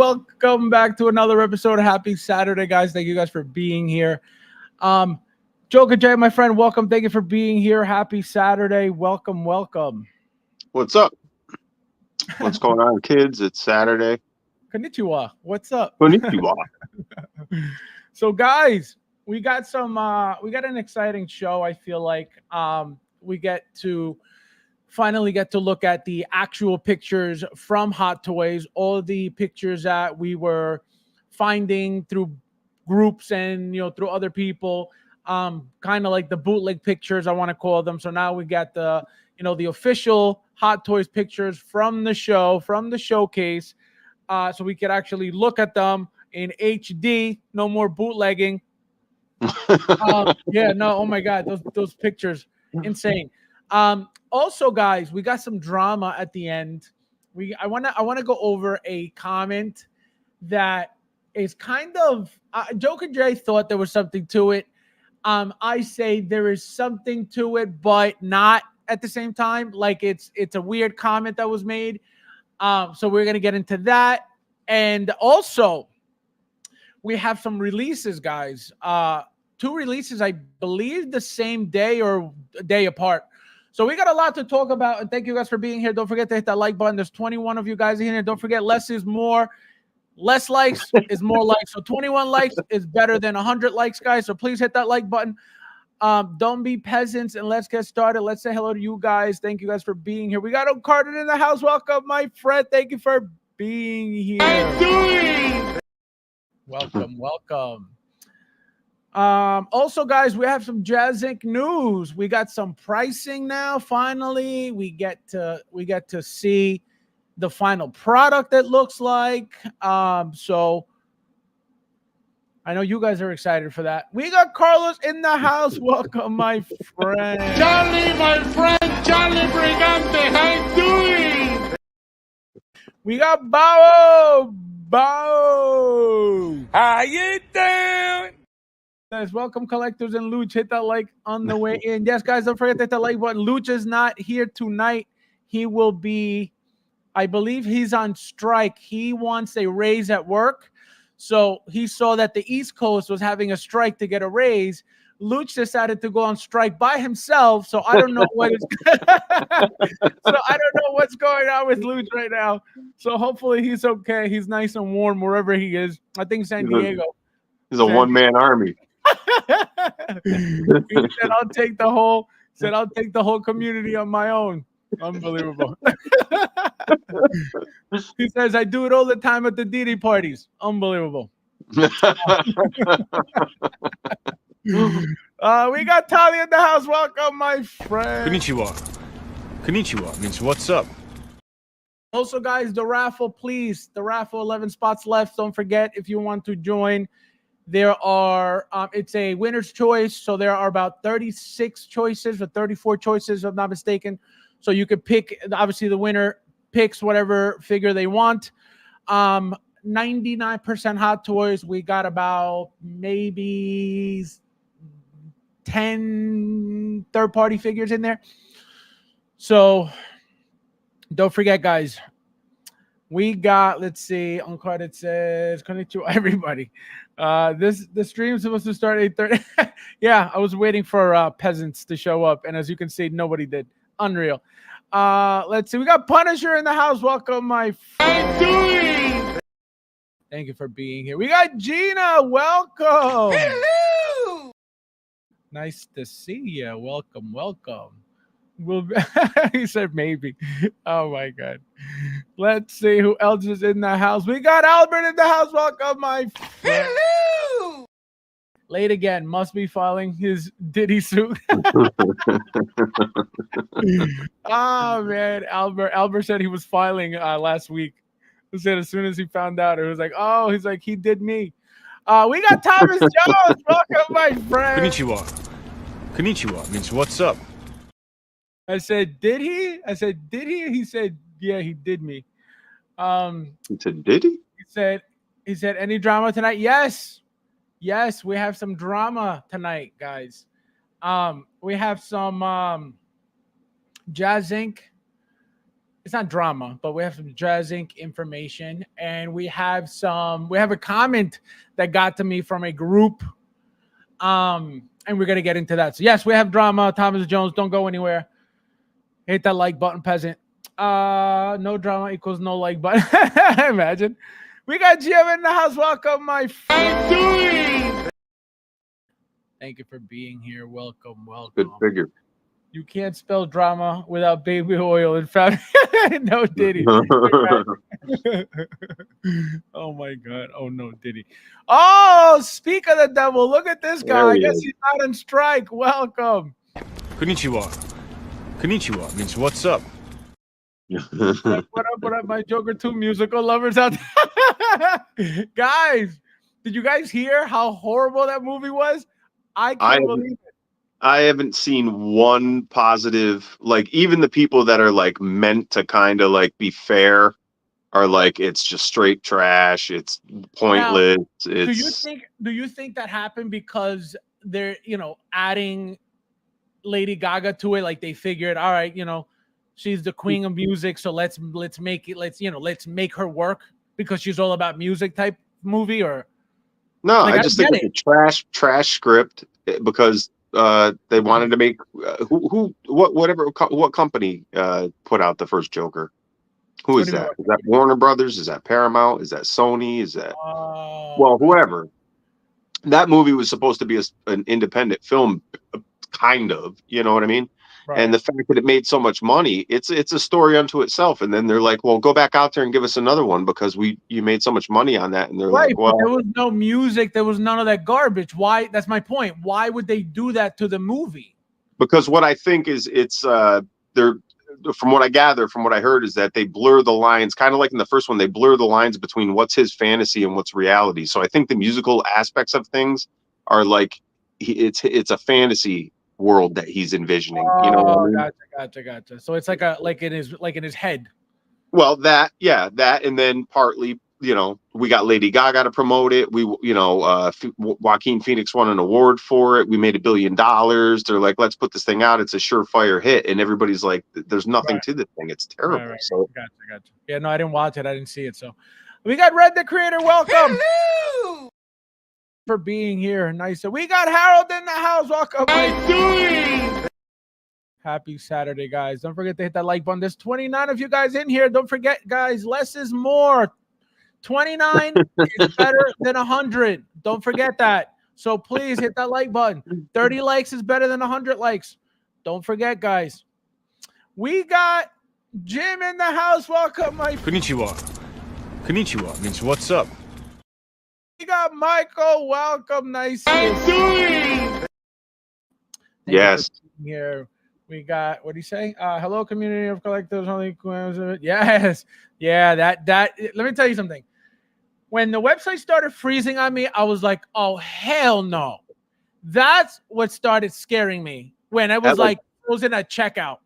Welcome back to another episode. Happy Saturday, guys. Thank you guys for being here. Joker J, my friend, welcome. Thank you for being here. Happy Saturday. Welcome. What's up? What's going on, kids? It's Saturday. Konnichiwa. What's up? Konnichiwa. So, guys, we got an exciting show. I feel like we finally get to look at the actual pictures from Hot Toys, all the pictures that we were finding through groups and through other people, kind of like the bootleg pictures, I want to call them. So now we got the official Hot Toys pictures from the show, from the showcase, so we could actually look at them in HD. No more bootlegging. Oh my God, those pictures, insane. Also, guys, we got some drama at the end. I want to go over a comment that is kind of Joker J thought there was something to it. I say there is something to it, but not at the same time. Like it's a weird comment that was made. So we're gonna get into that, and also we have some releases, guys. 2 releases, I believe, the same day or a day apart. So we got a lot to talk about, and thank you guys for being here. Don't forget to hit that like button. There's 21 of you guys in here. Don't forget, less is more. Less likes is more likes. So 21 likes is better than 100 likes, guys. So please hit that like button. Don't be peasants, and let's get started. Let's say hello to you guys. Thank you guys for being here. We got O'Carden in the house. Welcome, my friend. Thank you for being here. I'm doing. Welcome. Also, guys, we have some Jazz Inc. news. We got some pricing now. Finally, we get to see the final product that looks like. So I know you guys are excited for that. We got Carlos in the house. Welcome, my friend. Charlie, my friend, Charlie Brigante, how you doing? We got Bao. How you doing? Guys, welcome, collectors and Luch. Hit that like on the way in. Yes, guys, don't forget to hit that like button. Luch is not here tonight. He will be, I believe he's on strike. He wants a raise at work. So he saw that the East Coast was having a strike to get a raise. Luch decided to go on strike by himself. So I don't know what is what's going on with Luch right now. So hopefully he's okay. He's nice and warm wherever he is. I think San Diego. He's a one-man army. He said, I'll take the whole community on my own. Unbelievable. He says, I do it all the time at the Didi parties. Unbelievable. We got Tali in the house. Welcome, my friend. Konnichiwa means what's up. Also, guys, the raffle, 11 spots left. Don't forget, if you want to join, there are, it's a winner's choice. So there are about 36 choices or 34 choices, if I'm not mistaken. So you could pick, obviously the winner picks whatever figure they want. 99% Hot Toys. We got about maybe 10 third-party figures in there. So don't forget, guys. We got, let's see, on card it says, konnichiwa, everybody. The stream's supposed to start 8:30. Yeah, I was waiting for peasants to show up, and as you can see, nobody did. Unreal. Let's see, we got Punisher in the house. Welcome, my friend. How you doing? Thank you for being here. We got Gina. Welcome. Hello. Nice to see you. Welcome. He said maybe. Oh my God. Let's see who else is in the house. We got Albert in the house. Welcome, my friend. Hello. Late again. Must be filing his Diddy suit. Oh man, Albert said he was filing last week. He said as soon as he found out, it was like, oh, he's like, he did me. We got Thomas Jones. Welcome, my friend. Konnichiwa means what's up. I said, did he? He said, yeah, he did me. He said, did he? He said, any drama tonight? Yes, we have some drama tonight, guys. We have some Jazz Inc. it's not drama, but we have some Jazz Inc. information, and we have a comment that got to me from a group. And we're gonna get into that. So yes, we have drama. Thomas Jones, don't go anywhere. Hit that like button, peasant. No drama equals no like button. Imagine. We got Jim in the house. Welcome, my friend. Thank you for being here. Welcome. Good figure. You can't spell drama without baby oil. In fact, no Diddy. Oh my God. Oh no, Diddy. Oh, speak of the devil. Look at this guy. I guess he's not on strike. Welcome. Konnichiwa. Konnichiwa means what's up. What up, my Joker 2 musical lovers out there? Guys, did you guys hear how horrible that movie was? I can't believe it. I haven't seen one positive, like even the people that are like meant to kind of like be fair are like, it's just straight trash. It's pointless. Now, do you think that happened because they're, adding Lady Gaga to it? Like they figured, all right, she's the queen of music, so let's make it, let's make her work because she's all about music type movie? Or no, I just think it's a trash script because they wanted to make what company put out the first Joker? Who is that? Is that Warner Brothers? Is that Paramount? Is that Sony? Is that whoever? That movie was supposed to be an independent film, kind of. You know what I mean? Right. And the fact that it made so much money, it's a story unto itself. And then they're like, well, go back out there and give us another one because you made so much money on that. And they're like, well, there was no music, there was none of that garbage. Why? That's my point. Why would they do that to the movie? Because what I think is they're, from what I gather, from what I heard, is that they blur the lines, kind of like in the first one, they blur the lines between what's his fantasy and what's reality. So I think the musical aspects of things are like it's a fantasy world that he's envisioning. You know what I mean? Gotcha. So it's like in his head. Well, that and then partly, we got Lady Gaga to promote it. We, Joaquin Phoenix won an award for it. We made $1 billion. They're like, let's put this thing out. It's a surefire hit, and everybody's like, there's nothing to this thing. It's terrible. Right. So gotcha. Yeah, no, I didn't watch it. I didn't see it. So we got Red the Creator. Welcome. Hello! For being here. Nice. We got Harold in the house. Welcome. Happy Saturday, guys. Don't forget to hit that like button. There's 29 of you guys in here. Don't forget, guys, less is more. 29 is better than 100. Don't forget that. So please hit that like button. 30 likes is better than 100 likes. Don't forget, guys. We got Jim in the house. Welcome, my Konnichiwa. Konnichiwa means what's up. We got Michael. Welcome. Nice. Yes. Here we got, what do you say? Hello, community of collectors. Yes. Yeah, that let me tell you something. When the website started freezing on me, I was like, oh, hell no. That's what started scaring me. When I was frozen at checkout.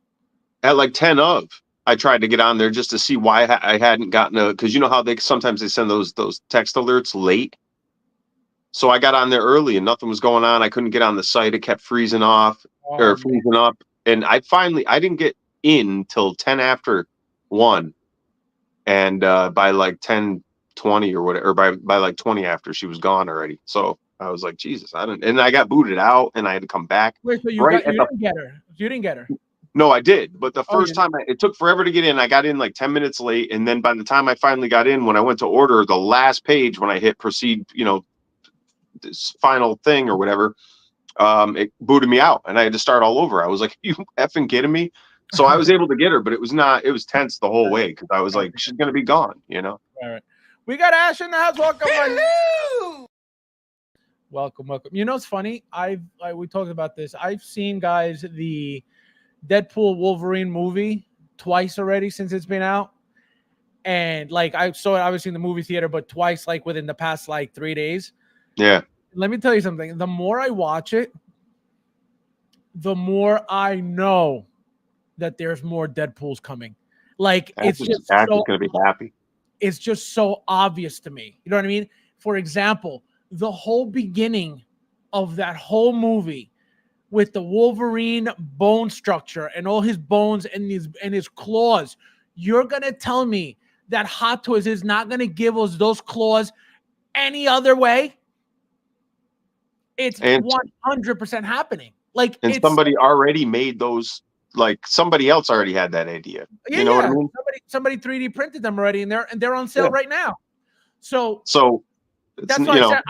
At like 10 of, I tried to get on there just to see why I hadn't gotten because you know how sometimes they send those text alerts late. So I got on there early and nothing was going on. I couldn't get on the site. It kept freezing off freezing up. And I didn't get in till 10 after 1. And by like 10:20 or whatever, or by like 20 after, she was gone already. So I was like, Jesus, and I got booted out and I had to come back. Wait, so you didn't get her? You didn't get her? No, I did. But the first time it took forever to get in. I got in like 10 minutes late. And then by the time I finally got in, when I went to order the last page, when I hit proceed, this final thing or whatever, it booted me out and I had to start all over. I was like, you effing kidding me? So I was able to get her, but it was tense the whole way because I was like, she's going to be gone, All right. We got Ash in the house. Welcome. Welcome. You know, it's funny. We talked about this. I've seen, guys, the Deadpool Wolverine movie twice already since it's been out. And like, I saw it obviously in the movie theater, but twice, like within the past like 3 days. Yeah. Let me tell you something. The more I watch it, the more I know that there's more Deadpools coming. Like, it's just so gonna be happy. It's just so obvious to me. You know what I mean? For example, the whole beginning of that whole movie with the Wolverine bone structure and all his bones and his claws, You're going to tell me that Hot Toys is not going to give us those claws any other way? It's 100% happening. Like, and somebody already made those. Like, somebody else already had that idea. Yeah, you know what I mean? Somebody 3D printed them already, and they're on sale right now. So that's why I said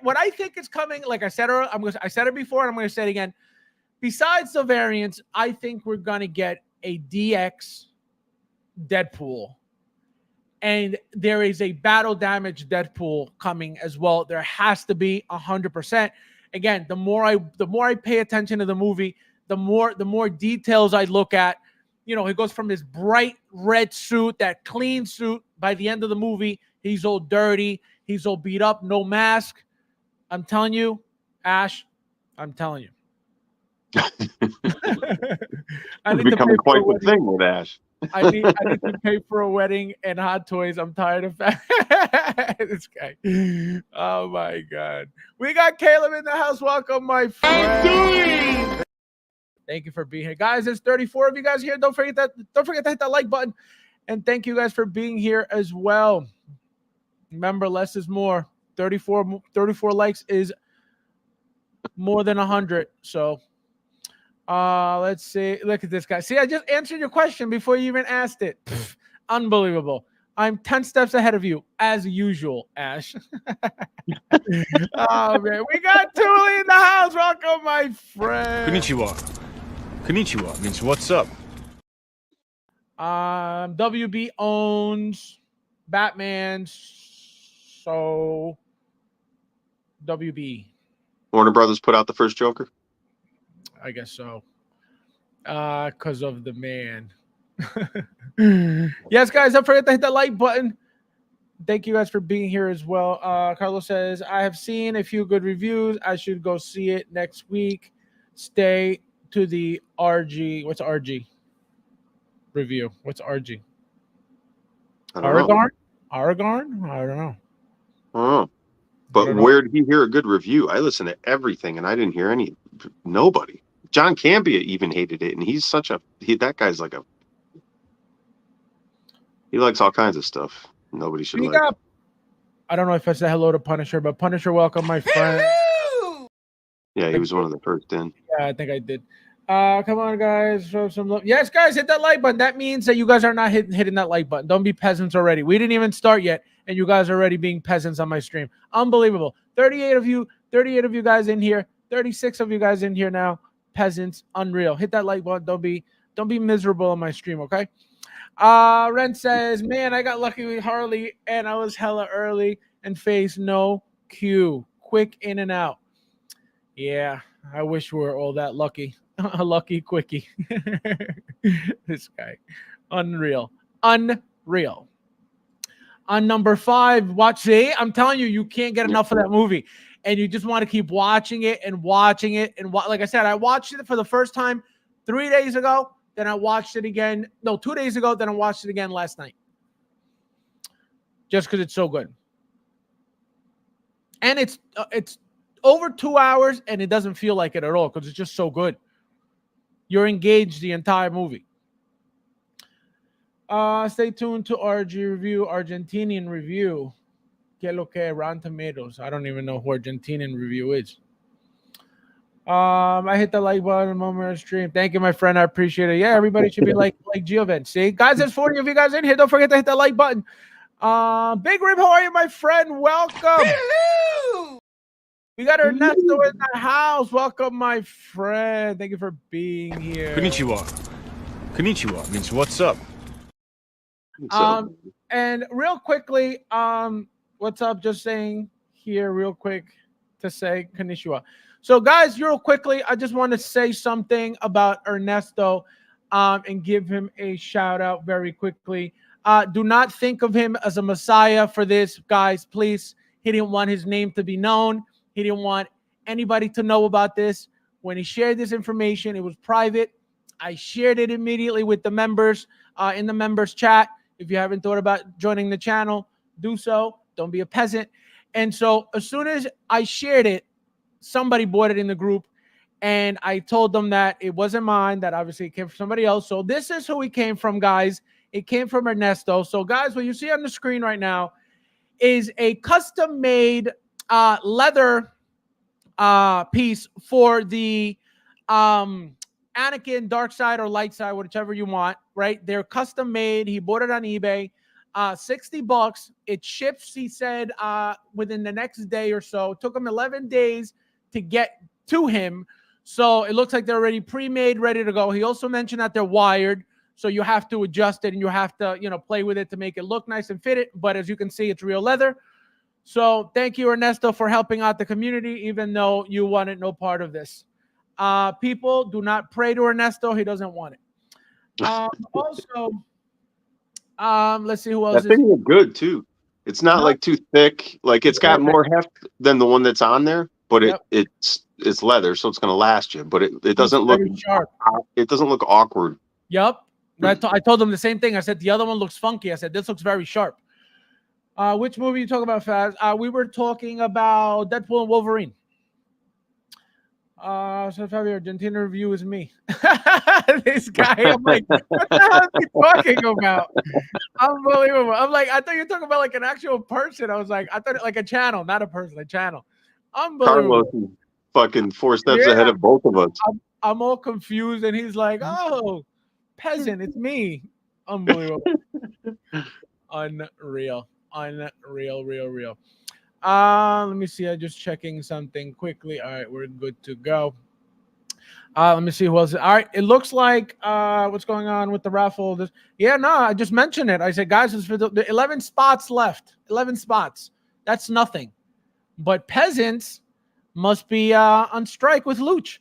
what I think is coming. Like I said, I said it before, and I'm going to say it again. Besides the variants, I think we're going to get a DX Deadpool, and there is a battle damage Deadpool coming as well. There has to be 100%. Again, the more I pay attention to the movie, the more details I look at. You know, he goes from this bright red suit, that clean suit. By the end of the movie, he's all dirty. He's all beat up, no mask. I'm telling you, Ash, I'm telling you. I need becoming quite the thing with Ash. I need to pay for a wedding and Hot Toys. I'm tired of this guy. Oh my God. We got Caleb in the house. Welcome, my friend. Thank you for being here. Guys, there's 34 of you guys here. Don't forget to hit that like button. And thank you guys for being here as well. Remember, less is more. 34 likes is more than 100. So let's see. Look at this guy. See, I just answered your question before you even asked it. Unbelievable. I'm 10 steps ahead of you, as usual, Ash. Oh, man. We got Thule in the house. Welcome, my friend. Konnichiwa means what's up. WB owns Batman, so WB. Warner Brothers put out the first Joker? I guess so. Because of the man. Yes, guys, don't forget to hit that like button. Thank you guys for being here as well. Carlos says, I have seen a few good reviews. I should go see it next week. Stay to the RG. What's RG? Review. What's RG? Aragorn? Aragorn? I don't know. Oh. But where did he hear a good review? I listened to everything and I didn't hear nobody. John Cambia even hated it, and he's that guy's like he likes all kinds of stuff. Nobody should like. I don't know if I said hello to Punisher, but Punisher, welcome, my friend. Yeah, he was one of the first in. Yeah, I think I did. Come on, guys, show some love. Yes, guys, hit that like button. That means that you guys are not hitting that like button. Don't be peasants already. We didn't even start yet, and you guys are already being peasants on my stream. Unbelievable. 38 of you guys in here. 36 of you guys in here now. Peasants, unreal. Hit that like button. Don't be miserable on my stream, okay? Ren says, man, I got lucky with Harley, and I was hella early and faced no queue. Quick in and out. Yeah, I wish we were all that lucky. A lucky quickie. This guy. Unreal. On number 5, watch. See, I'm telling you, you can't get enough of that movie. And you just want to keep watching it and watching it. And like I said, I watched it for the first time 3 days ago. Then I watched it again. No, 2 days ago. Then I watched it again last night. Just because it's so good. And it's over 2 hours, and it doesn't feel like it at all because it's just so good. You're engaged the entire movie. Stay tuned to RG review, Argentinian review. Que lo que Rotten Tomatoes. I don't even know who Argentinian review is. I hit the like button a moment of stream. Thank you, my friend. I appreciate it. Yeah, everybody should be like Giovan. See, guys, there's 40 of you guys in here. Don't forget to hit that like button. Big Rib, how are you, my friend? Welcome. Hello. We got Ernesto in the house. Welcome, my friend. Thank you for being here. Konnichiwa means what's up. And real quickly, what's up? Just saying here real quick to say konnichiwa. So, guys, real quickly, I just want to say something about Ernesto and give him a shout out very quickly. Do not think of him as a messiah for this, guys, please. He didn't want his name to be known. He didn't want anybody to know about this. When he shared this information, it was private. I shared it immediately with the members in the members chat. If you haven't thought about joining the channel, do so. Don't be a peasant. And so as soon as I shared it, somebody bought it in the group, and I told them that it wasn't mine, that obviously it came from somebody else. So this is who it came from, guys. It came from Ernesto. So, guys, what you see on the screen right now is a custom-made leather piece for the Anakin dark side or light side, whichever you want, right? They're custom made. He bought it on eBay. $60. It ships, he said, within the next day or so. It took him 11 days to get to him. So it looks like they're already pre-made, ready to go. He also mentioned that they're wired. So you have to adjust it and you have to, play with it to make it look nice and fit it. But as you can see, it's real leather. So thank you, Ernesto, for helping out the community, even though you wanted no part of this. People, do not pray to Ernesto. He doesn't want it. Also, let's see who else. That thing is good too. It's not like too thick. Like it's got more heft than the one that's on there, but it's leather, so it's going to last you. But it doesn't look sharp. It doesn't look awkward. Yep. I told them the same thing. I said the other one looks funky. I said this looks very sharp. Which movie you talking about, Faz? We were talking about Deadpool and Wolverine. So Fabio, Argentina review is me. This guy, I'm like, what the hell is he talking about? Unbelievable. I'm like, I thought you were talking about like an actual person. I was like, I thought like a channel, not a person, a channel. Unbelievable. Carlos is fucking 4 steps ahead of both of us. I'm all confused, and he's like, oh, peasant, it's me. Unbelievable. Unreal. Real. Let me see. I'm just checking something quickly. All right, we're good to go. Let me see who else. All right, it looks like what's going on with the raffle. I just mentioned it. I said, guys, it's for the 11 spots left. 11 spots. That's nothing. But peasants must be on strike with Luch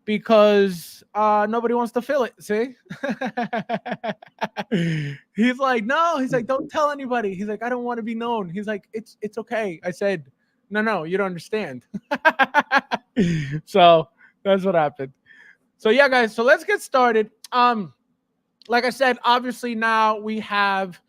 because nobody wants to fill it. See? He's like, no. He's like, don't tell anybody. He's like, I don't want to be known. He's like, it's okay. I said, no, you don't understand. So that's what happened. So yeah, guys. So let's get started. Like I said, obviously now we have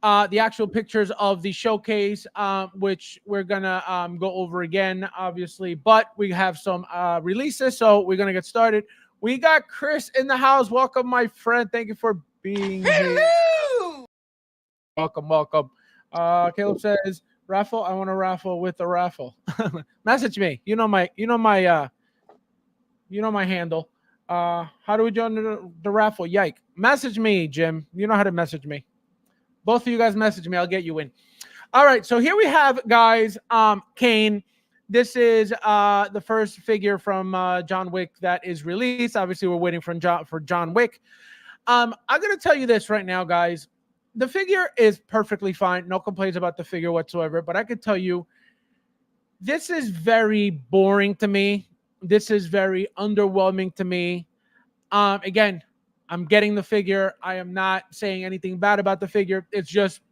the actual pictures of the showcase, which we're gonna go over again, obviously. But we have some releases, so we're gonna get started. We got Chris in the house. Welcome, my friend. Thank you for being here. Welcome. Caleb says, raffle. I want to raffle with a raffle. Message me. You know my handle. How do we join the raffle? Yike. Message me, Jim. You know how to message me. Both of you guys message me. I'll get you in. All right. So here we have, guys, Kane. This is the first figure from John Wick that is released. Obviously, we're waiting for John Wick. I'm going to tell you this right now, guys. The figure is perfectly fine. No complaints about the figure whatsoever. But I could tell you, this is very boring to me. This is very underwhelming to me. Again, I'm getting the figure. I am not saying anything bad about the figure. It's just,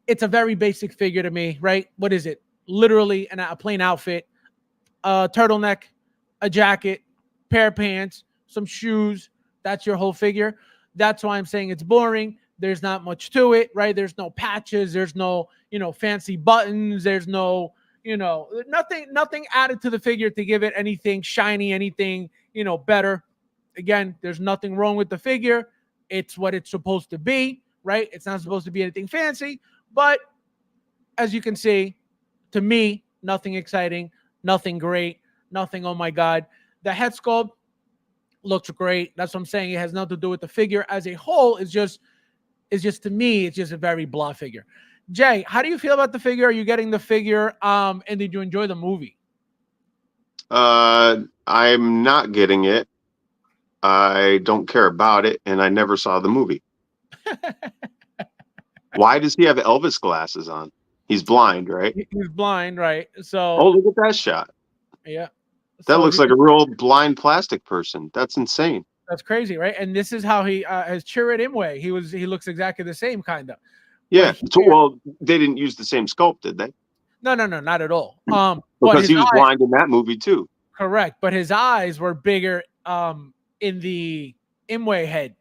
it's a very basic figure to me, right? What is it? Literally a plain outfit, a turtleneck, a jacket, pair of pants, some shoes. That's your whole figure. That's why I'm saying it's boring. There's not much to it, right? There's no patches. There's no, fancy buttons. There's no, nothing added to the figure to give it anything shiny, anything, better. Again, there's nothing wrong with the figure. It's what it's supposed to be, right? It's not supposed to be anything fancy, but as you can see, to me, nothing exciting, nothing great, nothing, oh my God. The head sculpt looks great. That's what I'm saying. It has nothing to do with the figure as a whole. It's just to me, it's just a very blah figure. Jay, how do you feel about the figure? Are you getting the figure? And did you enjoy the movie? I'm not getting it. I don't care about it, and I never saw the movie. Why does he have Elvis glasses on? He's blind, right? He's blind, right? So, oh, look at that shot. Yeah. That looks like a real blind plastic person. That's insane. That's crazy, right? And this is how he has Chirrut Imwe. He looks exactly the same, kind of. Yeah. Well, they didn't use the same sculpt, did they? No, not at all. Because he was blind in that movie too. Correct, but his eyes were bigger in the Imwe head.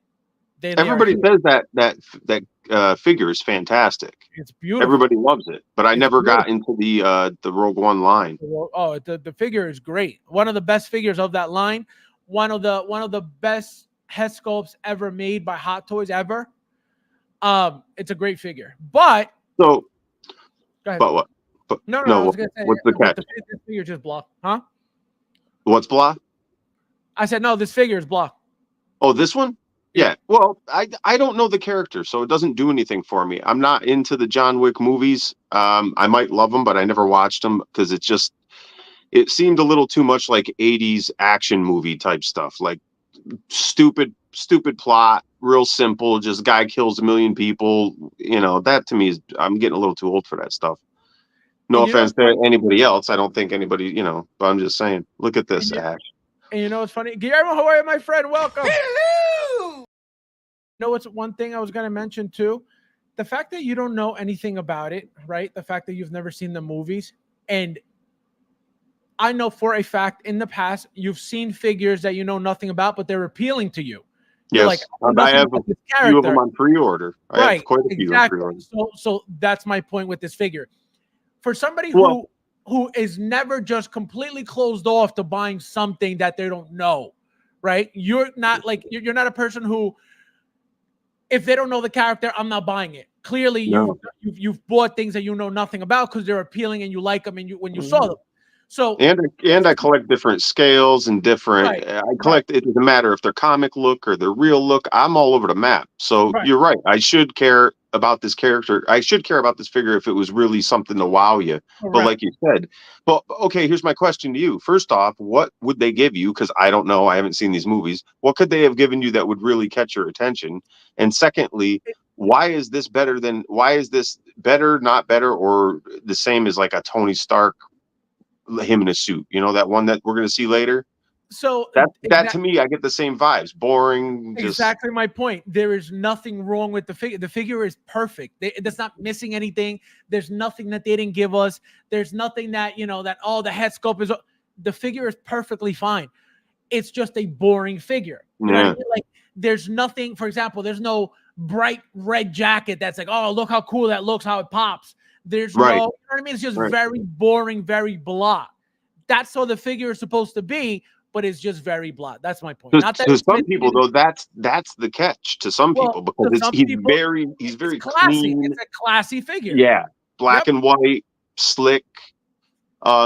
Everybody says that figure is fantastic. It's beautiful. Everybody loves it, but I never got into the Rogue One line. Oh, the figure is great. One of the best figures of that line. One of the best head sculpts ever made by Hot Toys ever. It's a great figure, but so, go ahead. but what? But, No, no, I was gonna say, what's the catch? this figure just blah, huh? What's blah? I said no. This figure is blah. Oh, this one? Yeah. Well, I don't know the character, so it doesn't do anything for me. I'm not into the John Wick movies. I might love them, but I never watched them because it seemed a little too much like 80s action movie type stuff, like stupid plot, real simple, just guy kills a million people. That to me is, I'm getting a little too old for that stuff. No offense to anybody else. I don't think anybody, but I'm just saying, look at this, Ash. And you know what's funny? Guillermo, how are you, my friend? Welcome. Hello. You know what's one thing I was going to mention too? The fact that you don't know anything about it, right? The fact that you've never seen the movies. And I know for a fact in the past, you've seen figures that you know nothing about, but they're appealing to you. Yes, like, I have a few of them on pre-order. I have quite a few on pre-order. So that's my point with this figure. For somebody who is never just completely closed off to buying something that they don't know, right? You're not like you're not a person who, if they don't know the character, I'm not buying it. Clearly, you've bought things that you know nothing about because they're appealing and you like them and when you saw them. So and I collect different scales and different. I collect. It doesn't matter if they're comic look or they're real look. I'm all over the map. So you're right. I should care about this character. I should care about this figure if it was really something to wow you. But like you said, okay. Here's my question to you. First off, what would they give you? Because I don't know. I haven't seen these movies. What could they have given you that would really catch your attention? And secondly, why is this better, not better, or the same as like a Tony Stark? Him in a suit, that one that we're going to see later. So that to me, I get the same vibes. Boring. Exactly my point. There is nothing wrong with the figure. The figure is perfect. It's not missing anything. There's nothing that they didn't give us. There's nothing that the head sculpt is. The figure is perfectly fine. It's just a boring figure. You know what I mean? Like there's nothing. For example, there's no bright red jacket that's like, oh, look how cool that looks, how it pops. There's no, you know what I mean? It's just very boring, very blah. That's how the figure is supposed to be, but it's just very blah. That's my point. Not that to some people, though, that's the catch to some people because he's very classy. Clean. It's a classy figure. Yeah, black and white, slick.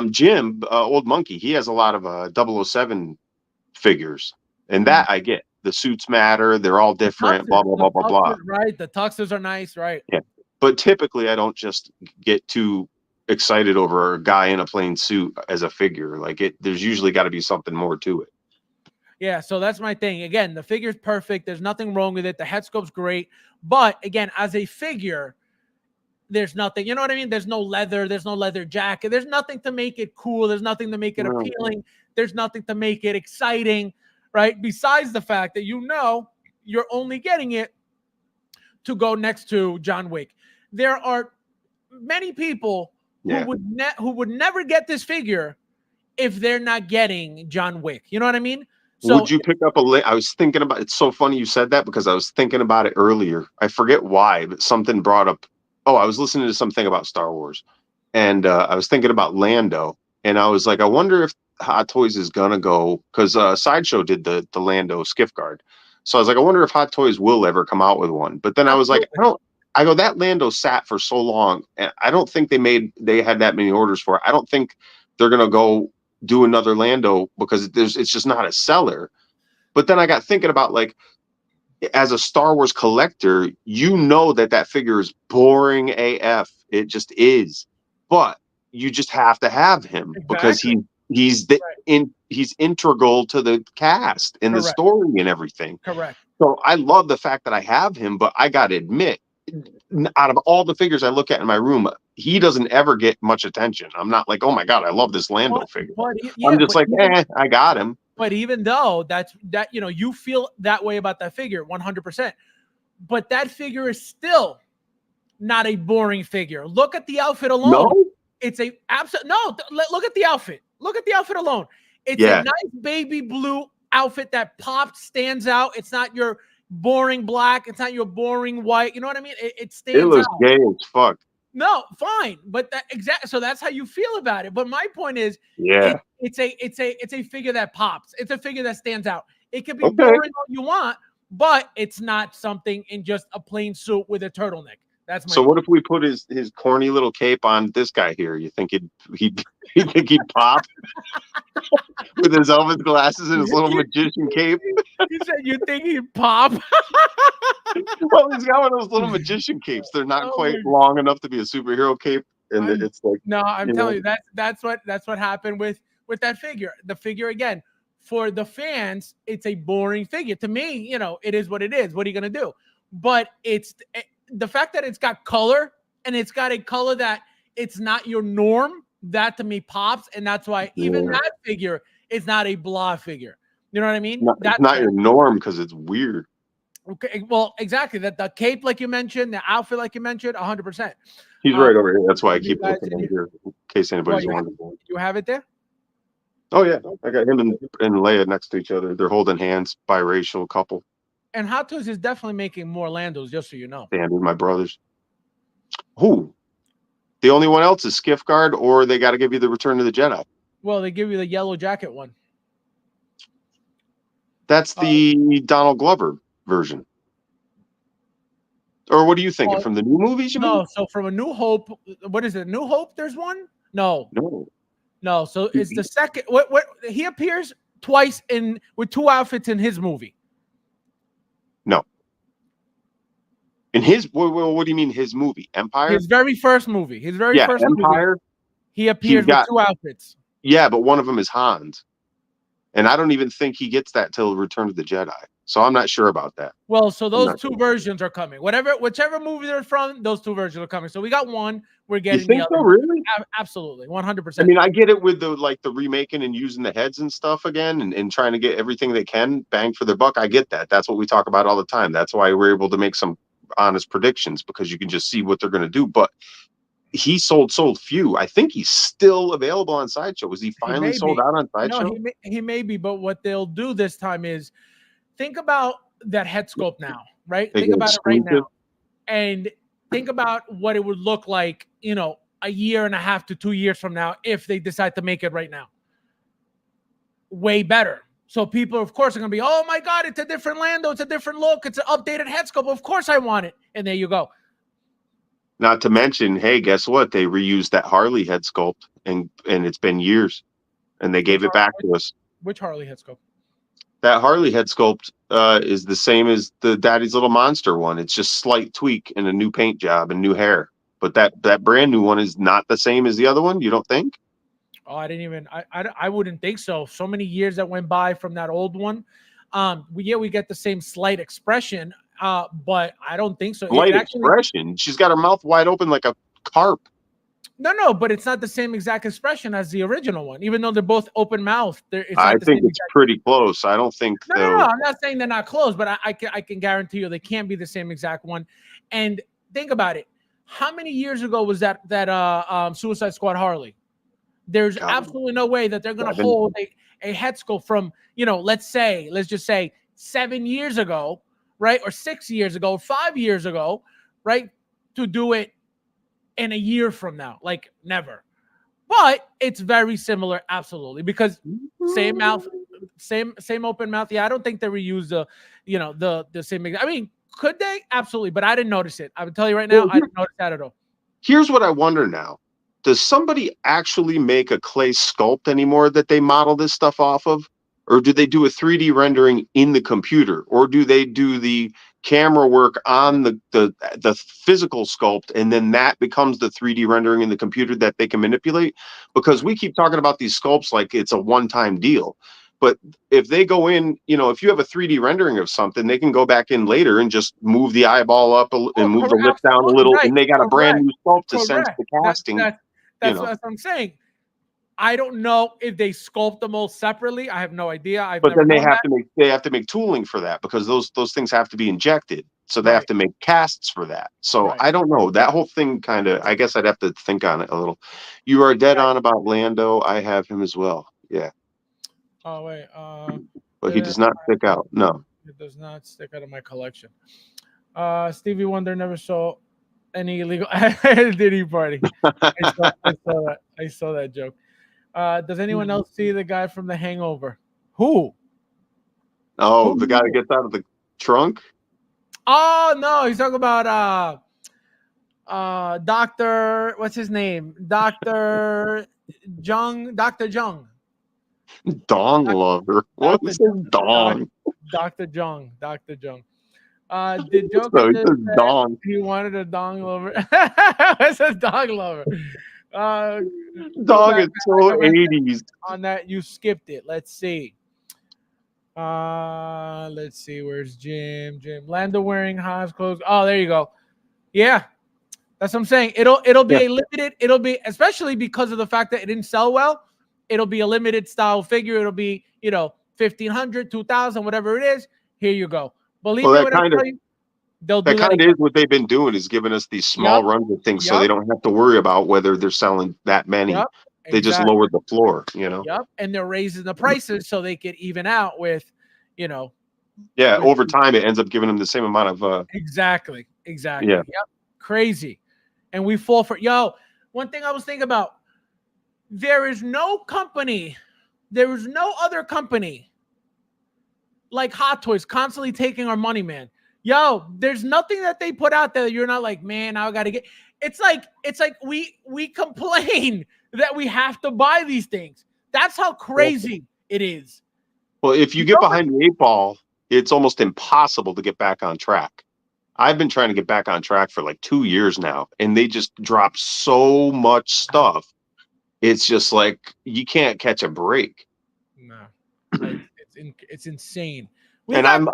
Jim, Old Monkey, he has a lot of 007 figures, and that I get. The suits matter. They're all different. Blah blah blah blah blah. Right. The tuxes are nice. Right. Yeah. But typically, I don't just get too excited over a guy in a plain suit as a figure. Like there's usually got to be something more to it. Yeah, so that's my thing. Again, the figure's perfect. There's nothing wrong with it. The head sculpt's great. But again, as a figure, there's nothing. You know what I mean? There's no leather. There's no leather jacket. There's nothing to make it cool. There's nothing to make it appealing. There's nothing to make it exciting, right? Besides the fact that you're only getting it to go next to John Wick. There are many people who would never get this figure if they're not getting John Wick. You know what I mean? So would you pick up I was thinking about, it's so funny you said that because I was thinking about it earlier. I forget why, but something brought up. Oh, I was listening to something about Star Wars and I was thinking about Lando and I was like, I wonder if Hot Toys is going to go, because Sideshow did the Lando skiff guard. So I was like, I wonder if Hot Toys will ever come out with one. But then I was like, that Lando sat for so long, and I don't think they had that many orders for it. I don't think they're gonna go do another Lando because it's just not a seller. But then I got thinking about, like, as a Star Wars collector, that figure is boring AF. It just is. But you just have to have him because he's integral to the cast and the story and everything. Correct. So I love the fact that I have him, but I got to admit, out of all the figures I look at in my room, he doesn't ever get much attention. I'm not like, oh my God, I love this Lando figure. I'm just like, I got him. But even though you feel that way about that figure 100%, but that figure is still not a boring figure. Look at the outfit alone. No? It's a absolute look at the outfit. Look at the outfit alone. It's a nice baby blue outfit that pops, stands out. It's not your boring black. It's not your boring white. You know what I mean? It stands out. It looks gay as fuck. No, fine, but so that's how you feel about it. But my point is, it's a figure that pops. It's a figure that stands out. It could be boring all you want, but it's not something in just a plain suit with a turtleneck. That's my. So what if we put his corny little cape on this guy here? You think he'd think he'd pop with his Elvis glasses and his little magician cape? You said you think he'd pop? Well, he's got one of those little magician capes. They're not quite long enough to be a superhero cape, and it's like I'm telling you that's what happened with that figure. The figure again. For the fans, it's a boring figure. To me, it is what it is. What are you going to do? But it's the fact that it's got color and it's got a color that it's not your norm. That to me pops. And that's why even that figure is not a blah figure. You know what I mean? That's not your norm because it's weird. Okay. Well, exactly. That the cape, like you mentioned, the outfit, like you mentioned, 100%. He's right over here. That's why I keep looking over here in case anybody's wondering. You have it there? Oh yeah, I got him and Leia next to each other. They're holding hands, biracial couple. And Hot Toys is definitely making more Landos, just so you know. Standard, my brothers. Who? The only one else is Skiff Guard, or they got to give you the Return of the Jedi. Well, they give you the yellow jacket one. That's the Donald Glover version. Or what are you thinking? From the new movies? You mean? So from A New Hope. What is it? New Hope? There's one? No. So it's the second. What he appears twice with two outfits in his movie. No. In his what do you mean his movie? Empire? His very first movie. Empire. Movie, he appears with two outfits. Yeah, but one of them is Hans. And I don't even think he gets that till Return of the Jedi. So I'm not sure about that. Well, so those two versions are coming. Whichever movie they're from, those two versions are coming. So we got one. We're getting you think the other. So, really? Absolutely, 100%. I mean, I get it with the remaking and using the heads and stuff again, and trying to get everything they can bang for their buck. I get that. That's what we talk about all the time. That's why we're able to make some honest predictions, because you can just see what they're going to do. But he sold few. I think he's still available on Sideshow. Was he finally sold out on Sideshow? No, he may be. But what they'll do this time is think about that head sculpt now, right? Think about it right now, and think about what it would look like, a year and a half to 2 years from now if they decide to make it right now. Way better. So people, of course, are going to be, oh my God, it's a different Lando, it's a different look, it's an updated head sculpt. Of course I want it. And there you go. Not to mention, hey, guess what? They reused that Harley head sculpt, and it's been years, and they gave it back to us. Which Harley head sculpt? That Harley head sculpt is the same as the Daddy's Little Monster one. It's just slight tweak and a new paint job and new hair. But that brand new one is not the same as the other one. You don't think? Oh, I didn't even. I wouldn't think so. So many years that went by from that old one. We get the same slight expression. But I don't think so. Slight expression. She's got her mouth wide open like a carp. No, but it's not the same exact expression as the original one. Even though they're both open mouth, I think it's pretty close. I don't think. No, I'm not saying they're not close, but I can guarantee you they can't be the same exact one. And think about it. How many years ago was that Suicide Squad Harley? There's absolutely no way that they're going to hold a head sculpt from, let's just say 7 years ago, right? Or 6 years ago, 5 years ago, right? To do it in a year from now, like never. But it's very similar, absolutely, because same mouth, same open mouth. Yeah, I don't think they reuse the same. I mean, could they? Absolutely, but I didn't notice it. I would tell you right now, I didn't notice that at all. Here's what I wonder now: does somebody actually make a clay sculpt anymore that they model this stuff off of, or do they do a 3D rendering in the computer, or do they do the camera work on the physical sculpt, and then that becomes the 3D rendering in the computer that they can manipulate? Because we keep talking about these sculpts like it's a one-time deal. But if they go in, if you have a 3D rendering of something, they can go back in later and just move the eyeball up and move the lip down a little, and they got a brand new sculpt to sense the casting. That's what I'm saying. I don't know if they sculpt them all separately. I have no idea. But then they have to make tooling for that, because those things have to be injected. So they have to make casts for that. So I don't know. That whole thing kind of, I guess I'd have to think on it a little. You are dead on about Lando. I have him as well. Yeah. Oh, wait. But he does not stick out. No. It does not stick out of my collection. Stevie Wonder never saw any illegal Diddy party. I saw that joke. Does anyone else see the guy from The Hangover? Who? Oh, the guy that gets out of the trunk. Oh no, he's talking about Doctor. What's his name? Doctor Jung. Dong lover. What was his dong? Dr. Jung. Dr. Jung. Did Joker So he just says say dong. he wanted a dong lover? It says dong lover. Dog is so 80s. On that, you skipped it. Let's see. Let's see. Where's Jim? Lando wearing Haas clothes. Oh, there you go. Yeah, that's what I'm saying. It'll be a limited. It'll be, especially because of the fact that it didn't sell well. It'll be a limited style figure. It'll be 1,500, 2,000, whatever it is. Here you go. Believe me when I tell you, they'll do that. Kind of is what they've been doing, is giving us these small runs of things, so they don't have to worry about whether they're selling that many. Yep. They just lowered the floor, Yep, and they're raising the prices so they could even out with, Yeah, over time it ends up giving them the same amount of. Exactly. Yeah. Yep. Crazy, and we fall for One thing I was thinking about: there is no other company like Hot Toys constantly taking our money, man. There's nothing that they put out there that you're not like, man, I gotta get. It's like we complain that we have to buy these things. That's how crazy it is. Well, if you get behind the 8 ball, it's almost impossible to get back on track. I've been trying to get back on track for like 2 years now, and they just drop so much stuff. It's just like you can't catch a break. No, it's insane. And I'm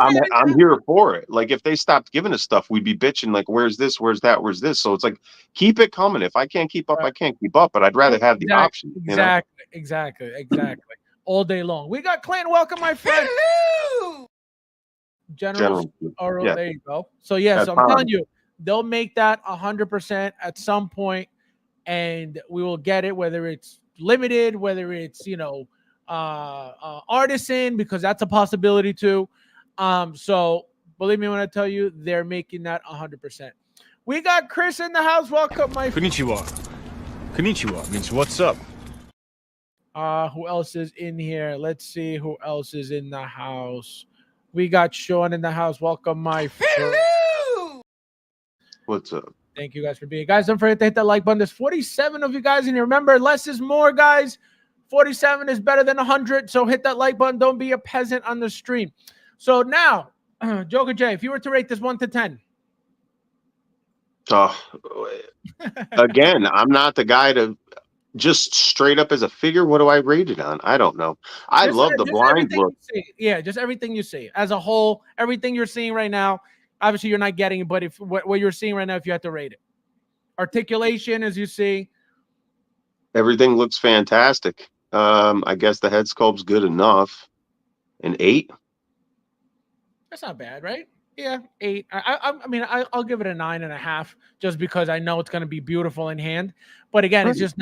here for it. Like, if they stopped giving us stuff, we'd be bitching like, where's this, where's that, where's this? So it's like, keep it coming. If I can't keep up, I can't keep up, but I'd rather have the option. Exactly. All day long. We got Clint. Welcome, my friend. Hello. General. There you go. So so I'm telling you, they'll make that 100% at some point, and we will get it, whether it's limited, whether it's artisan, because that's a possibility too. So believe me when I tell you, they're making that 100%. We got Chris in the house. Welcome, my friend. Konnichiwa means what's up. Who else is in here? Let's see who else is in the house. We got Sean in the house. Welcome, my friend. Hello. What's up? Thank you guys for being here. Guys, don't forget to hit that like button. There's 47 of you guys in here. Remember, less is more, guys. 47 is better than 100. So hit that like button. Don't be a peasant on the stream. So now, Joker J, if you were to rate this 1 to 10. Again, I'm not the guy to just straight up as a figure. What do I rate it on? I don't know. I love the blind look. Yeah, just everything you see as a whole, everything you're seeing right now. Obviously, you're not getting it, but if what you're seeing right now, if you had to rate it, articulation, as you see, everything looks fantastic. I guess the head sculpt's good enough. An 8. That's not bad, right? Yeah, 8. I mean, I'll give it a 9.5, just because I know it's going to be beautiful in hand. But again, it's just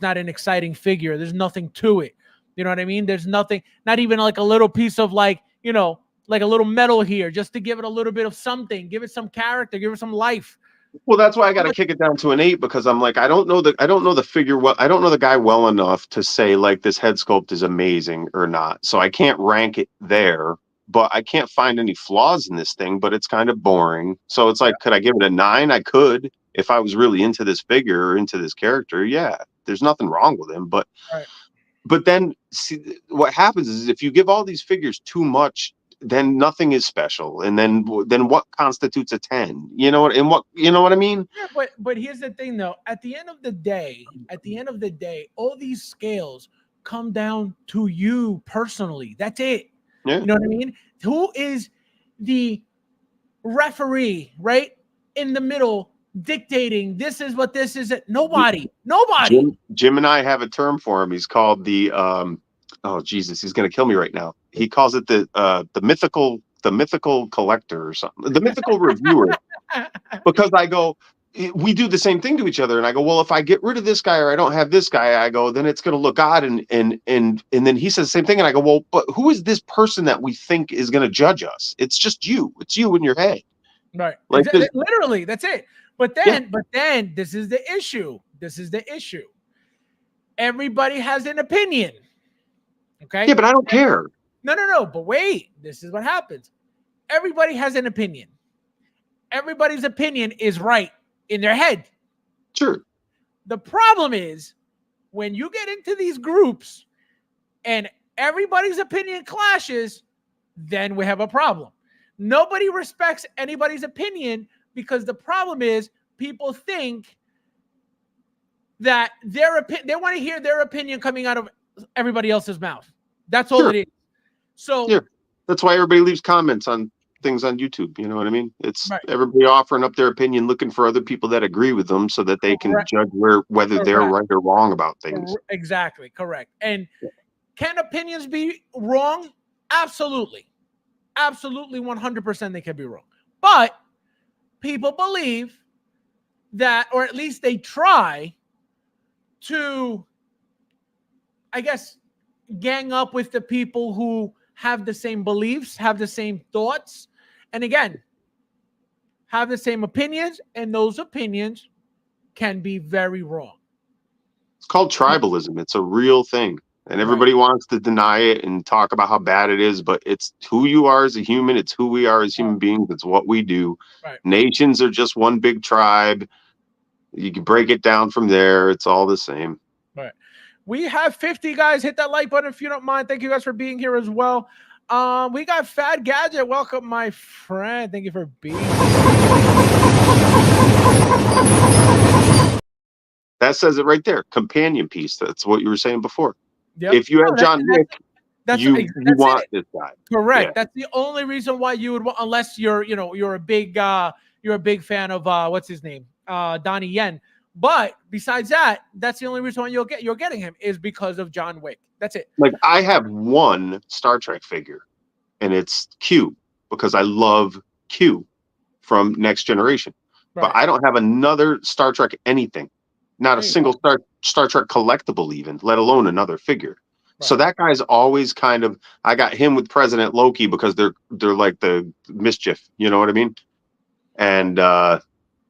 not an exciting figure. There's nothing to it. You know what I mean? There's nothing, not even like a little piece of like a little metal here, just to give it a little bit of something, give it some character, give it some life. Well, that's why I got to kick it down to an 8, because I'm like, I don't know the figure well. I don't know the guy well enough to say like this head sculpt is amazing or not. So I can't rank it there. But I can't find any flaws in this thing, but it's kind of boring. So it's like, could I give it a 9? I could, if I was really into this figure or into this character. Yeah, there's nothing wrong with him. But then see, what happens is if you give all these figures too much, then nothing is special. And then what constitutes a 10? You know what I mean? Yeah, but here's the thing though. At the end of the day, all these scales come down to you personally. That's it. Yeah. You know what I mean? Who is the referee, right? In the middle, dictating this is what this is. Nobody. Jim and I have a term for him. He's called the oh Jesus, he's gonna kill me right now. He calls it the mythical collector or something. The mythical reviewer. Because I go, we do the same thing to each other, and I go, well, if I get rid of this guy or I don't have this guy, I go, then it's going to look odd, and then he says the same thing, and I go, well, but who is this person that we think is going to judge us? It's just you. It's you in your head, right? Like literally, that's it. But then this is the issue. Everybody has an opinion. Okay. Yeah, but I don't care. No. But wait, this is what happens. Everybody has an opinion. Everybody's opinion is right in their head. Sure. The problem is when you get into these groups and everybody's opinion clashes, then we have a problem. Nobody respects anybody's opinion because the problem is people think that they want to hear their opinion coming out of everybody else's mouth. That's all it is. So yeah, that's why everybody leaves comments on things on YouTube. You know what I mean? It's right. Everybody offering up their opinion, looking for other people that agree with them so that they can judge whether they're right or wrong about things. Exactly. Correct. And can opinions be wrong? Absolutely. Absolutely 100% they can be wrong. But people believe that, or at least they try to, I guess, gang up with the people who have the same beliefs, have the same thoughts, and again, have the same opinions, and those opinions can be very wrong. It's called tribalism. It's a real thing. And everybody wants to deny it and talk about how bad it is, but it's who you are as a human. It's who we are as human beings. It's what we do. Right. Nations are just one big tribe. You can break it down from there. It's all the same. Right. We have 50 guys. Hit that like button if you don't mind. Thank you guys for being here as well. We got Fat Gadget. Welcome, my friend. Thank you for being here. That says it right there. Companion piece. That's what you were saying before. Yep. If you have John Wick, you want this guy. Correct. Yeah. That's the only reason why you would want, unless you're a big fan of what's his name, Donnie Yen. But besides that, that's the only reason why you're getting him is because of John Wick. That's it. Like I have one Star Trek figure, and it's Q because I love Q from Next Generation. Right. But I don't have another Star Trek anything. Not a single Star Trek collectible even, let alone another figure. Right. So that guy's always kind of, I got him with President Loki because they're like the mischief, you know what I mean? And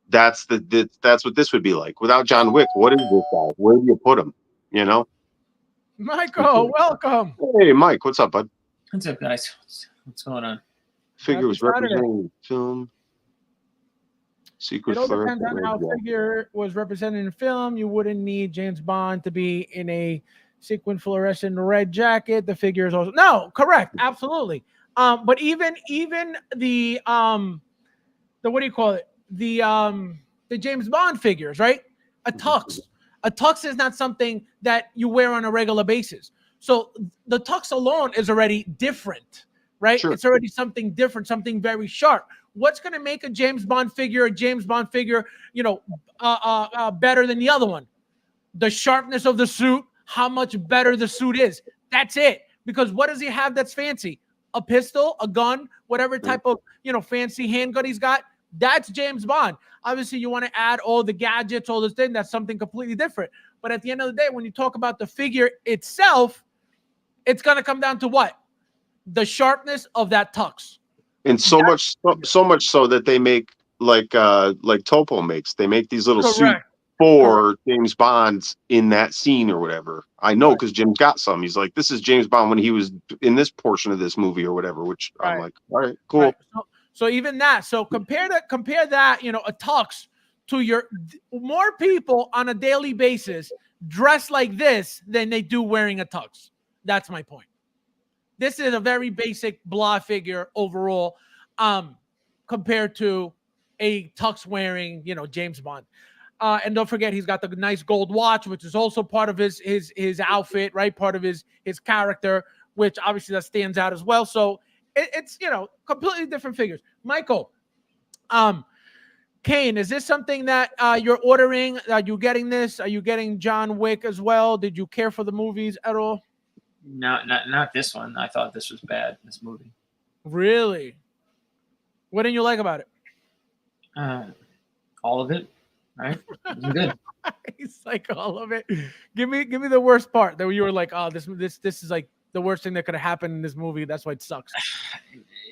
that's what this would be like. Without John Wick, what is this guy? Where do you put him? You know? Michael, welcome. Hey Mike, what's up, bud? What's up, guys? What's going on? Figure was representing film. It all depends on how figure was represented in film. You wouldn't need James Bond to be in a sequin fluorescent red jacket. The figure is also correct, absolutely. But even the what do you call it? The James Bond figures, right? A tux. A tux is not something that you wear on a regular basis. So the tux alone is already different, right? Sure. It's already something different, something very sharp. What's going to make a James Bond figure, better than the other one? The sharpness of the suit, how much better the suit is. That's it. Because what does he have that's fancy? A pistol, a gun, whatever type of, fancy handgun he's got. That's James Bond. Obviously, you want to add all the gadgets, all this thing. That's something completely different. But at the end of the day, when you talk about the figure itself, it's going to come down to what? The sharpness of that tux. And so much so that they make like Topo makes. They make these little suits for James Bonds in that scene or whatever. I know because Jim's got some. He's like, this is James Bond when he was in this portion of this movie or whatever. Which I'm like, all right, cool. Right. So even that. So compare that. A tux to more people on a daily basis dress like this than they do wearing a tux. That's my point. This is a very basic blah figure overall, compared to a tux wearing, James Bond. And don't forget, he's got the nice gold watch, which is also part of his outfit, right? Part of his character, which obviously that stands out as well. So it's completely different figures. Michael, Kane, is this something that you're ordering? Are you getting this? Are you getting John Wick as well? Did you care for the movies at all? No, not this one. I thought this was bad, this movie. Really? What didn't you like about it? All of it, right? It was good. He's like, all of it. Give me the worst part that you were like, oh, this is like the worst thing that could have happened in this movie. That's why it sucks.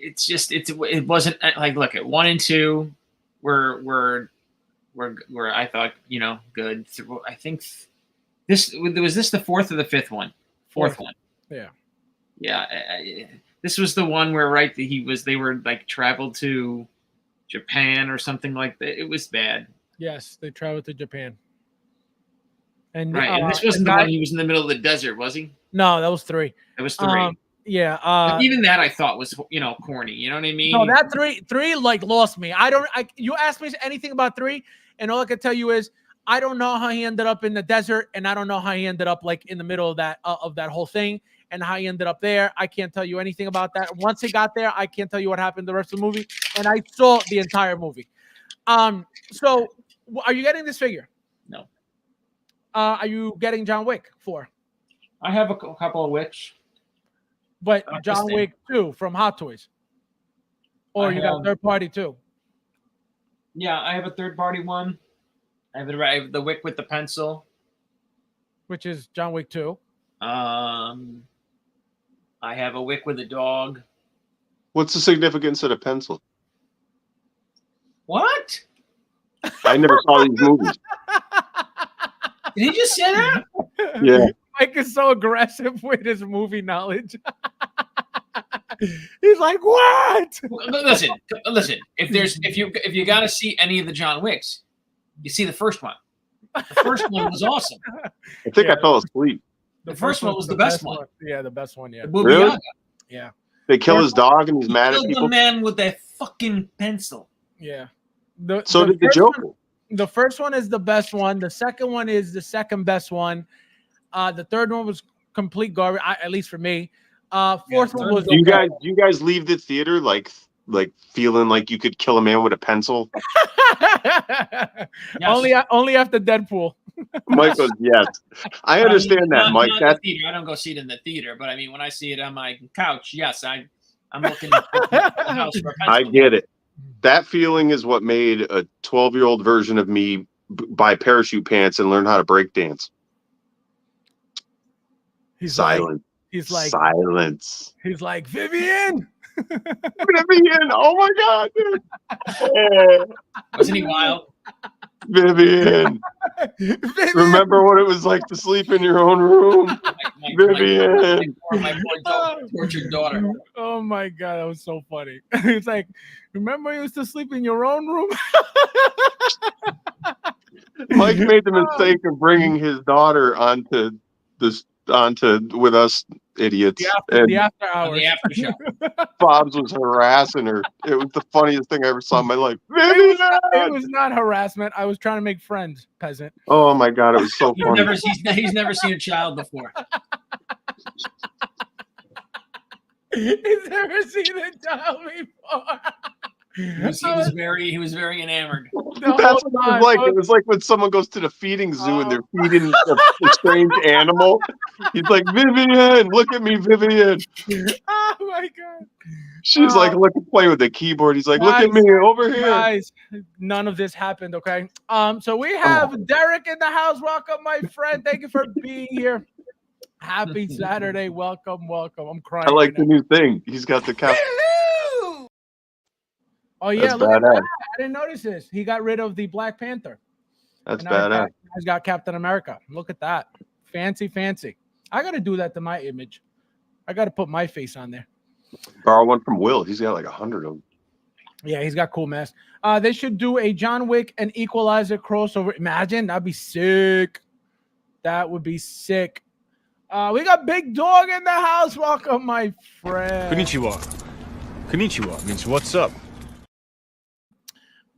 It's just it wasn't like, look at 1 and 2 were I thought good. I think this was the fourth or the fifth one. Fourth one. Yeah. Yeah, this was the one where they were like traveled to Japan or something like that. It was bad. Yes, they traveled to Japan. And Right, and this wasn't the one he was in the middle of the desert, was he? No, that was 3. That was 3. Yeah. But even that I thought was corny. You know what I mean? No, that three like lost me. You asked me anything about 3, and all I could tell you is I don't know how he ended up in the desert, and I don't know how he ended up like in the middle of that whole thing, and how he ended up there. I can't tell you anything about that. Once he got there, I can't tell you what happened the rest of the movie, and I saw the entire movie. So are you getting this figure? No. Are you getting John Wick 4? I have a couple of Wicks. But John Wick 2 from Hot Toys. Or you got third party too? Yeah, I have a third party one. I have the Wick with the pencil. Which is John Wick 2. I have a Wick with a dog. What's the significance of the pencil? What? I never saw these movies. Did he just say that? Yeah. Mike is so aggressive with his movie knowledge. He's like, what? Listen. If you got to see any of the John Wicks, you see the first one. The first one was awesome. I think I fell asleep. The first one was the best one. Yeah, the best one. Yeah. Really? Yeah. They kill his dog and he's mad at people. The man with that fucking pencil. Yeah. So did the Joker. The first one is the best one. The second one is the second best one. The third one was complete garbage, at least for me. Fourth one was. Do you guys leave the theater like feeling like you could kill a man with a pencil? Yes. Only after Deadpool. Mike goes, yes. I understand that, Mike. Not the theater. I don't go see it in the theater, but I mean, when I see it on my couch, yes, I'm looking at the house for a pencil. I get it. That feeling is what made a 12-year-old version of me buy parachute pants and learn how to break dance. Silence. He's like silence. He's like, Vivian. Vivian. Oh my God, dude. Oh. Wasn't he wild? Vivian. Remember what it was like to sleep in your own room? Vivian. My poor tortured daughter. Oh my God, that was so funny. It's like, remember you used to sleep in your own room? Mike made the mistake of bringing his daughter onto with us idiots. The after hours. The after show. Bob's was harassing her. It was the funniest thing I ever saw in my life. It was not harassment. I was trying to make friends, peasant. Oh my God, it was so funny. He's never seen a child before. He's never seen a child before. He was very enamored. That's what it was like. It was like when someone goes to the feeding zoo and they're feeding a strange animal. He's like, Vivian, look at me, Vivian. Oh my God. She's like, play with the keyboard. He's like, look at me over here. Guys, none of this happened, okay? So we have Derek in the house. Welcome, my friend. Thank you for being here. Happy Saturday. Welcome. I'm crying. I like the new thing. He's got the cap. Oh yeah, look at that. I didn't notice this. He got rid of the Black Panther. That's badass. He's got Captain America. Look at that. Fancy. I got to do that to my image. I got to put my face on there. Borrow one from Will. He's got like 100 of them. Yeah, he's got cool masks. They should do a John Wick and Equalizer crossover. Imagine, that'd be sick. That would be sick. We got Big Dog in the house. Welcome, my friend. Konnichiwa means what's up.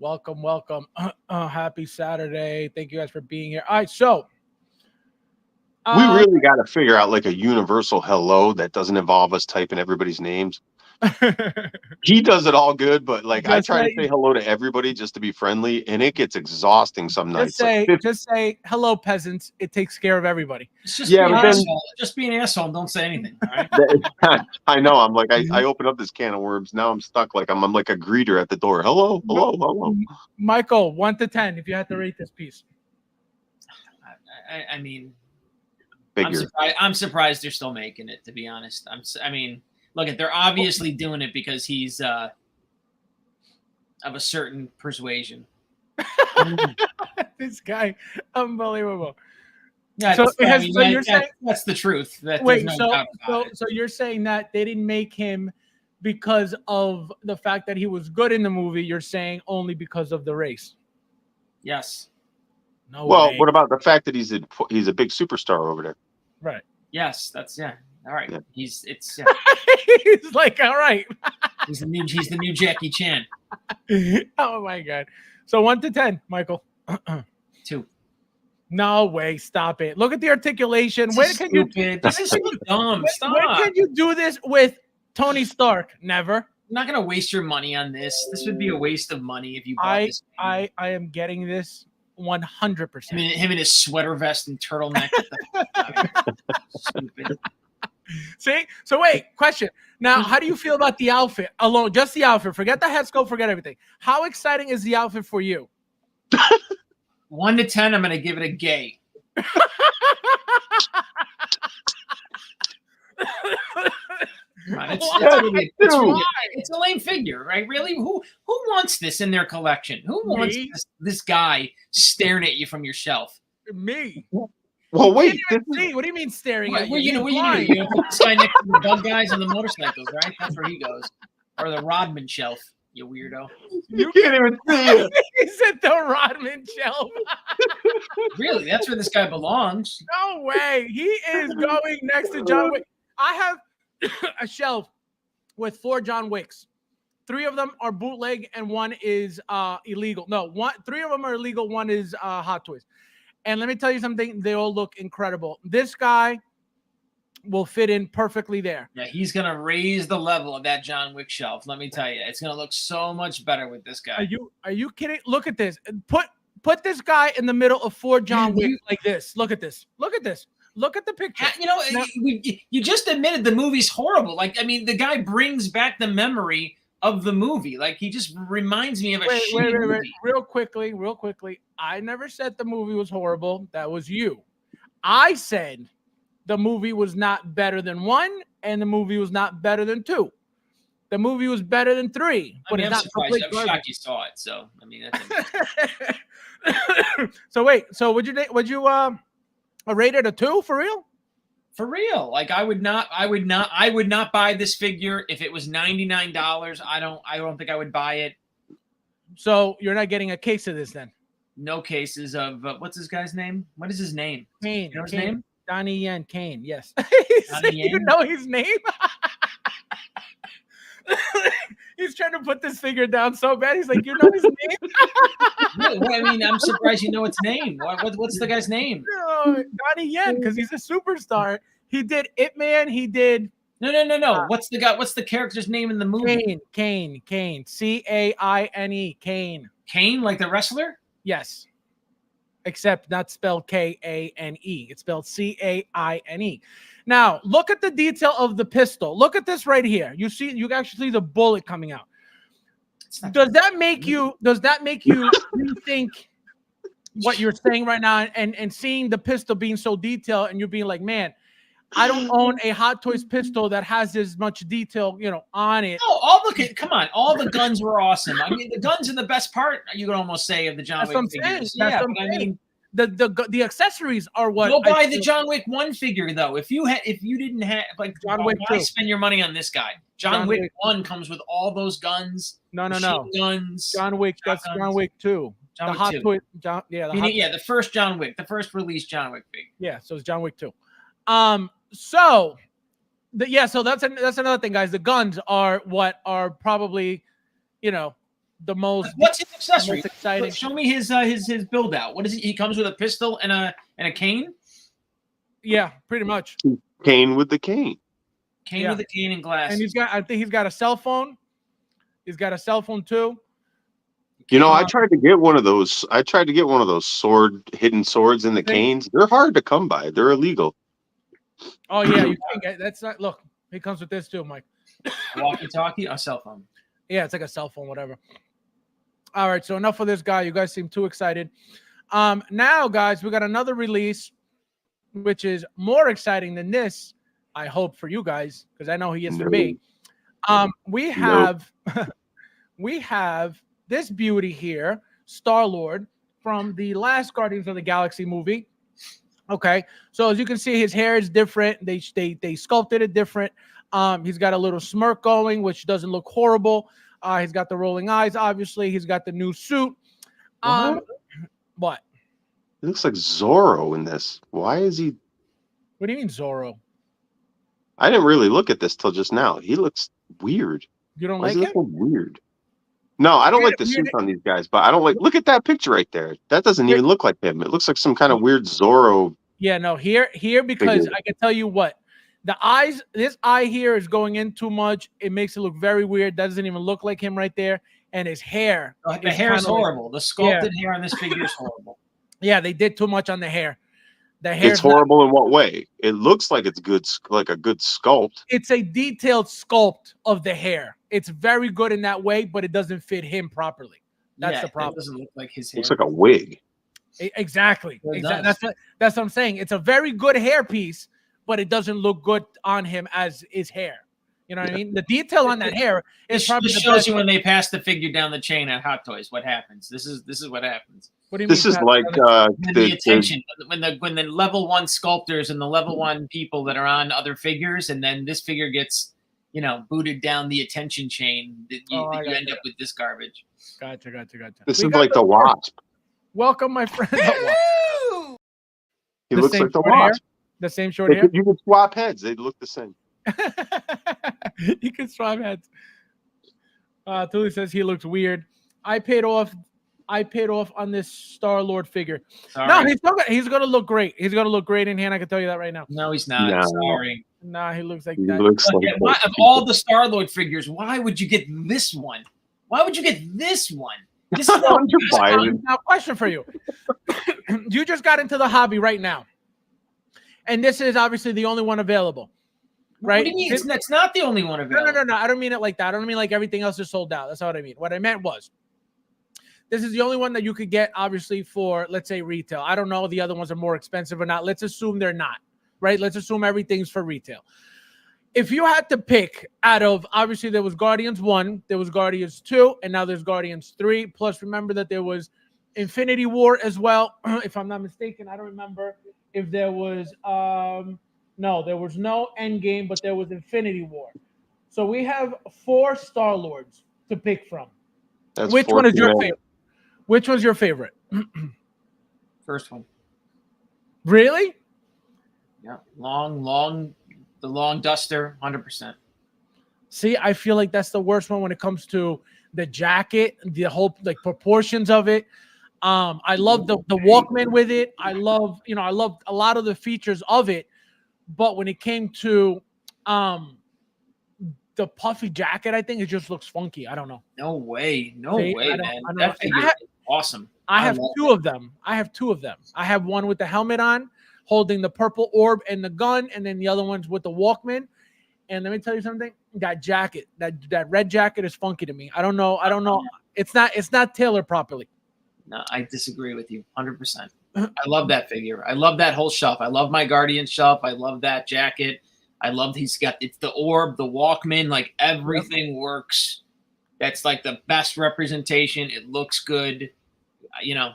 Welcome. Happy Saturday. Thank you guys for being here. All right, so we really got to figure out like a universal hello that doesn't involve us typing everybody's names. He does it all good, but like I try to say hello to everybody just to be friendly, and it gets exexhausting some nights. Just say hello, peasants. It takes care of everybody. Just be an asshole and don't say anything. All right? I know. I'm like I open up this can of worms. Now I'm stuck. Like I'm like a greeter at the door. Hello. Michael, 1 to 10. If you had to rate this piece, I mean, I'm surprised they're still making it. To be honest, look, they're obviously doing it because he's of a certain persuasion. This guy, unbelievable. Yeah, So, you're saying that's the truth. Wait, so you're saying that they didn't make him because of the fact that he was good in the movie. You're saying only because of the race. Yes. No Well, way. what about the fact that he's a big superstar over there? Right. Yes, that's all right. Yeah. He's like, all right. he's the new Jackie Chan. Oh my God. So 1 to 10, Michael. 2. No way. Stop it. Look at the articulation. This is so dumb. Stop. When can you do this with Tony Stark? Never. I'm not gonna waste your money on this. This would be a waste of money if you bought this. I am getting this 100%. Him in his sweater vest and turtleneck. Stupid. See? So wait, question. Now, how do you feel about the outfit alone? Just the outfit. Forget the head sculpt, forget everything. How exciting is the outfit for you? 1 to 10, I'm gonna give it a gay. It's a lame figure, right? Really? Who wants this in their collection? Who wants this guy staring at you from your shelf? Me. Well, wait. What do you mean staring at you? You put this guy next to the bug guys on the motorcycles, right? That's where he goes. Or the Rodman shelf, you weirdo. You can't even see it. He said the Rodman shelf. Really? That's where this guy belongs. No way. He is going next to John Wick. I have a shelf with 4 John Wicks. 3 of them are bootleg and 1 is illegal. No, 3 of them are illegal. 1 is Hot Toys. And let me tell you something. They all look incredible. This guy will fit in perfectly there. Yeah, he's going to raise the level of that John Wick shelf. Let me tell you. It's going to look so much better with this guy. Are you kidding? Look at this. Put this guy in the middle of 4 John Wick like this. Look at this. Look at this. Look at the picture. You just admitted the movie's horrible. The guy brings back the memory of the movie. Like, he just reminds me of a movie. Real quickly. I never said the movie was horrible. That was you. I said the movie was not better than 1, and the movie was not better than 2. The movie was better than 3. I'm surprised. I'm shocked you saw it. So, that's So wait. So would you rate it a 2 for real? For real. Like, I would not buy this figure if it was $99. I don't think I would buy it. So you're not getting a case of this then? No cases of what's this guy's name? What is his name? Kane. You know his name? Donnie Yen Kane. Yes. You know his name? He's trying to put this figure down so bad. He's like, you know his name? Well, I'm surprised you know its name. What's the guy's name? No, Donnie Yen, because he's a superstar. He did Ip Man. He did. No. What's the character's name in the movie? Kane. Caine. Kane. Kane, like the wrestler? Yes. Except not spelled Kane. It's spelled Caine. Now, look at the detail of the pistol. Look at this right here. You actually see the bullet coming out. Does that make you rethink what you're saying right now and seeing the pistol being so detailed and you're being like, man, I don't own a Hot Toys pistol that has this much detail, on it. No, come on. All the guns were awesome. The guns are the best part, you could almost say, of the John Wick figures. Yeah, but the accessories are what. Go buy the John Wick 1 figure though. If you didn't have John Wick 2, spend your money on this guy. John Wick 1 comes with all those guns. No. Guns. John Wick. That's John Wick 2. The Hot Toy. The first John Wick, the first release John Wick figure. Yeah, so it's John Wick 2. So that's another thing, guys. The guns are what are probably, the most. What's his accessory? Most exciting. Show me his build out. What is he? He comes with a pistol and a cane. Yeah, pretty much. Kane with the cane. With a cane and glasses. And I think he's got a cell phone. He's got a cell phone too. I tried to get one of those. Hidden swords in the canes. They're hard to come by. They're illegal. Oh yeah, you can't get. That's not. Look, he comes with this too, Mike. Walkie-talkie, a cell phone. Yeah, it's like a cell phone, whatever. All right, so enough of this guy. You guys seem too excited. Now, guys, we got another release, which is more exciting than this. I hope for you guys, because I know he is for me. We have this beauty here, Star-Lord from the last Guardians of the Galaxy movie. Okay, so as you can see, his hair is different. They sculpted it different. He's got a little smirk going, which doesn't look horrible. He's got the rolling eyes, obviously. He's got the new suit. What? He looks like Zorro in this. Why is he? What do you mean Zorro? I didn't really look at this till just now. He looks weird. You don't Why like is he it? looking weird? No, I don't like the suits on these guys, but I don't like. Look at that picture right there. That doesn't even look like him. It looks like some kind of weird Zorro. Yeah, no, here because figure. I can tell you what. The eyes, this eye here is going in too much. It makes it look very weird. Doesn't even look like him right there. And his hair. The hair is horrible. The sculpted hair on this figure is horrible. Yeah, they did too much on the hair. The hair. It's horrible in what way? It looks like it's good, like a good sculpt. It's a detailed sculpt of the hair. It's very good in that way, but it doesn't fit him properly. That's the problem. It doesn't look like his hair. Looks like a wig. Exactly. That's what I'm saying. It's a very good hair piece, but it doesn't look good on him as his hair. You know what I mean? The detail on that hair is probably this shows you when they pass the figure down the chain at Hot Toys. What happens? This is what happens. What do you this mean? This is like the attention when the level 1 sculptors and the level 1 people that are on other figures, and then this figure gets booted down the attention chain. You end up with this garbage. Gotcha. This is like the Wasp. Welcome, my friend. He looks like the Wasp. The same short hair. You could swap heads; they'd look the same. You can swap heads. Tully says he looks weird. I paid off on this Star-Lord figure. Sorry. No, he's gonna look great. He's gonna look great in hand. I can tell you that right now. No, he's not. No. Sorry. Nah, he looks like he that. Looks like of all the Star-Lord figures, why would you get this one? Why would you get this one? This is now, question for you. You just got into the hobby right now, and this is obviously the only one available. Right? What do you mean? That's not the only one available. No. I don't mean it like that. I don't mean like everything else is sold out. That's not what I mean. What I meant was, this is the only one that you could get, obviously, for, let's say, retail. I don't know if the other ones are more expensive or not. Let's assume they're not, right? Let's assume everything's for retail. If you had to pick out of, obviously, there was Guardians 1, there was Guardians 2, and now there's Guardians 3. Plus, remember that there was Infinity War as well. If I'm not mistaken, I don't remember if there was... No, there was no Endgame, but there was Infinity War. So we have 4 Star-Lords to pick from. Which one is your favorite? Which was your favorite? First one. Really? Yeah. The long duster, 100%. See, I feel like that's the worst one when it comes to the jacket, the whole proportions of it. I love the Walkman with it. I love a lot of the features of it. But when it came to the puffy jacket, I think it just looks funky. I don't know. No way, man. That figure is awesome. I have 2 of them. I have one with the helmet on, holding the purple orb and the gun, and then the other one's with the Walkman. And let me tell you something. That jacket, that red jacket is funky to me. I don't know. It's not tailored properly. No, I disagree with you 100%. I love that figure. I love that whole shelf. I love my Guardian shelf. I love that jacket. I love it's the orb, the Walkman, like everything works. That's like the best representation. It looks good. I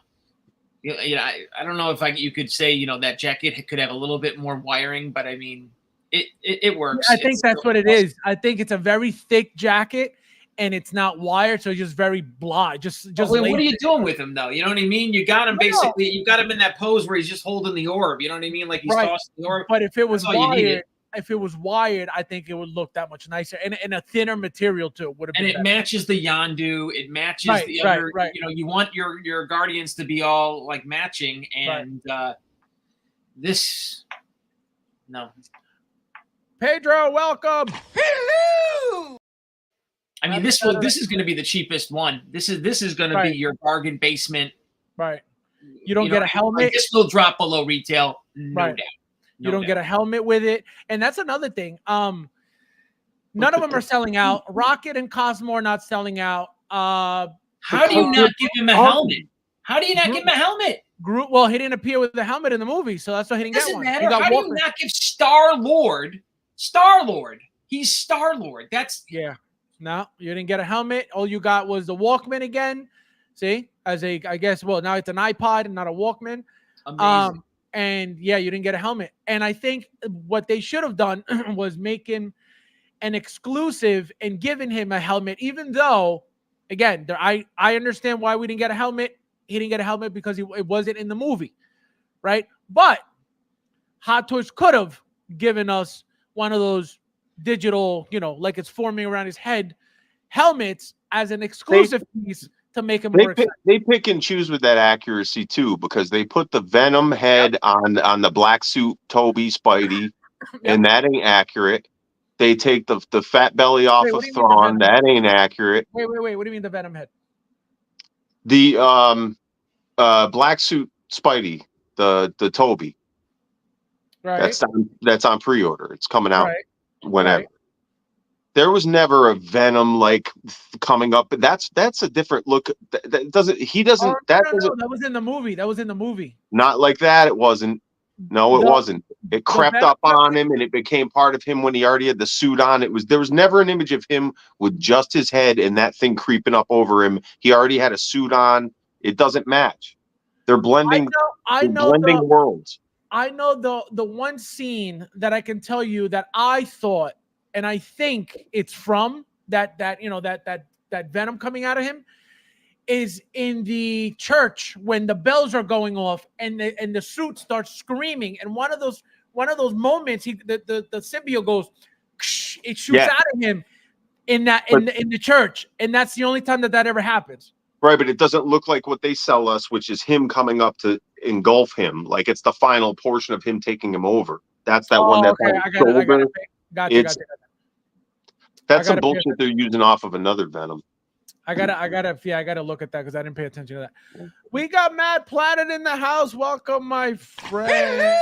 don't know if you could say, that jacket could have a little bit more wiring, but I mean, it works. I think that's what it is. I think it's a very thick jacket. And it's not wired, so it's just very blah. Just. What are you doing with him, though? You know what I mean? You got him basically. You got him in that pose where he's just holding the orb. You know what I mean? Like he's tossing the orb. But if it was wired, I think it would look that much nicer and a thinner material too. Would have been. And it matches the Yondu. It matches the other. Right. You want your Guardians to be all like matching, and this. No. Pedro, welcome. Hello. I mean, this is going to be the cheapest one. This is going to be your bargain basement. Right. You don't get a helmet. This will drop below retail, no doubt. You don't get a helmet with it, and that's another thing. None of them are selling out. Rocket and Cosmo are not selling out. How do you not give him a helmet? How do you not give him a helmet? Groot. Well, he didn't appear with the helmet in the movie, so that's why he didn't get one. Matter. How do you not give Star-Lord? He's Star-Lord. That's No, you didn't get a helmet. All you got was the Walkman again. See, now it's an iPod and not a Walkman. Amazing. And yeah, you didn't get a helmet. And I think what they should have done was make him an exclusive and giving him a helmet, even though, again, I understand why we didn't get a helmet. He didn't get a helmet because it wasn't in the movie, right? But Hot Toys could have given us one of those digital, like it's forming around his head helmets as an exclusive piece to make him more exciting. They pick and choose with that accuracy too, because they put the Venom head on the black suit Toby Spidey, and that ain't accurate. They take the fat belly off of Thrawn. That ain't accurate. Wait. What do you mean the Venom head? The black suit Spidey, the Toby. Right. That's on pre-order. It's coming out whenever. Right. There was never a Venom like coming up, but that's a different look. That doesn't. He doesn't. No, that was in the movie. Not like that. It wasn't. No, it wasn't. It crept up on him, and it became part of him when he already had the suit on. There was never an image of him with just his head and that thing creeping up over him. He already had a suit on. It doesn't match. They're blending. I know blending worlds. I know the one scene that I can tell you that I thought, and I think it's from that Venom coming out of him, is in the church when the bells are going off and the suit starts screaming, and one of those moments the symbiote goes, it shoots out of him in the church, and that's the only time that ever happens. Right, but it doesn't look like what they sell us, which is him coming up to engulf him. Like it's the final portion of him taking him over. That's that one that's on his shoulder. Gotcha. That's some bullshit they're using off of another Venom. I gotta look at that because I didn't pay attention to that. We got Mad Planet in the house. Welcome, my friend.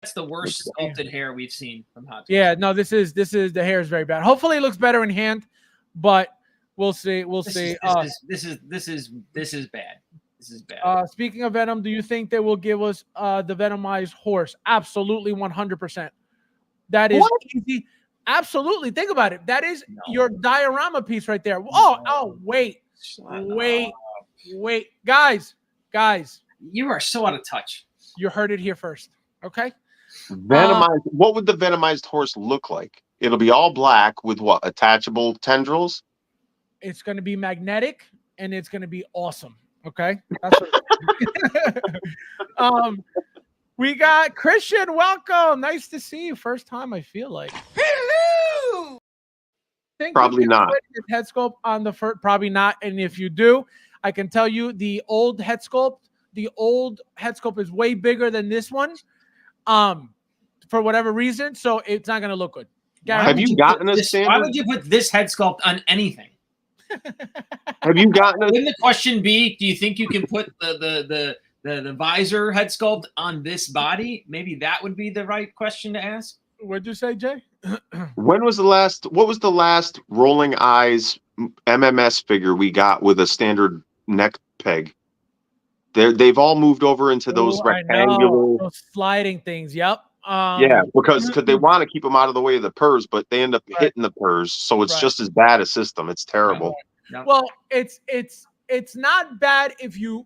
That's the worst sculpted hair we've seen from Hot Toys. Yeah, no, this is the hair is very bad. Hopefully, it looks better in hand, but we'll see. This is bad. This is bad. Speaking of Venom, do you think they will give us the Venomized horse? Absolutely, 100%. That is easy. Absolutely. Think about it. That is your diorama piece right there. Wait. Guys. You are so out of touch. You heard it here first. Okay. Venomized. What would the Venomized horse look like? It'll be all black with what? Attachable tendrils? It's going to be magnetic and it's going to be awesome. Okay. That's what we got Christian. Welcome. Nice to see you. First time, I feel like. Hello. Probably not. Head sculpt on the first. Probably not. And if you do, I can tell you the old head sculpt is way bigger than this one. For whatever reason. So it's not going to look good. Have you gotten a standard? Why would you put this head sculpt on anything? Have you gotten a? Wouldn't the question be, do you think you can put the visor head sculpt on this body? Maybe that would be the right question to ask. What'd you say, Jay? What was the last Rolling Eyes MMS figure we got with a standard neck peg? They've all moved over into those rectangular, those sliding things. Yep. Because they want to keep them out of the way of the purrs, but they end up hitting the purrs, so it's just as bad a system. It's terrible. Well, it's not bad if you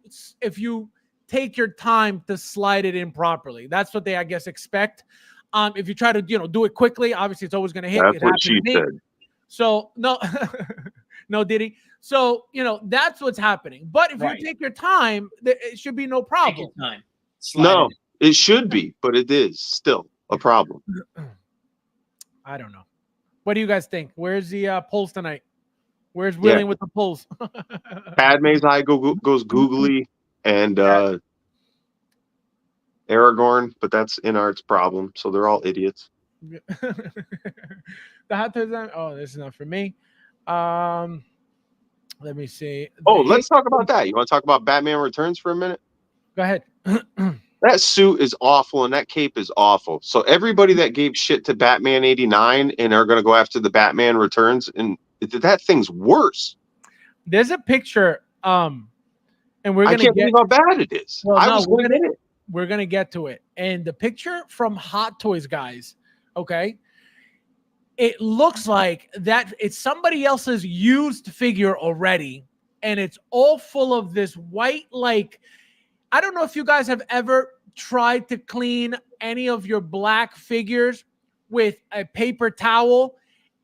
take your time to slide it in properly. That's what they, I guess, expect. If you try to do it quickly, obviously it's always going to hit. That's what she said. So no, Diddy. So that's what's happening. But if you take your time, it should be no problem. Take your time. No. It should be, but it is still a problem. I don't know. What do you guys think? Where's the polls tonight? Where's Willing with the polls? Padme's eye goes googly, and Aragorn, but that's Inart's problem, so they're all idiots. The Hot Toys. Oh, this is not for me. Let me see. Let's talk about that. You want to talk about Batman Returns for a minute? Go ahead. That suit is awful, and that cape is awful. So everybody that gave shit to Batman 89 and are going to go after the Batman Returns, and that thing's worse. There's a picture, and we're going to can't believe how bad it is. Well, we're going to get to it. And the picture from Hot Toys, guys, okay, it looks like that it's somebody else's used figure already, and it's all full of this white, like, I don't know if you guys have ever try to clean any of your black figures with a paper towel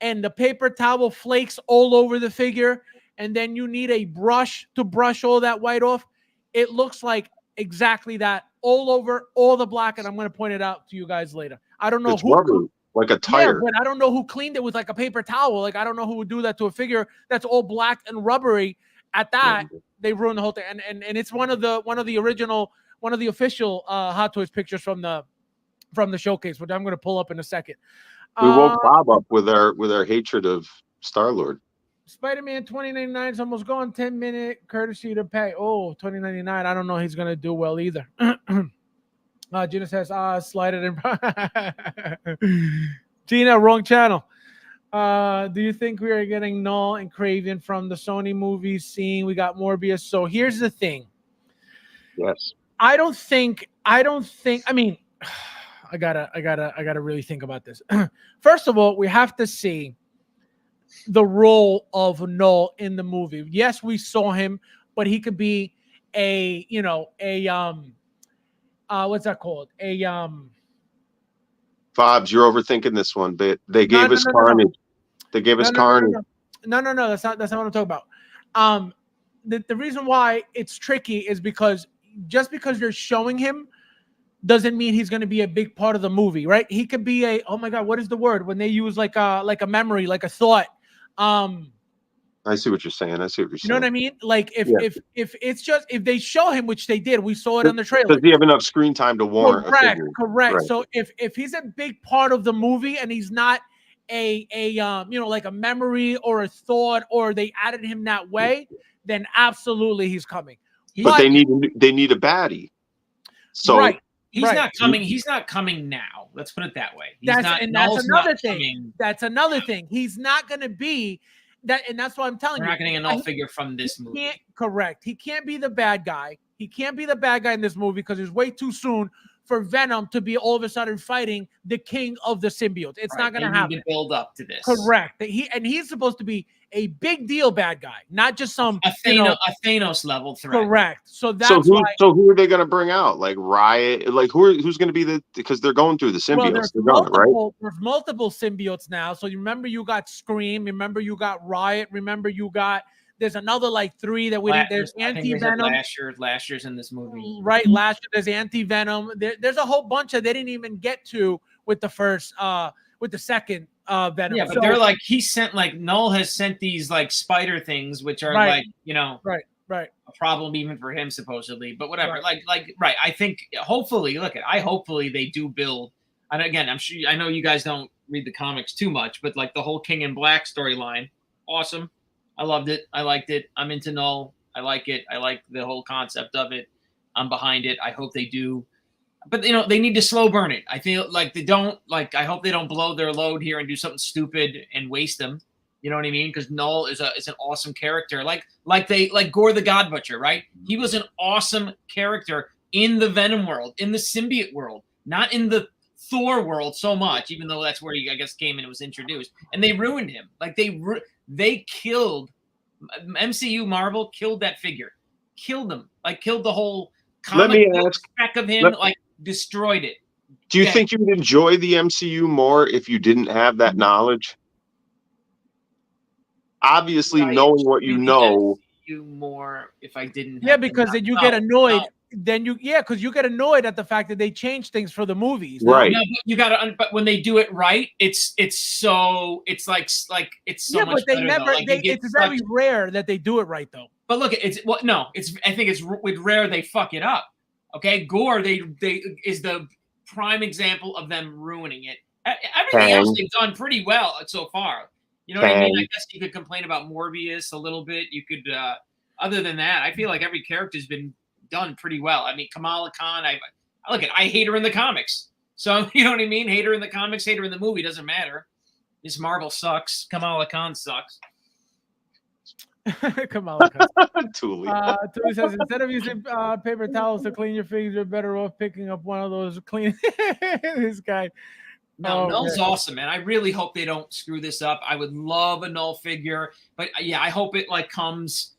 and the paper towel flakes all over the figure, and then you need a brush to brush all that white off, it looks like exactly that all over all the black. And I'm going to point it out to you guys later. I don't know It's who. rubber, like a tire. Yeah, but I don't know who cleaned it with like a paper towel. Like, I don't know who would do that to a figure that's all black and rubbery. At that, they ruined the whole thing. And it's one of the official Hot Toys pictures from the showcase, which I'm going to pull up in a second. We woke Bob up with our hatred of Star-Lord. Spider-Man 2099 is almost gone. 10-minute courtesy to pay. Oh, 2099. I don't know he's going to do well either. Gina says, slide it in. Gina, wrong channel. Do you think we are getting Null and Craven from the Sony movies? Seeing we got Morbius. So here's the thing. Yes. I don't think. I mean, I gotta really think about this. First of all, we have to see the role of Null in the movie. Yes, we saw him, but he could be a what's that called? Fobs, you're overthinking this one, but they gave us Carnage. They gave us Carnage. No, that's not what I'm talking about. The reason why it's tricky is because just because you're showing him doesn't mean he's going to be a big part of the movie, right? He could be a, oh my God, what is the word when they use like a memory, like a thought? I see what you're saying. You know what I mean? Like if it's just, if they show him, which they did, we saw it on the trailer. Does he have enough screen time to warrant a figure? Correct. Right. So if he's a big part of the movie and he's not a like a memory or a thought, or they added him that way, then absolutely he's coming. But they need a baddie. So right. He's not coming. He's not coming now. Let's put it that way. That's another thing. That's another thing. He's not going to be that, and that's why I'm telling you. We're not getting a Null figure from this movie. Correct. He can't be the bad guy. He can't be the bad guy in this movie because it's way too soon for Venom to be all of a sudden fighting the king of the symbiotes. It's not going to happen. Need to build up to this. Correct. He's supposed to be a big deal bad guy, not just some a Thanos level threat. Correct. So that's why. So who are they going to bring out? Like Riot? Like who's going to be because they're going through the symbiotes. There's multiple symbiotes now. So you remember you got Scream. Remember you got Riot. Remember you got. There's another like 3 that we didn't. There's Anti-Venom. Last year's in this movie. Right. Last year there's Anti-Venom. There's a whole bunch of they didn't even get to with the first with the second Venom. Yeah, but they're like Null has sent these like spider things, which are right. a problem even for him supposedly. But whatever. Right. I think hopefully they do build. And again, I know you guys don't read the comics too much, but like the whole King in Black storyline, awesome. I loved it. I liked it. I'm into Null. I like it. I like the whole concept of it. I'm behind it. I hope they do. But, they need to slow burn it. I feel like they don't, I hope they don't blow their load here and do something stupid and waste them. You know what I mean? Because Null is an awesome character. Like Gore the God Butcher, right? He was an awesome character in the Venom world, in the symbiote world, not in the Thor world so much, even though that's where he, I guess, came and was introduced. And they ruined him. Like, they killed MCU Marvel, killed that figure, killed him, killed the whole comic spec of him, destroyed it. Do you think you would enjoy the MCU more if you didn't have that knowledge? Obviously, knowing what you know. More if I didn't. Yeah, because then you get annoyed. Because you get annoyed at the fact that they change things for the movies. Right. No, you gotta. But when they do it right, it's so much but they never. It's very rare that they do it right, though. But look, I think it's with rare they fuck it up. Okay, Gore, they is the prime example of them ruining it. Everything else they've done pretty well so far. You know what I mean? I guess you could complain about Morbius a little bit. You could, other than that, I feel like every character's been done pretty well. I mean, Kamala Khan, I hate her in the comics. So, you know what I mean? Hate her in the comics, hate her in the movie, doesn't matter. This Marvel sucks. Kamala Khan sucks. Kamala Khan. Tuli. Tuli says, instead of using paper towels to clean your fingers, you're better off picking up one of those clean. This guy. No, Null's awesome, man. I really hope they don't screw this up. I would love a Null figure, but yeah, I hope it comes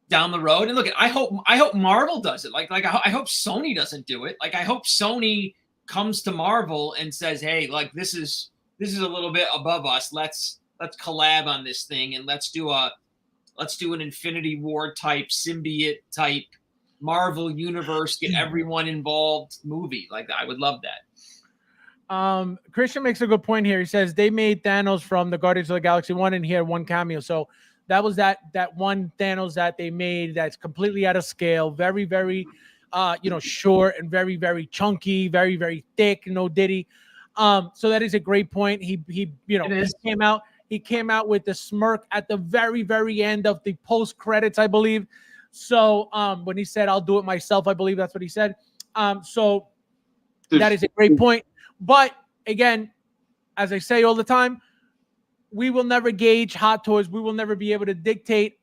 down the road. And look, I hope Marvel does it. Like I hope Sony doesn't do it. Like I hope Sony comes to Marvel and says, hey, like this is a little bit above us. Let's collab on this thing and let's do an Infinity War type, symbiote type, Marvel universe, get everyone involved movie. Like I would love that. Christian makes a good point here. He says they made Thanos from the Guardians of the Galaxy 1 and he had one cameo. So that was that one Thanos that they made that's completely out of scale, very, very short and very, very chunky, very, very thick, no diddy. So that is a great point. He came out with the smirk at the very, very end of the post credits, I believe. So when he said, I'll do it myself, I believe that's what he said. So that is a great point. But again, as I say all the time, we will never gauge Hot Toys. We will never be able to dictate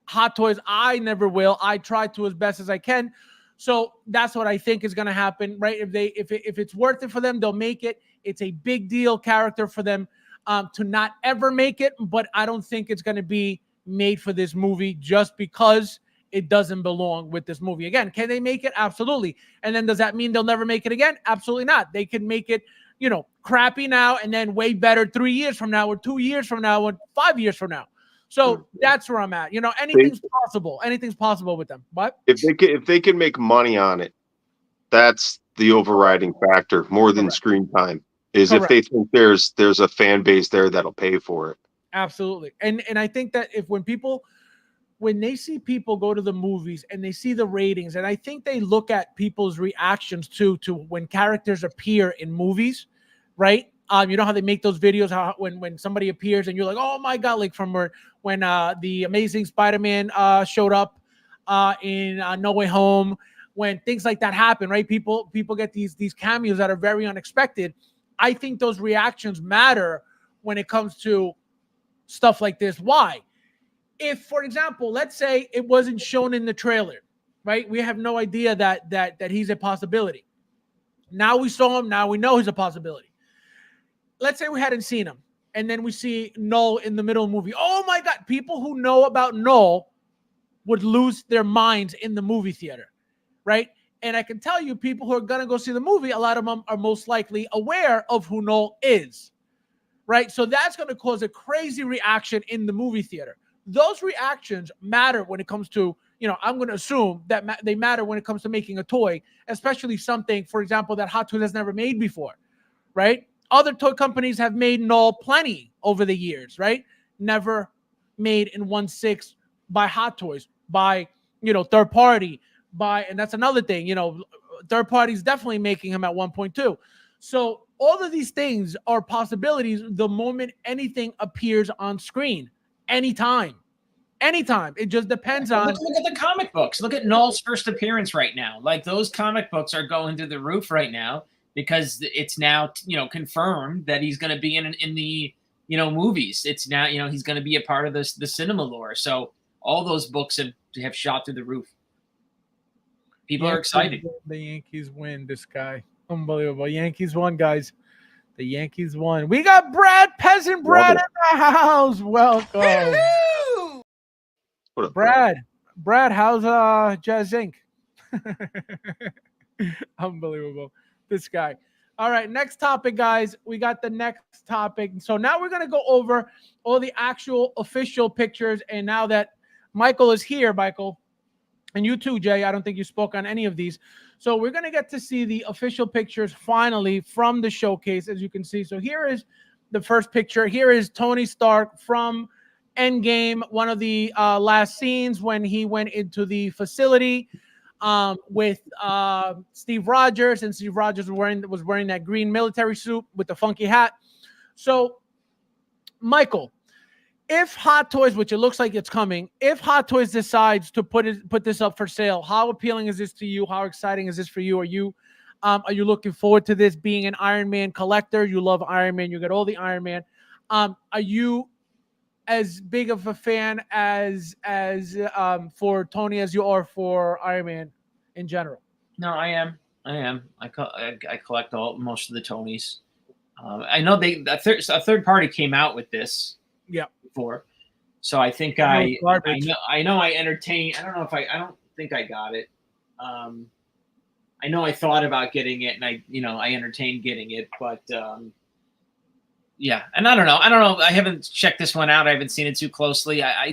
Hot Toys. I never will. I try to as best as I can. So that's what I think is going to happen, right? If it's worth it for them, they'll make it. It's a big deal character for them to not ever make it, but I don't think it's going to be made for this movie just because it doesn't belong with this movie. Again, can they make it? Absolutely. And then does that mean they'll never make it again? Absolutely not. They can make it, crappy now and then way better 3 years from now or 2 years from now or 5 years from now. So that's where I'm at. Anything's possible. Anything's possible with them. But if they can make money on it, that's the overriding factor more than screen time. Is Correct. If they think there's a fan base there that'll pay for it. Absolutely. And I think that when they see people go to the movies and they see the ratings, and I think they look at people's reactions to when characters appear in movies, right? You know how they make those videos, when somebody appears and you're like, oh my God, like from when the Amazing Spider-Man showed up in No Way Home, when things like that happen, right? People get these cameos that are very unexpected. I think those reactions matter when it comes to stuff like this. Why? If, for example, let's say it wasn't shown in the trailer, right? We have no idea that he's a possibility. Now we saw him. Now we know he's a possibility. Let's say we hadn't seen him, and then we see Null in the middle of the movie. Oh my God! People who know about Null would lose their minds in the movie theater, right? And I can tell you, people who are gonna go see the movie, a lot of them are most likely aware of who Null is, right? So that's gonna cause a crazy reaction in the movie theater. Those reactions matter when it comes to, I'm going to assume that they matter when it comes to making a toy, especially something, for example, that Hot Toys has never made before, right? Other toy companies have made Null plenty over the years, right? Never made in 1/6 by Hot Toys, by, third party, and that's another thing, third parties definitely making him at 1.2. So all of these things are possibilities the moment anything appears on screen. Anytime. It just depends on. Look at the comic books. Look at Null's first appearance right now. Like those comic books are going through the roof right now because it's now confirmed that he's going to be in the movies. It's now he's going to be a part of the cinema lore. So all those books have shot through the roof. People are excited. The Yankees win. This guy, unbelievable. Yankees won, guys. The Yankees won. We got Peasant Brad in the house. Welcome. Hello. What up, Brad, how's Jazz Inc? Unbelievable. This guy. All right, next topic, guys. We got the next topic. So now we're going to go over all the actual official pictures. And now that Michael is here, Michael, and you too, Jay, I don't think you spoke on any of these. So we're going to get to see the official pictures finally from the showcase, as you can see. So here is the first picture. Here is Tony Stark from Endgame, one of the last scenes when he went into the facility with Steve Rogers, and Steve Rogers was wearing that green military suit with the funky hat. So, Michael, if Hot Toys, which it looks like it's coming, if Hot Toys decides to put this up for sale, how appealing is this to you? How exciting is this for you? Are you looking forward to this being an Iron Man collector? You love Iron Man. You got all the Iron Man. Are you as big of a fan as for Tony as you are for Iron Man in general? No, I am. I collect most of the Tonys. I know a third party came out with this. Yeah. Before, So I think it's garbage. I know I entertained. I don't know if I don't think I got it. I know I thought about getting it, and I entertained getting it, but yeah. And I don't know. I haven't checked this one out. I haven't seen it too closely. I'm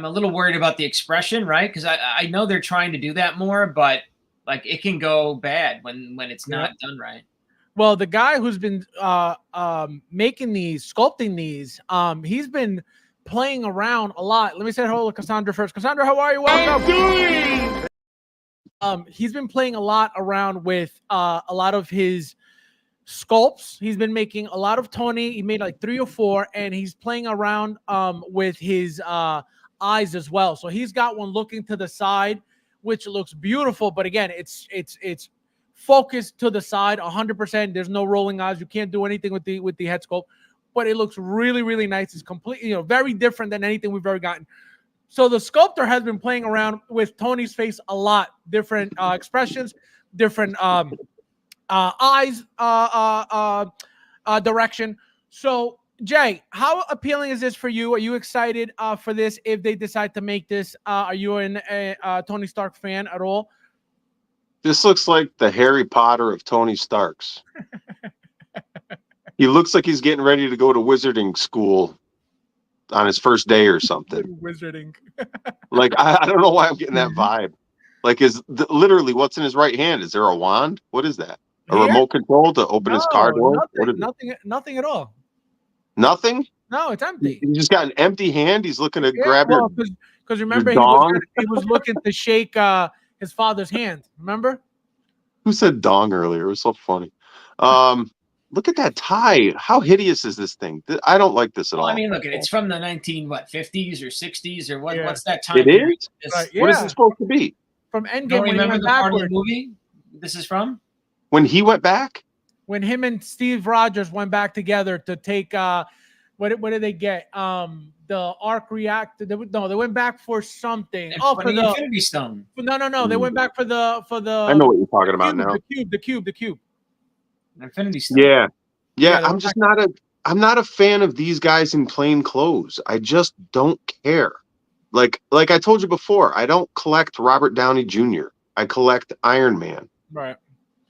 a little worried about the expression, right? Because I know they're trying to do that more, but like it can go bad when it's not done right. Well, the guy who's been making these, sculpting these, he's been playing around a lot. Let me say hello to Cassandra first. Cassandra, how are you? Welcome. He's been playing a lot around with a lot of his sculpts. He's been making a lot of Tony. He made like 3 or 4, and he's playing around with his eyes as well. So he's got one looking to the side, which looks beautiful. But again, it's focused to the side 100%. There's no rolling eyes. You can't do anything with the head sculpt, but it looks really, really nice. It's completely, very different than anything we've ever gotten. So the sculptor has been playing around with Tony's face a lot, different expressions, different eyes direction. So Jay, how appealing is this for you? Are you excited for this if they decide to make this? Are you a Tony Stark fan at all? This looks like the Harry Potter of Tony Starks. He looks like he's getting ready to go to wizarding school on his first day or something. Wizarding. Like, I don't know why I'm getting that vibe. Like, literally what's in his right hand? Is there a wand? What is that? A remote control to open his car door? Nothing at all. Nothing? No, it's empty. He just got an empty hand. He's looking to grab your because remember he was looking to shake his father's hand. Remember? Who said dong earlier? It was so funny. Look at that tie. How hideous is this thing? I don't like this at all. I mean, look, it's from the 50s or 60s or what? Yeah. What's that time? It is? Yeah. What is it supposed to be? From Endgame. Don't when remember he went the part of the backwards. movie this is from? When he went back? When him and Steve Rogers went back together to take what did they get? The arc reactor. They went back for something. For the Infinity Stone. No. They went back for the. I know what you're talking about now. The cube. Infinity Stone. Yeah. I'm not a fan of these guys in plain clothes. I just don't care. Like I told you before, I don't collect Robert Downey Jr. I collect Iron Man. Right.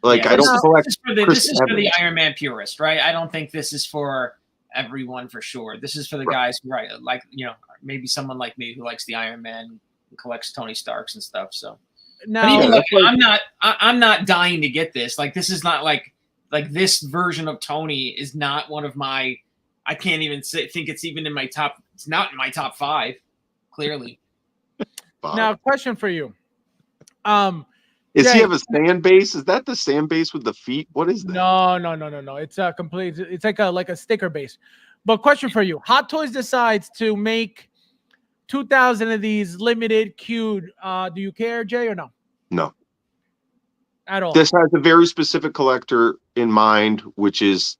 Like I don't collect. This is for the Iron Man purist, right? I don't think this is for everyone for sure. This is for the guys who, right, like maybe someone like me who likes the Iron Man and collects Tony Starks and stuff. So now I'm not dying to get this. Like this is not like this version of Tony is not one of my. I can't even think it's even in my top. It's not in my top 5. Clearly. Now, question for you. Does he have a sand base? Is that the sand base with the feet? What is that? No. It's a complete. It's like a sticker base. But question for you: Hot Toys decides to make 2,000 of these limited queued. Do you care, Jay, or no? No. At all. This has a very specific collector in mind, which is,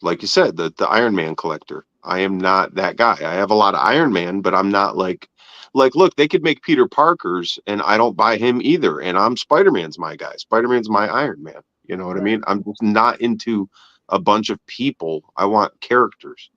like you said, the Iron Man collector. I am not that guy. I have a lot of Iron Man, but I'm not like, look, they could make Peter Parker's and I don't buy him either. And I'm Spider-Man's my guy. Spider-Man's my Iron Man. You know what I mean? I'm just not into a bunch of people. I want characters.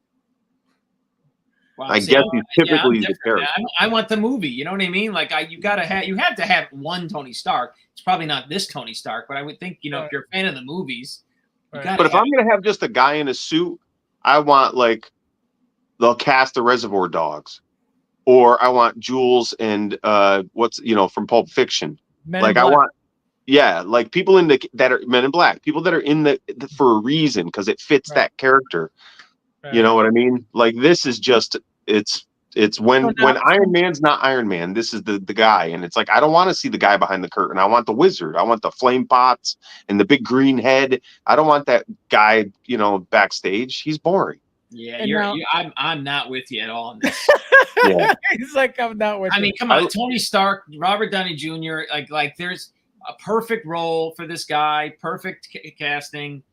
Wow, I guess he's typically the character. I want the movie. You know what I mean? Like you have to have one Tony Stark. It's probably not this Tony Stark, but I would think, if you're a fan of the movies, but if I'm going to have just a guy in a suit, I want they'll cast the Reservoir Dogs, or I want Jules and from Pulp Fiction. I want, like people that are Men in Black, people that are in the for a reason because it fits that character. Right. You know what I mean? Like this is just it's when Iron Man's not Iron Man, this is the guy, and it's like I don't want to see the guy behind the curtain. I want the wizard. I want the flame pots and the big green head. I don't want that guy, backstage. He's boring. Yeah, I'm not with you at all on this. Yeah. He's like, I'm not with you. I mean, come on, Tony Stark, Robert Downey Jr. Like there's a perfect role for this guy, perfect casting.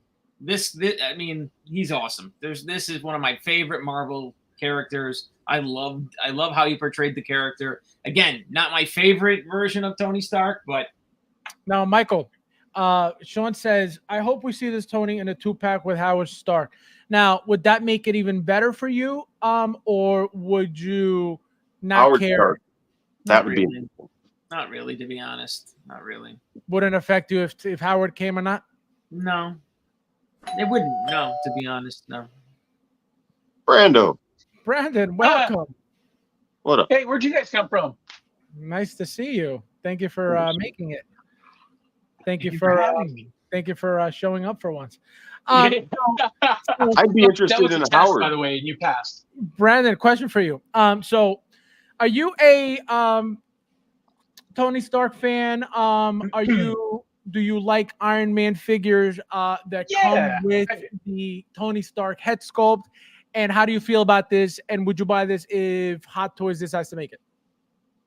This I mean, he's awesome. This is one of my favorite Marvel characters. I love how he portrayed the character. Again, not my favorite version of Tony Stark, but now Michael, Sean says, I hope we see this Tony in a 2-pack with Howard Stark. Now, would that make it even better for you? Or would you not Howard care? Stark. That would really. be. Not really, to be honest. Not really. Wouldn't affect you if Howard came or not? No. It wouldn't. No, to be honest, no. Brando. Brandon, welcome. What up? Hey, where'd you guys come from? Nice to see you. Thank you for making it. Thank you for for having me. thank you for showing up for once. I'd be That interested was in a a test, Howard. by the way, and you passed. Brandon, question for you. So are you a Tony Stark fan? Do you like Iron Man figures that come with the Tony Stark head sculpt? And how do you feel about this? And would you buy this if Hot Toys decides to make it?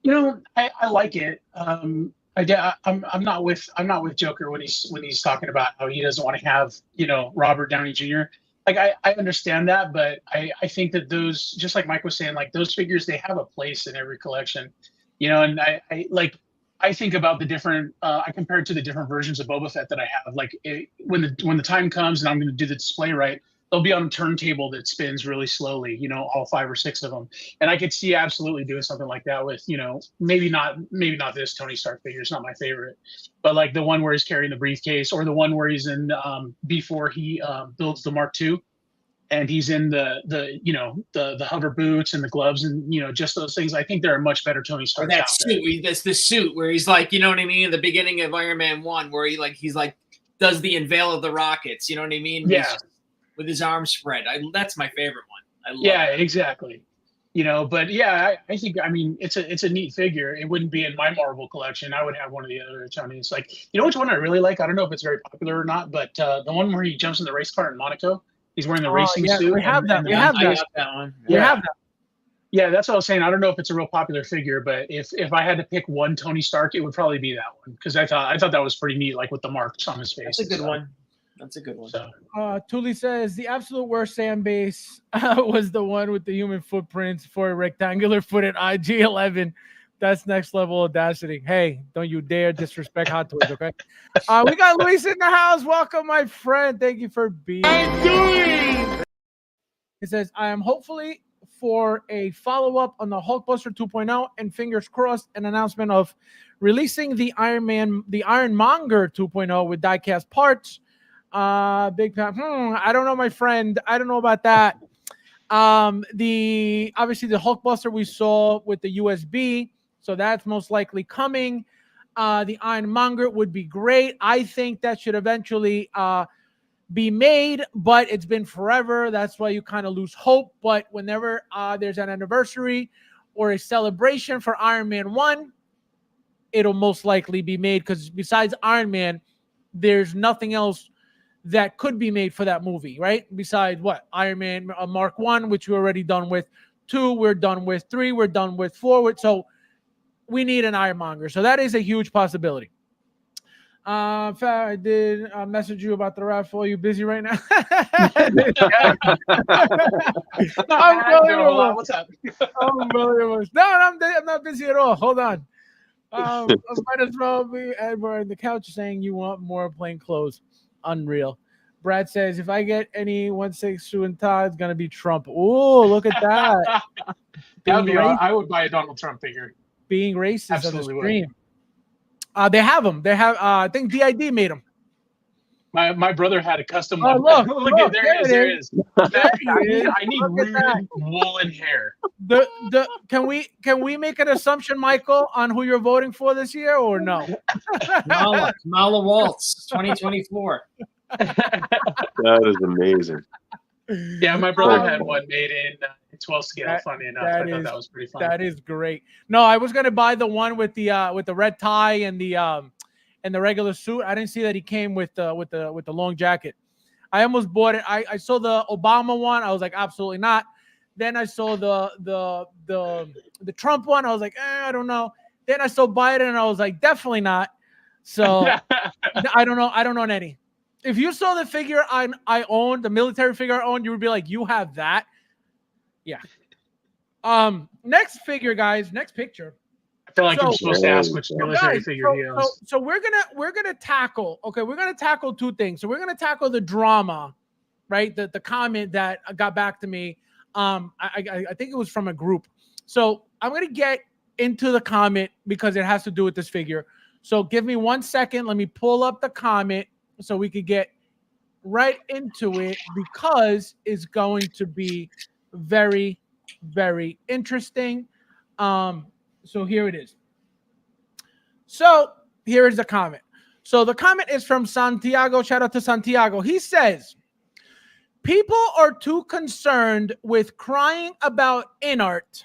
You know, I like it. I'm not with Joker when he's talking about how he doesn't want to have, you know, Robert Downey Jr. Like I understand that, but I think that those, just like Mike was saying, like those figures, they have a place in every collection, you know. And I think about the different. I compare it to the different versions of Boba Fett that I have. Like when the time comes and I'm going to do the display right, they'll be on a turntable that spins really slowly. You know, all 5 or 6 of them, and I could see absolutely doing something like that with, you know, maybe not this Tony Stark figure. It's not my favorite, but like the one where he's carrying the briefcase, or the one where he's in before he builds the Mark II. And he's in the you know the hover boots and the gloves and, you know, just those things. I think there are much better Tony Starks. Or that suit. That's the suit where he's like, you know what I mean, in the beginning of Iron Man 1, where he's like does the unveil of the rockets. You know what I mean? Yeah. With his arms spread. That's my favorite one. I love it. Exactly. You know, but yeah, I think, I mean, it's a neat figure. It wouldn't be in my Marvel collection. I would have one of the other Tonys. Like, you know which one I really like? I don't know if it's very popular or not, but the one where he jumps in the race car in Monaco. He's wearing the racing suit. We have that. We have that one. We have that. Yeah, that's what I was saying. I don't know if it's a real popular figure, but if I had to pick one Tony Stark, it would probably be that one, because I thought that was pretty neat, like with the marks on his face. That's a good one. That's a good one. So. Thule says the absolute worst sand base was the one with the human footprints for a rectangular foot at IG-11. That's next level audacity. Hey, don't you dare disrespect Hot Toys, okay? We got Luis in the house. Welcome, my friend. Thank you for being here. He says, I am hopefully for a follow-up on the Hulkbuster 2.0, and fingers crossed an announcement of releasing the Ironmonger 2.0 with die-cast parts. Big Pat. I don't know, my friend. I don't know about that. Obviously the Hulkbuster we saw with the USB, so that's most likely coming. The Ironmonger would be great. I think that should eventually be made, but it's been forever. That's why you kind of lose hope. But whenever there's an anniversary or a celebration for Iron Man 1, it'll most likely be made, because besides Iron Man, there's nothing else that could be made for that movie, right? Besides what? Iron Man Mark 1, which we're already done with. 2, we're done with. 3, we're done with. 4, so we need an Ironmonger. So that is a huge possibility. I did message you about the raffle. Are you busy right now? Unbelievable. What's up? Unbelievable. No, I'm not busy at all. Hold on. I might as well be Edward on the couch saying you want more plain clothes. Unreal. Brad says, if I get any 1/6 Sue and Todd, it's gonna be Trump. Oh, look at that. I would buy a Donald Trump figure. Being racist Absolutely on the stream. They have them. They have. I think DID made them. My brother had a custom one. Look, look, there it is. I need Look at that. really woolen hair. Can we make an assumption, Michael, on who you're voting for this year, or no? Kamala Waltz, 2024. That is amazing. Yeah, my brother had one made in 12 scale. Funny enough, I thought that was pretty fun. That is great. No, I was gonna buy the one with the red tie and the regular suit. I didn't see that he came with the long jacket. I almost bought it. I saw the Obama one. I was like, absolutely not. Then I saw the Trump one. I was like, I don't know. Then I saw Biden, and I was like, definitely not. So I don't know. I don't own any. If you saw the figure I owned, the military figure I owned, you would be like, you have that? Yeah. Next figure, guys. Next picture. I feel like I'm supposed to ask which military figure he owns. So we're gonna tackle. Okay, we're gonna tackle two things. So we're gonna tackle the drama right? The comment that got back to me. I think it was from a group. So I'm gonna get into the comment because it has to do with this figure. So give me 1 second. Let me pull up the comment so we could get right into it because it's going to be very, very interesting. So here it is. So here is the comment. So the comment is from Santiago. Shout out to Santiago. He says, people are too concerned with crying about in-art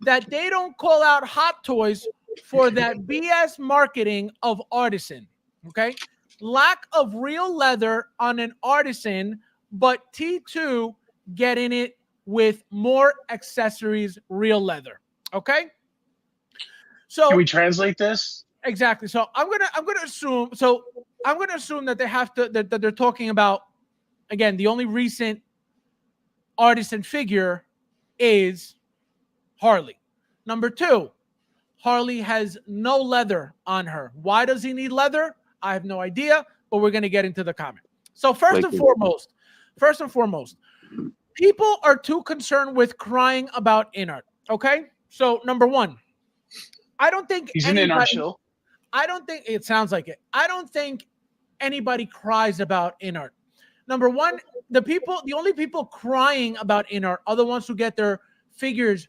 that they don't call out Hot Toys for that BS marketing of Artisan. Okay. Lack of real leather on an Artisan, but T2 getting it with more accessories, real leather. Okay. So can we translate this? Exactly. So I'm gonna assume. So I'm gonna assume that they have to that they're talking about, again, the only recent Artisan figure is Harley. Number 2, Harley has no leather on her. Why does he need leather? I have no idea, but we're gonna get into the comment. So first and foremost, people are too concerned with crying about in-art. Okay. So number 1, I don't think He's in in-art show. I don't think it sounds like it. I don't think anybody cries about in-art. Number 1, the only people crying about in-art are the ones who get their figures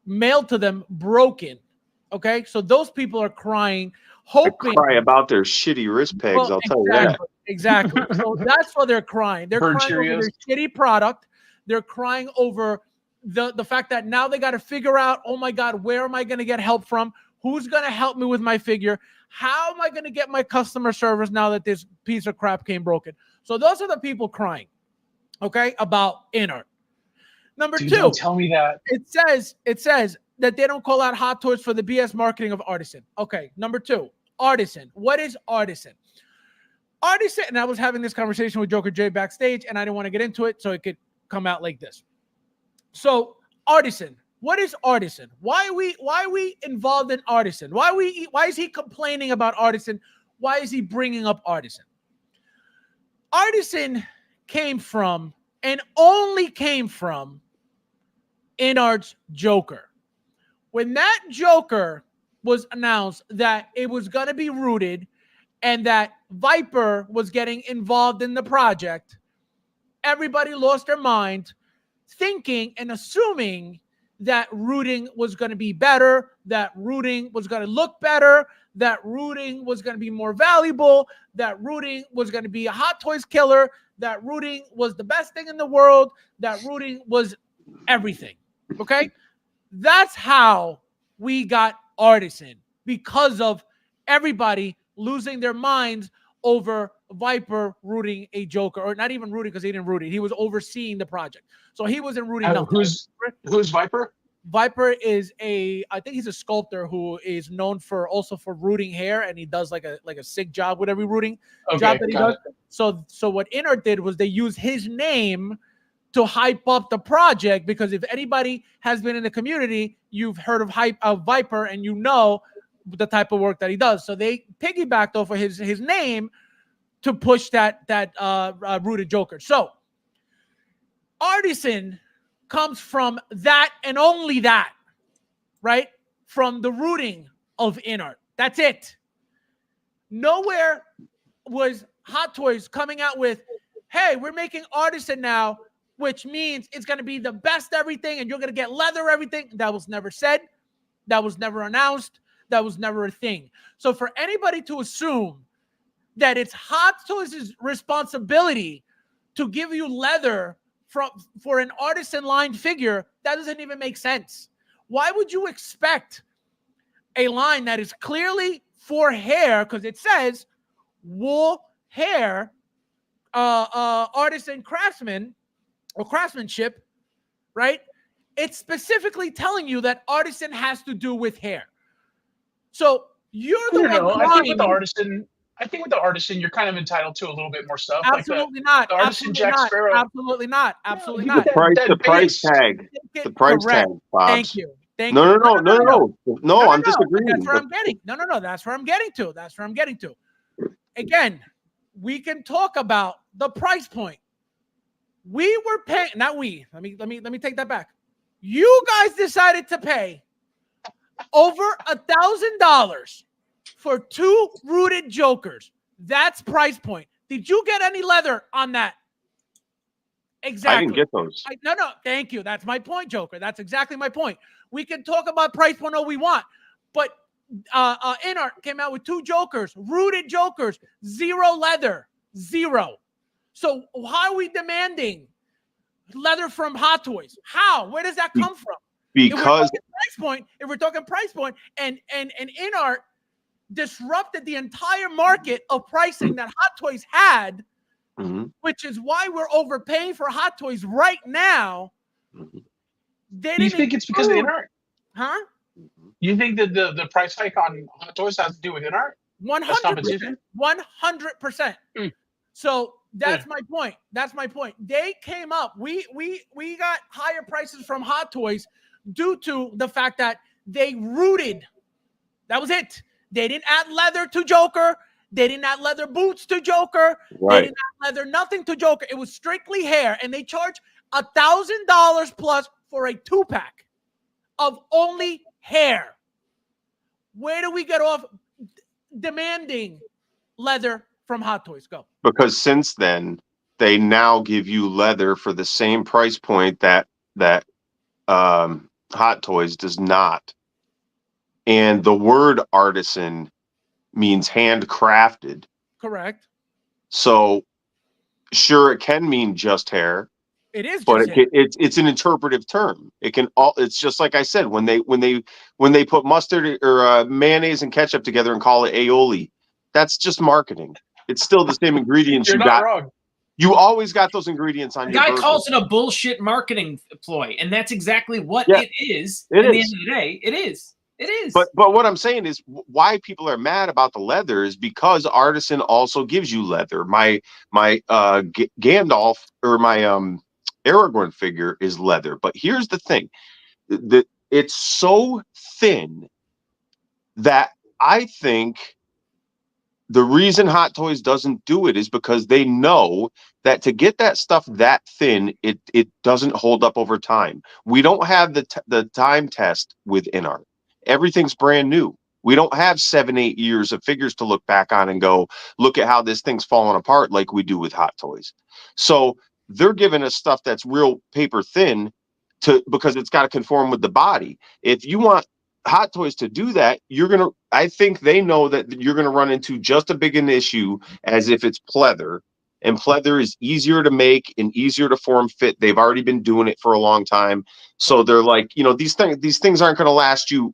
mailed to them broken. Okay, so those people are crying, hoping. I cry about their shitty wrist pegs. Well, I'll tell you that. Exactly. So that's what they're crying. They're Bird crying Cheerios. over their shitty product. They're crying over the fact that now they got to figure out, oh my God, where am I going to get help from? Who's going to help me with my figure? How am I going to get my customer service now that this piece of crap came broken? So those are the people crying, okay, about in-art. Number 2, don't tell me that. It says that they don't call out Hot Toys for the BS marketing of Artisan. Okay, number 2, Artisan. What is Artisan? Artisan, and I was having this conversation with Joker J backstage, and I didn't want to get into it, so it could come out like this. So Artisan. What is Artisan? Why are we involved in Artisan? Why is he complaining about Artisan? Why is he bringing up Artisan? Artisan came from and only came from in-art's Joker. When that Joker was announced that it was going to be rooted and that Viper was getting involved in the project, everybody lost their mind thinking and assuming that rooting was going to be better, that rooting was going to look better, that rooting was going to be more valuable, that rooting was going to be a Hot Toys killer, that rooting was the best thing in the world, that rooting was everything. Okay? That's how we got Artisan, because of everybody losing their minds over Viper rooting a Joker, or not even rooting because he didn't root it. He was overseeing the project. So he wasn't rooting nothing. Who's Viper? Viper is I think he's a sculptor who is known for rooting hair, and he does like a sick job with every rooting job that he does. So what Inner did was they used his name to hype up the project, because if anybody has been in the community, you've heard of Viper, and you know the type of work that he does. So they piggybacked off of his name to push that rooted Joker. So Artisan comes from that and only that, right? From the rooting of in-art. That's it. Nowhere was Hot Toys coming out with, hey, we're making Artisan now, which means it's going to be the best everything and you're going to get leather everything. That was never said. That was never announced. That was never a thing. So for anybody to assume that it's Hot Toys' responsibility to give you leather for an Artisan line figure, that doesn't even make sense. Why would you expect a line that is clearly for hair, because it says wool hair, artisan craftsman or craftsmanship, right? It's specifically telling you that Artisan has to do with hair. So you're the one. I think with the Artisan, you're kind of entitled to a little bit more stuff. Absolutely not. The Artisan Jack Sparrow. Absolutely not. Absolutely not. The price tag. The price tag, Bob. Thank you. No, I'm disagreeing. That's where I'm getting. No. That's where I'm getting to. Again, we can talk about the price point. We were paying, not we. Let me take that back. You guys decided to pay over $1,000 for 2 rooted jokers. That's price point. Did you get any leather on that? Exactly. I didn't get those. No. Thank you. That's my point, Joker. That's exactly my point. We can talk about price point all we want, but Inart came out with 2 jokers, rooted jokers, 0 leather, 0. So how are we demanding leather from Hot Toys? How? Where does that come from? Because if we're talking price point, and Inart disrupted the entire market of pricing that Hot Toys had, which is why we're overpaying for Hot Toys right now. Do you think it's because of Inart? Huh? You think that the price hike on Hot Toys has to do with Inart? 100%. 100%. So that's my point. That's my point. They came up. We got higher prices from Hot Toys due to the fact that they rooted. That was it. They didn't add leather to Joker. They didn't add leather boots to Joker. Right. They didn't add leather nothing to Joker. It was strictly hair, and they charge $1,000 plus for a 2-pack of only hair. Where do we get off demanding leather from Hot Toys? Go. Because since then, they now give you leather for the same price point that Hot Toys does not. And the word artisan means handcrafted. Correct. So, sure, it can mean just hair. It is, but it's an interpretive term. It can all. It's just like I said, when they put mustard or mayonnaise and ketchup together and call it aioli, that's just marketing. It's still the same ingredients. You're not wrong. You always got those ingredients on your burger. The guy calls it a bullshit marketing ploy, and that's exactly what it is. At the end of the day, it is. It is. But what I'm saying is why people are mad about the leather is because Artisan also gives you leather. My Gandalf or my Aragorn figure is leather. But here's the thing. It's so thin that I think the reason Hot Toys doesn't do it is because they know that to get that stuff that thin, it doesn't hold up over time. We don't have the time test with Inart. Everything's brand new. We don't have 7-8 years of figures to look back on and go, look at how this thing's falling apart like we do with Hot Toys. So they're giving us stuff that's real paper thin because it's got to conform with the body. If you want Hot Toys to do that, I think they know that you're going to run into just as big an issue as if it's pleather. And pleather is easier to make and easier to form fit. They've already been doing it for a long time. So they're like, these things aren't going to last you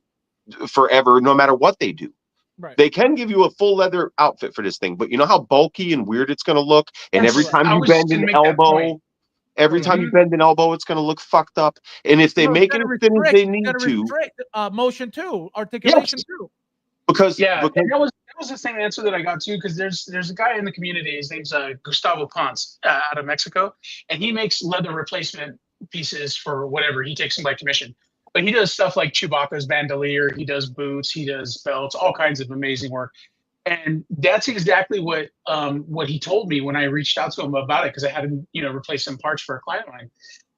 forever, no matter what they do. Right. They can give you a full leather outfit for this thing, but you know how bulky and weird it's going to look? And every time you bend an elbow, it's going to look fucked up. And if they make it as thin as they need to, motion too, articulation too. Because that was the same answer that I got too. Because there's a guy in the community. His name's Gustavo Ponce out of Mexico, and he makes leather replacement pieces for whatever. He takes them by commission. But he does stuff like Chewbacca's bandolier. He does boots. He does belts. All kinds of amazing work. And that's exactly what he told me when I reached out to him about it, because I had him, replace some parts for a client of mine.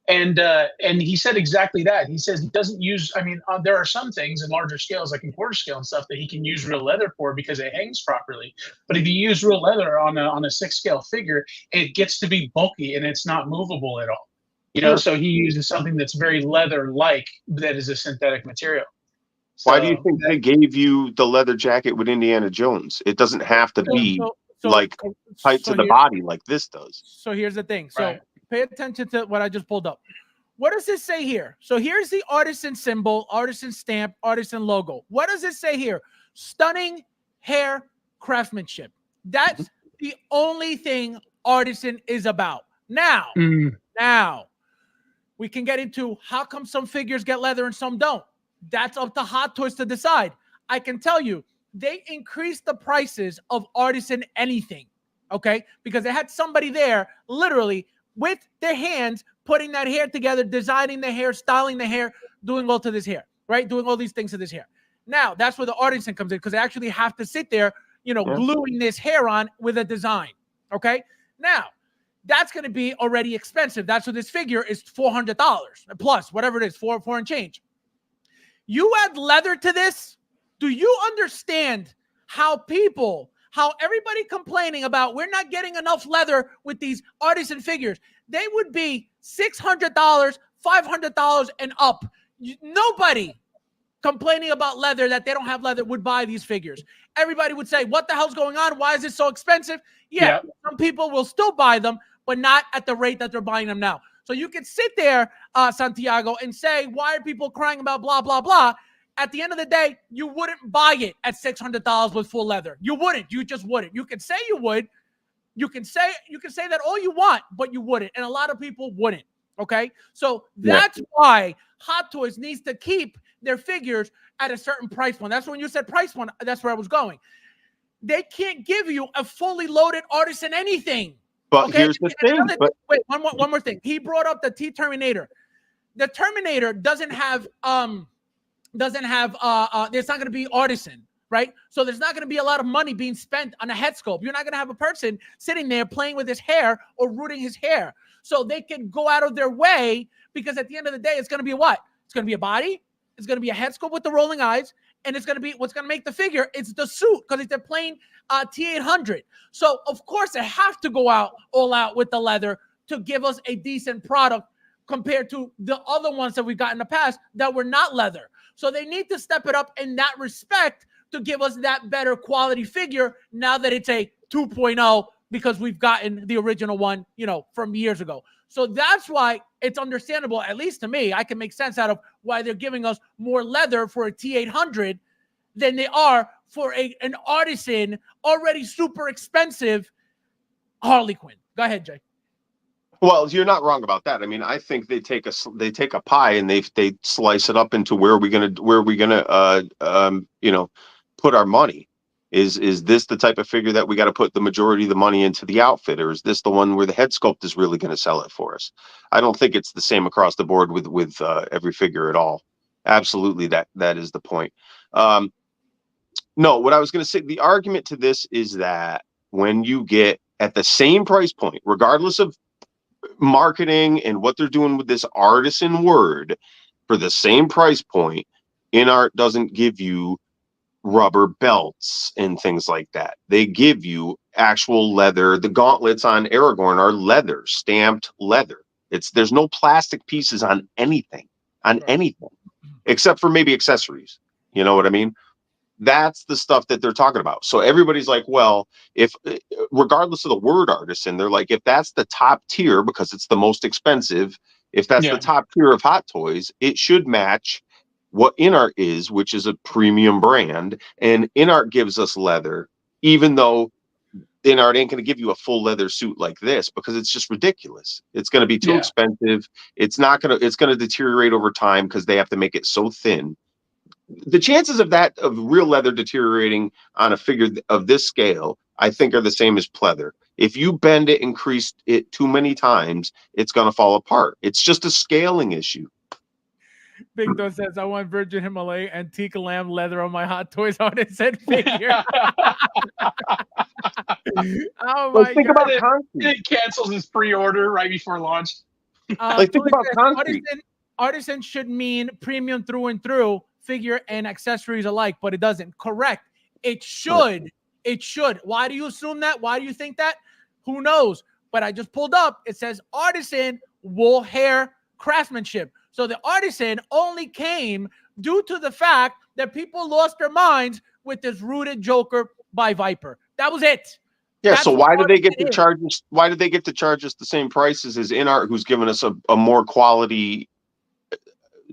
And he said exactly that. He says he doesn't use. I mean, there are some things in larger scales, like in quarter scale and stuff, that he can use real leather for because it hangs properly. But if you use real leather on a 6 scale figure, it gets to be bulky and it's not movable at all. So he uses something that's very leather-like that is a synthetic material. Why do you think they gave you the leather jacket with Indiana Jones? It doesn't have to be tight to the body like this does. So here's the thing. So pay attention to what I just pulled up. What does it say here? So here's the artisan symbol, artisan stamp, artisan logo. What does it say here? Stunning hair craftsmanship. That's the only thing artisan is about. Now, we can get into how come some figures get leather and some don't. That's up to Hot Toys to decide. I can tell you, they increased the prices of artisan anything, okay? Because they had somebody there literally with their hands putting that hair together, designing the hair, styling the hair, doing all to this hair, right? Doing all these things to this hair. Now, that's where the artisan comes in, because they actually have to sit there, gluing this hair on with a design, okay? Now, that's going to be already expensive. That's what this figure is, $400 plus, whatever it is, four and change. You add leather to this. Do you understand how everybody complaining about we're not getting enough leather with these artisan figures? They would be $600, $500 and up. Nobody complaining about leather, that they don't have leather, would buy these figures. Everybody would say, what the hell's going on? Why is it so expensive? Yeah, some people will still buy them, but not at the rate that they're buying them now. So you can sit there, Santiago, and say, why are people crying about blah, blah, blah? At the end of the day, you wouldn't buy it at $600 with full leather. You wouldn't. You just wouldn't. You can say you would. You can say that all you want, but you wouldn't. And a lot of people wouldn't. Okay? So that's why Hot Toys needs to keep their figures at a certain price point. That's when you said price point. That's where I was going. They can't give you a fully loaded artisan anything. But here's the thing. Wait, one more thing. He brought up the T-Terminator. The Terminator doesn't have there's not going to be artisan, right? So there's not going to be a lot of money being spent on a head sculpt. You're not going to have a person sitting there playing with his hair or rooting his hair. So they can go out of their way, because at the end of the day, it's going to be what? It's going to be a body. It's going to be a head sculpt with the rolling eyes. And it's going to be what's going to make the figure. It's the suit, because it's a plain T800. So, of course, they have to go all out with the leather to give us a decent product compared to the other ones that we got in the past that were not leather. So they need to step it up in that respect to give us that better quality figure now that it's a 2.0, because we've gotten the original one, from years ago. So that's why it's understandable, at least to me. I can make sense out of why they're giving us more leather for a T800 than they are for an artisan, already super expensive Harley Quinn. Go ahead, Jay. Well, you're not wrong about that. I mean, I think they take a pie and they slice it up into where are we gonna put our money. Is this the type of figure that we got to put the majority of the money into the outfit, or is this the one where the head sculpt is really going to sell it for us? I don't think it's the same across the board with every figure at all. Absolutely, that is the point. No, what I was going to say, the argument to this is that when you get at the same price point, regardless of marketing and what they're doing with this artisan word, for the same price point, InArt doesn't give you rubber belts and things like that. They give you actual leather. The gauntlets on Aragorn are leather, stamped leather. There's no plastic pieces on anything, except for maybe accessories. You know what I mean? That's the stuff that they're talking about. So everybody's like, well, if regardless of the word artisan, they're like, if that's the top tier because it's the most expensive, if that's the top tier of Hot Toys, it should match what InArt is, which is a premium brand. And InArt gives us leather, even though InArt ain't going to give you a full leather suit like this, because it's just ridiculous. It's going to be too expensive. It's going to deteriorate over time because they have to make it so thin. The chances of real leather deteriorating on a figure of this scale, I think, are the same as pleather. If you bend it and crease it too many times, it's going to fall apart. It's just a scaling issue. Big Doe says, I want Virgin Himalaya antique lamb leather on my Hot Toys artisan figure. Oh my think God. about concrete. It cancels his pre-order right before launch. Think about concrete. Artisan should mean premium through and through, figure and accessories alike, but it doesn't. Correct. It should. It should. Why do you assume that? Why do you think that? Who knows? But I just pulled up. It says artisan wool hair craftsmanship. So the artisan only came due to the fact that people lost their minds with this rooted Joker by Viper. That was it. Yeah. That's so why did they get to is. charge us? Why did they get to charge us the same prices as InArt, who's given us a more quality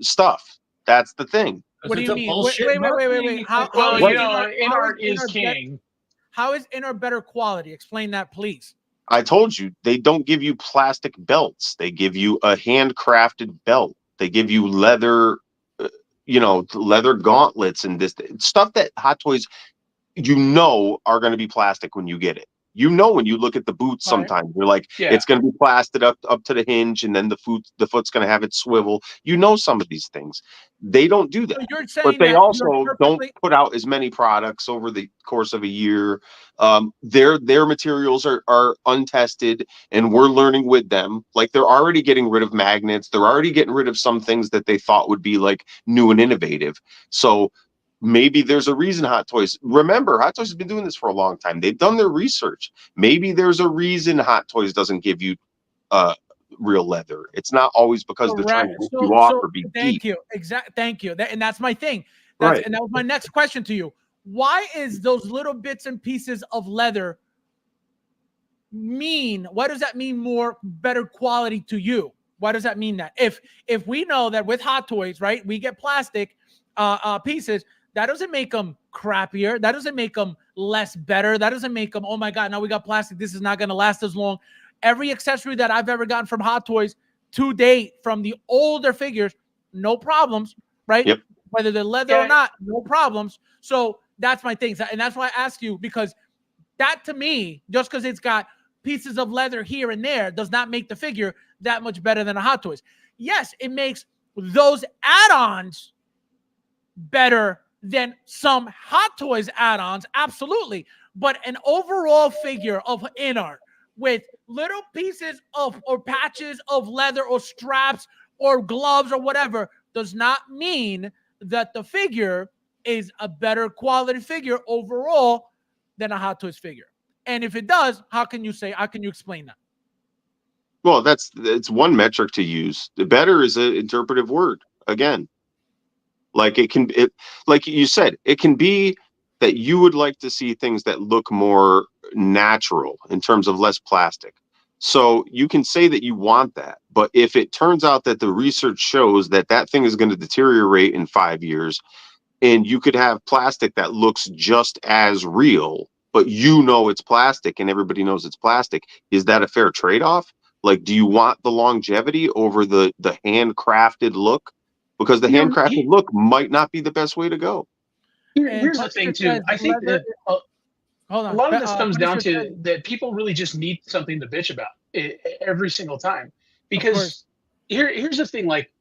stuff? That's the thing. What do you mean? Bullshit Wait. How InArt is king. How is InArt better quality? Explain that, please. I told you, they don't give you plastic belts. They give you a handcrafted belt. They give you leather, leather gauntlets and this stuff that Hot Toys, are going to be plastic when you get it. You know, when you look at the boots, Right. sometimes you're like, Yeah. it's going to be plastered up to the hinge, and then the foot's going to have it swivel. You know, some of these things. They don't do that. So you're But saying they that also you're don't perfectly put out as many products over the course of a year. Their materials are untested, and we're learning with them. Like, they're already getting rid of magnets. They're already getting rid of some things that they thought would be like new and innovative. So maybe there's a reason Hot Toys. Remember, Hot Toys has been doing this for a long time. They've done their research. Maybe there's a reason Hot Toys doesn't give you real leather. It's not always because they're trying to correct. rip you off So or be thank deep. you. Thank you. And that's my thing. Right. And that was my next question to you. Why is those little bits and pieces of leather mean? Why does that mean more better quality to you? Why does that mean that? If we know that with Hot Toys, right, we get plastic pieces, that doesn't make them crappier. That doesn't make them less better. That doesn't make them, oh my God, now we got plastic. This is not going to last as long. Every accessory that I've ever gotten from Hot Toys to date, from the older figures, no problems, right? Yep. Whether they're leather or not, no problems. So that's my thing. And that's why I ask you, because that, to me, just because it's got pieces of leather here and there, does not make the figure that much better than a Hot Toys. Yes, it makes those add-ons better than some Hot Toys add-ons, absolutely. But an overall figure of in art with little pieces of or patches of leather or straps or gloves or whatever does not mean that the figure is a better quality figure overall than a Hot Toys figure. And if it does, how can you explain that? Well, it's one metric to use. The better is an interpretive word. Again, like like you said, it can be that you would like to see things that look more natural in terms of less plastic. So you can say that you want that, but if it turns out that the research shows that that thing is going to deteriorate in 5 years, and you could have plastic that looks just as real, but you know it's plastic and everybody knows it's plastic, is that a fair trade-off? Like, do you want the longevity over the handcrafted look? Because the handcrafted look might not be the best way to go. Here's the thing too. I think that a lot of this comes down to that people really just need something to bitch about every single time. Because here's the thing, like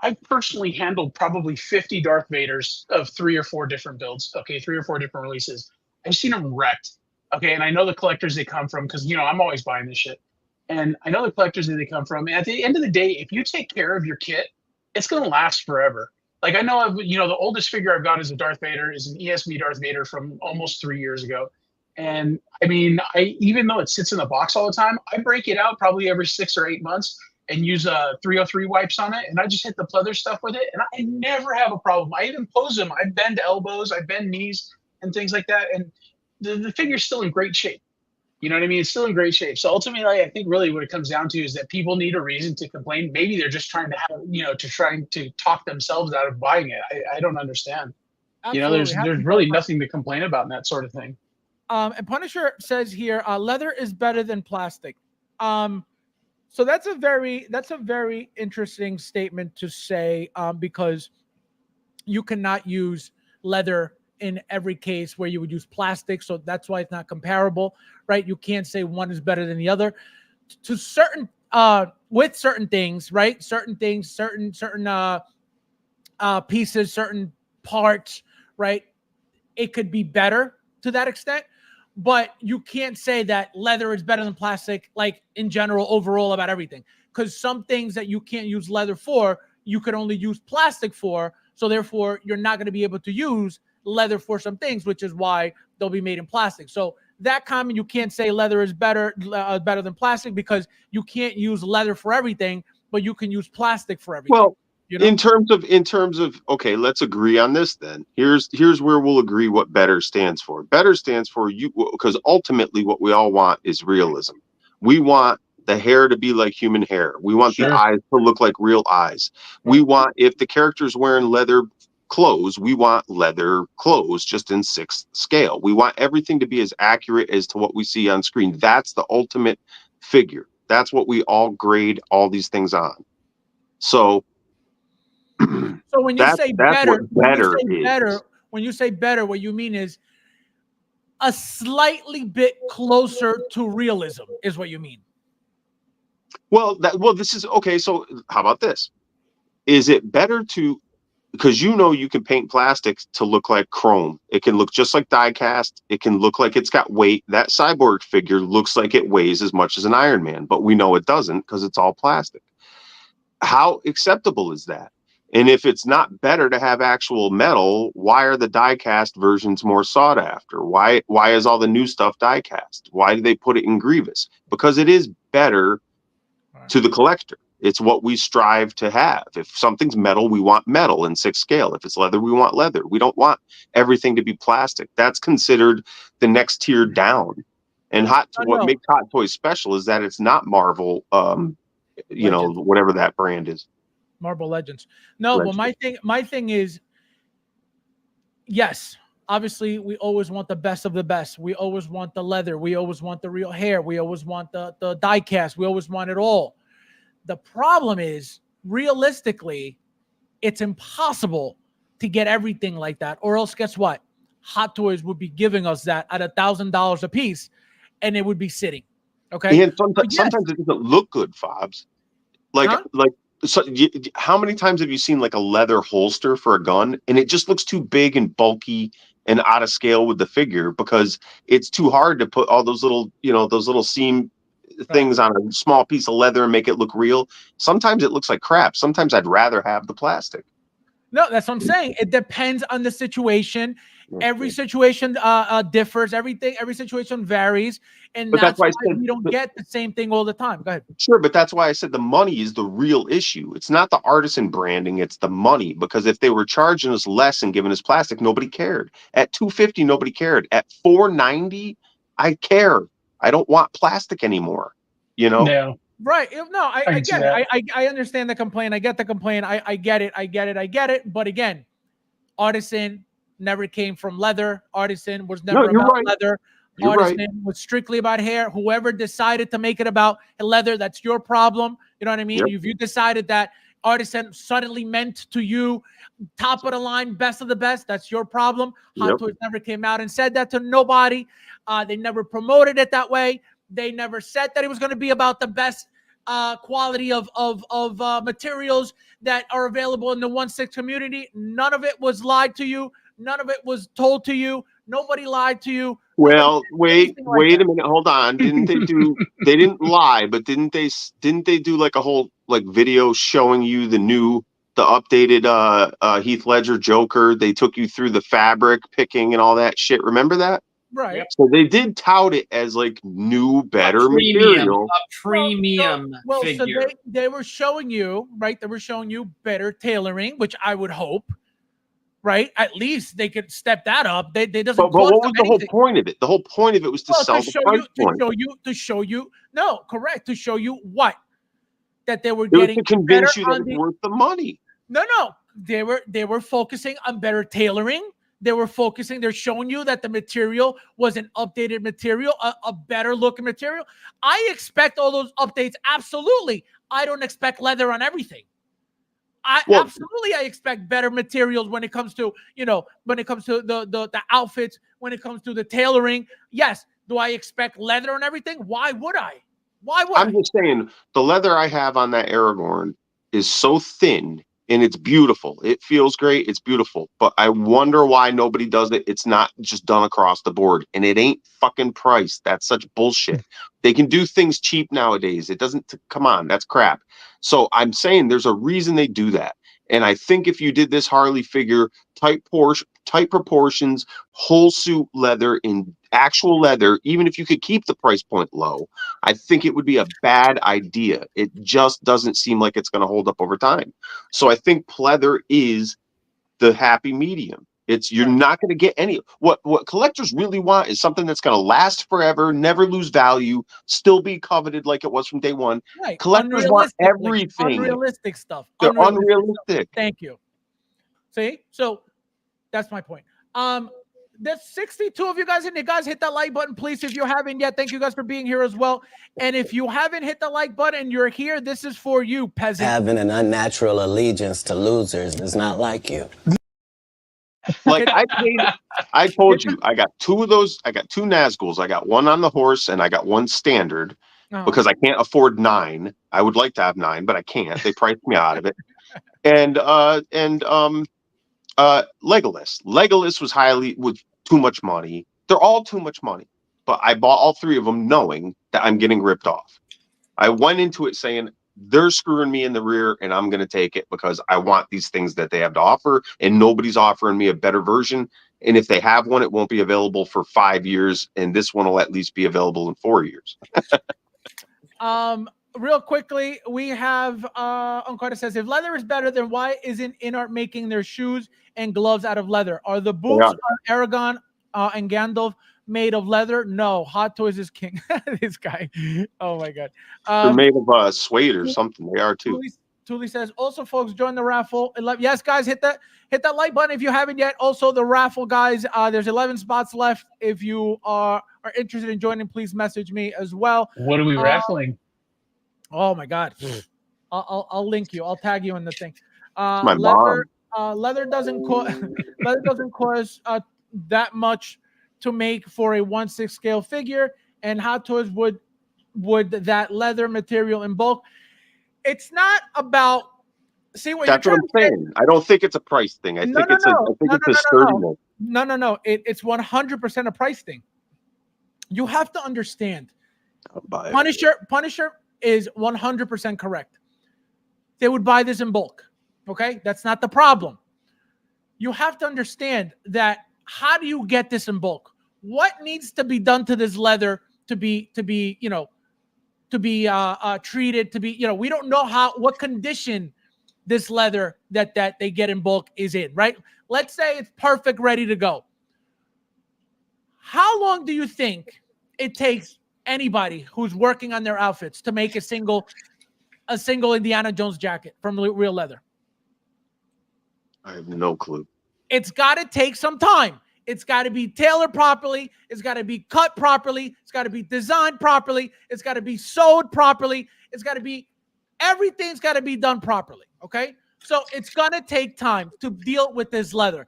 I've personally handled probably 50 Darth Vaders of 3 or 4 different builds. Okay, 3 or 4 different releases. I've seen them wrecked. Okay, and I know the collectors they come from, because I'm always buying this shit. And I know the collectors that they come from. And at the end of the day, if you take care of your kit, it's gonna last forever. Like, I know the oldest figure I've got is a Darth Vader, is an ESB Darth Vader from almost 3 years ago. And I mean, even though it sits in the box all the time, I break it out probably every 6 or 8 months and use 303 wipes on it, and I just hit the pleather stuff with it, and I never have a problem. I even pose them. I bend elbows, I bend knees, and things like that, and the figure's still in great shape. You know what I mean? It's still in great shape. So ultimately, I think really what it comes down to is that people need a reason to complain. Maybe they're just trying to have, to talk themselves out of buying it. I don't understand. Absolutely. There's really nothing to complain about in that sort of thing. And Punisher says here, leather is better than plastic. So that's a very interesting statement to say, because you cannot use leather in every case where you would use plastic. So that's why it's not comparable, right? You can't say one is better than the other. To certain with certain things, right? Certain things, certain pieces, certain parts, right? It could be better to that extent. But you can't say that leather is better than plastic, like in general, overall, about everything. Because some things that you can't use leather for, you could only use plastic for. So therefore, you're not going to be able to use leather for some things, which is why they'll be made in plastic. So that comment, you can't say leather is better than plastic, because you can't use leather for everything, but you can use plastic for everything. Well, in terms of okay, let's agree on this then. Here's where we'll agree what better stands for. Better stands for you, because ultimately what we all want is realism. We want the hair to be like human hair. We want the eyes to look like real eyes. We want, if the character's wearing leather clothes, we want leather clothes, just in 6th scale. We want everything to be as accurate as to what we see on screen. That's the ultimate figure. That's what we all grade all these things on. So when you say better, when you say better, what you mean is a slightly bit closer to realism, is what you mean. Well, this is okay. So how about this? Is it better to, because you can paint plastics to look like chrome. It can look just like die cast. It can look like it's got weight. That cyborg figure looks like it weighs as much as an Iron Man, but we know it doesn't because it's all plastic. How acceptable is that? And if it's not better to have actual metal, why are the die cast versions more sought after? Why is all the new stuff die cast? Why do they put it in Grievous? Because it is better to the collector. It's what we strive to have. If something's metal, we want metal in 6 scale. If it's leather, we want leather. We don't want everything to be plastic. That's considered the next tier down. And what makes Hot Toys special is that it's not Marvel, whatever that brand is. Marvel Legends. No, Legends. But my thing is, yes, obviously we always want the best of the best. We always want the leather. We always want the real hair. We always want the die cast. We always want it all. The problem is, realistically, it's impossible to get everything like that. Or else, guess what? Hot Toys would be giving us that at $1,000 a piece, and it would be sitting. Okay. And sometimes it doesn't look good, Fabs. So how many times have you seen like a leather holster for a gun and it just looks too big and bulky and out of scale with the figure because it's too hard to put all those little seam things on a small piece of leather and make it look real? Sometimes it looks like crap. Sometimes I'd rather have the plastic. No, that's what I'm saying. It depends on the situation. Every situation differs. Every situation varies, and that's why we don't get the same thing all the time. Go ahead. Sure, but that's why I said the money is the real issue. It's not the artisan branding; it's the money. Because if they were charging us less and giving us plastic, nobody cared. At $250, nobody cared. At $490, I care. I don't want plastic anymore. No. Right. No, I get it. I understand the complaint. I get the complaint. I get it. But again, artisan never came from leather. Artisan was never about leather. Artisan was strictly about hair. Whoever decided to make it about leather, that's your problem. You know what I mean? If you decided that artisan suddenly meant to you top of the line, best of the best, that's your problem. Hot Toys never came out and said that to nobody. They never promoted it that way. They never said that it was going to be about the best quality of materials that are available in the 1/6 community. None of it was lied to you. None of it was told to you. Nobody lied to you. Well, wait a minute. Hold on. Didn't they do? They didn't lie, but didn't they do like a whole video showing you the updated Heath Ledger Joker? They took you through the fabric picking and all that shit. Remember that? Right. So they did tout it as like new, better material. A premium figure. So they were showing you, right? They were showing you better tailoring, which I would hope, right? At least they could step that up. They doesn't. But what was the whole point of it? The whole point of it was to sell the price point. To show you. No, correct. To show you what? That they were getting. To convince you that it's worth the money. No. They were focusing on better tailoring. They're showing you that the material was an updated material, a better looking material. I expect all those updates. Absolutely. I don't expect leather on everything. I expect better materials when it comes to, the outfits, when it comes to the tailoring. Yes. Do I expect leather on everything? Why would I? I'm just saying the leather I have on that Aragorn is so thin. And it's beautiful. It feels great. It's beautiful. But I wonder why nobody does it. It's not just done across the board. And it ain't fucking priced. That's such bullshit. They can do things cheap nowadays. It doesn't, come on, that's crap. So I'm saying there's a reason they do that. And I think if you did this Harley figure, tight proportions, whole suit leather in actual leather, even if you could keep the price point low, I think it would be a bad idea. It just doesn't seem like it's going to hold up over time. So I think pleather is the happy medium. You're not going to get any. What collectors really want is something that's going to last forever, never lose value, still be coveted like it was from day one. Right. Collectors want everything. Unrealistic stuff. They're unrealistic. Thank you. See? So that's my point. There's 62 of you guys in there. Guys, hit that like button, please. If you haven't yet, thank you guys for being here as well. And if you haven't hit the like button and you're here, this is for you, peasant. Having an unnatural allegiance to losers is not like you. Like I told you, I got two of those. I got two Nazguls. I got one on the horse and I got one standard because I can't afford 9. I would like to have 9, but I can't. They priced me out of it. And Legolas. Legolas was too much money. They're all too much money. But I bought all 3 of them knowing that I'm getting ripped off. I went into it saying they're screwing me in the rear and I'm going to take it because I want these things that they have to offer and nobody's offering me a better version. And if they have one, it won't be available for 5 years. And this one will at least be available in 4 years. Real quickly, we have Uncarter says, if leather is better, then why isn't Inart making their shoes and gloves out of leather? Are the boots on Aragon and Gandalf made of leather? No, Hot Toys is king. This guy. Oh my god. They're made of suede or something. They are too. Tully says, also folks, join the raffle. Yes, guys, hit that like button if you haven't yet. Also, the raffle, guys, there's 11 spots left. If you are interested in joining, please message me as well. What are we raffling? Oh my god. I'll link you. I'll tag you in the thing. My mom. Leather doesn't cost that much to make for a 1/6 scale figure, and Hot Toys would that leather material in bulk. It's not about That's what I'm saying. I don't think it's a price thing. I think it's a sturdiness. No. It's 100% a price thing. You have to understand. Punisher is 100% correct. They would buy this in bulk. Okay, that's not the problem. You have to understand that. How do you get this in bulk? What needs to be done to this leather to be treated, to be, we don't know what condition this leather that they get in bulk is in, right? Let's say it's perfect, ready to go. How long do you think it takes anybody who's working on their outfits to make a single Indiana Jones jacket from real leather? I have no clue. It's got to take some time. It's got to be tailored properly. It's got to be cut properly. It's got to be designed properly. It's got to be sewed properly. Everything's got to be done properly. Okay. So it's going to take time to deal with this leather.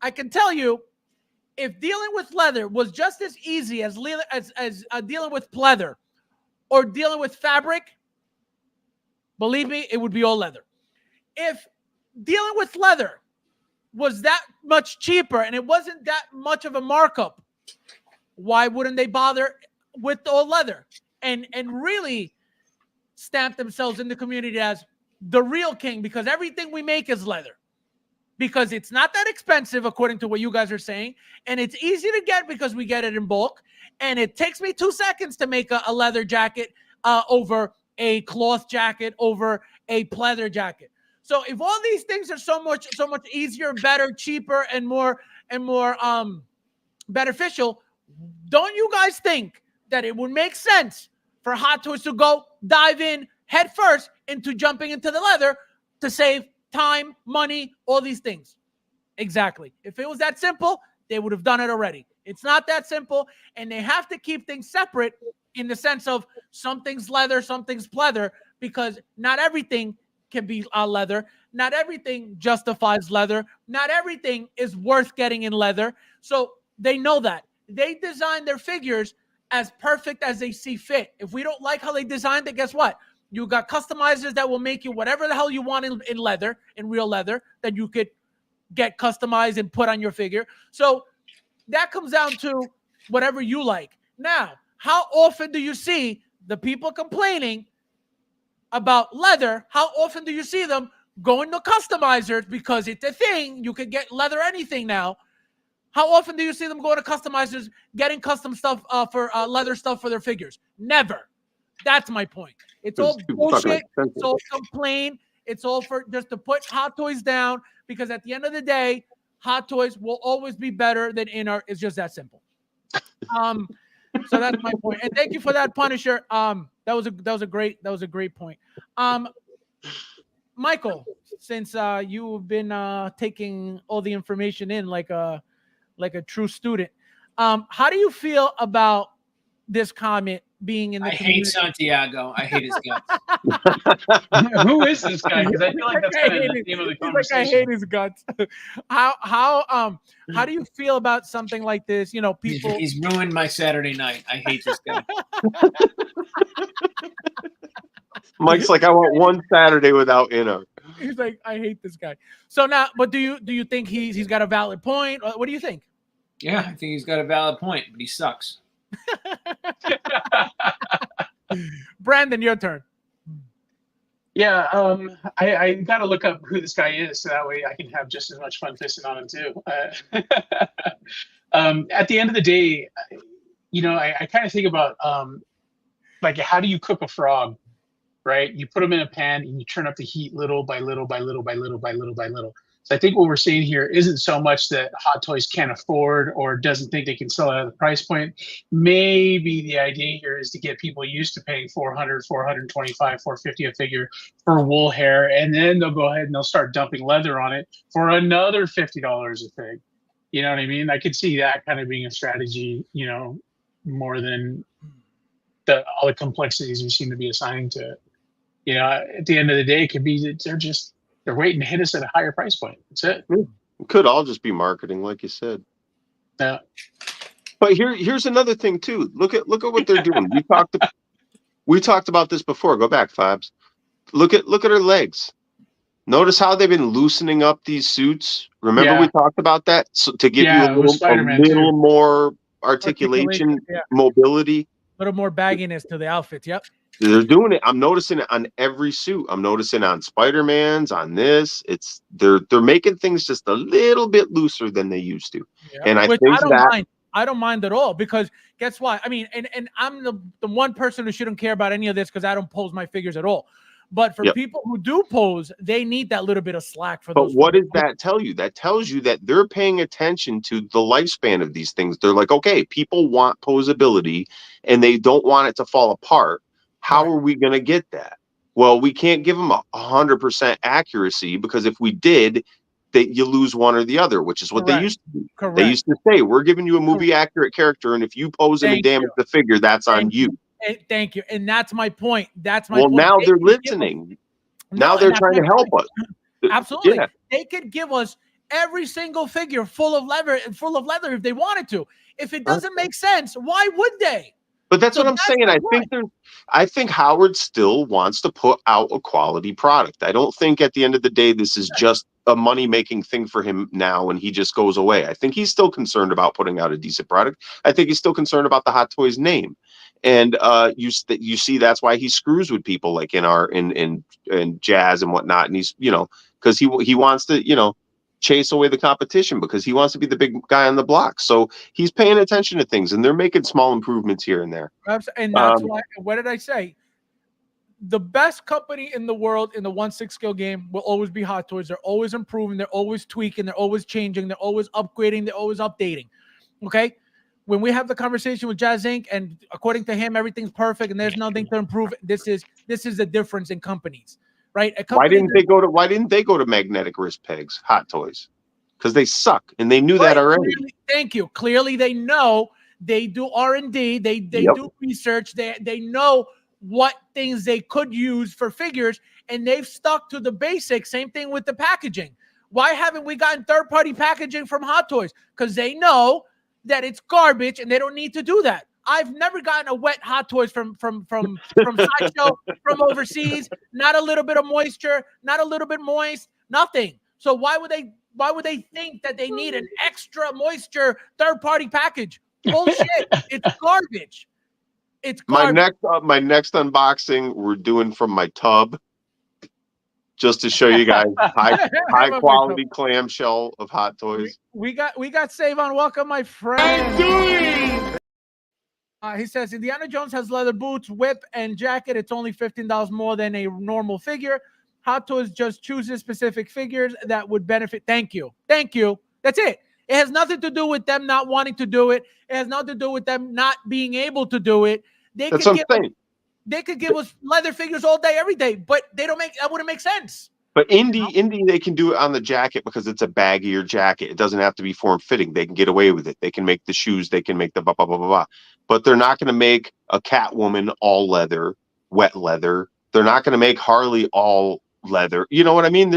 I can tell you, if dealing with leather was just as easy as dealing with pleather or dealing with fabric, believe me, it would be all leather. If dealing with leather was that much cheaper and it wasn't that much of a markup, why wouldn't they bother with all leather and really stamp themselves in the community as the real king? Because everything we make is leather. Because it's not that expensive, according to what you guys are saying, and it's easy to get because we get it in bulk, and it takes me 2 seconds to make a leather jacket over a cloth jacket, over a pleather jacket. So if all these things are so much easier, better, cheaper, and more beneficial, don't you guys think that it would make sense for Hot Toys to go dive in head first into jumping into the leather to save time, money, all these things? Exactly. If it was that simple, they would have done it already. It's not that simple, and they have to keep things separate in the sense of something's leather, something's pleather, because not everything can be leather. Not everything justifies leather. Not everything is worth getting in leather. So they know that. They design their figures as perfect as they see fit. If we don't like how they designed it, guess what? You got customizers that will make you whatever the hell you want in leather, in real leather, that you could get customized and put on your figure. So that comes down to whatever you like. Now, how often do you see the people complaining about leather? How often do you see them going to customizers because it's a thing? You could get leather anything now. How often do you see them going to customizers getting custom stuff for leather stuff for their figures? Never. That's my point. It's all bullshit. It's all complaint. It's all for just to put Hot Toys down, because at the end of the day, Hot Toys will always be better than Inart. It's just that simple. So that's my point. And thank you for that, Punisher. That was a great point. Michael, since you've been taking all the information in like a true student, how do you feel about this comment being in the I community. hate Santiago. I hate his guts. Who is this guy? Because I feel like that's kind of the theme of the He's like, I conversation. hate his guts. How do you feel about something like this? You know, people. He's ruined my Saturday night. I hate this guy. Mike's like, I want one Saturday without Inner. He's like, I hate this guy. So now, but do you think he's got a valid point? What do you think? Yeah, I think he's got a valid point, but he sucks. Brandon, your turn. Yeah, I got to look up who this guy is so that way I can have just as much fun pissing on him too. At the end of the day, you know, I kind of think about like how do you cook a frog, right? You put them in a pan and you turn up the heat little by little by little by little by little by little. So I think what we're seeing here isn't so much that Hot Toys can't afford or doesn't think they can sell it at the price point. Maybe the idea here is to get people used to paying $400, $425, $450 a figure for wool hair, and then they'll go ahead and they'll start dumping leather on it for another $50 a fig. You know what I mean? I could see that kind of being a strategy, you know, more than all the complexities we seem to be assigning to it. You know, at the end of the day, it could be that they're waiting to hit us at a higher price point. That's it. It could all just be marketing, like you said. Yeah. But here's another thing too. Look at what they're doing. We talked about this before. Go back, Fabs. Look at her legs. Notice how they've been loosening up these suits. Remember we talked about that to give you a little more articulation, mobility, a little more bagginess to the outfits. Yep. They're doing it. I'm noticing it on every suit. I'm noticing on Spider-Man's, on this. They're making things just a little bit looser than they used to. Yeah. And I don't mind at all, because guess what? I mean, and I'm the one person who shouldn't care about any of this because I don't pose my figures at all. But for people who do pose, they need that little bit of slack for those. But what does that tell you? That tells you that they're paying attention to the lifespan of these things. They're like, okay, people want posability and they don't want it to fall apart. How are we going to get that? Well, we can't give them 100% accuracy, because if we did, you lose one or the other, which is what they used to do. Correct. They used to say, we're giving you a movie accurate character, and if you pose him and damage the figure, that's on you. Thank you. And that's my point. That's my point. Well, now they're listening. Now they're trying to help us. Absolutely. Yeah. They could give us every single figure full of leather if they wanted to. If it doesn't make sense, why would they? But that's what I'm saying. I think Howard still wants to put out a quality product. I don't think at the end of the day this is just a money-making thing for him now and he just goes away. I think he's still concerned about putting out a decent product. I think he's still concerned about the Hot Toys name. And you see that's why he screws with people like in jazz and whatnot. And he's, you know, because he wants to, you know, chase away the competition because he wants to be the big guy on the block. So he's paying attention to things, and they're making small improvements here and there. And that's why, what did I say? The best company in the world in the 1/6 scale game will always be Hot Toys. They're always improving. They're always tweaking. They're always changing. They're always upgrading. They're always updating. Okay. When we have the conversation with Jazz Inc., and according to him, everything's perfect and there's nothing to improve. This is the difference in companies. Right? Why didn't they go to magnetic wrist pegs, Hot Toys? Because they suck, and they knew that already. Thank you. Clearly, they know. They do R&D. They do research. They know what things they could use for figures, and they've stuck to the basics. Same thing with the packaging. Why haven't we gotten third-party packaging from Hot Toys? Because they know that it's garbage, and they don't need to do that. I've never gotten a wet Hot Toys from Sideshow, from overseas. Not a little bit of moisture, not a little bit moist, nothing. So why would they think that they need an extra moisture third-party package? Bullshit. It's garbage. It's garbage. My next unboxing we're doing from my tub, just to show you guys high quality clamshell of Hot Toys. We got Save on. Welcome, my friend. He says Indiana Jones has leather boots, whip, and jacket. It's only $15 more than a normal figure. Hot Toys just chooses specific figures that would benefit. Thank you. That's it. It has nothing to do with them not wanting to do it. It has nothing to do with them not being able to do it. They could give us leather figures all day, every day, but they don't make. That wouldn't make sense. But Indy, they can do it on the jacket because it's a baggier jacket. It doesn't have to be form-fitting. They can get away with it. They can make the shoes. They can make the blah, blah, blah, blah, blah. but they're not going to make a Catwoman all leather, wet leather. They're not going to make Harley all leather. You know what I mean?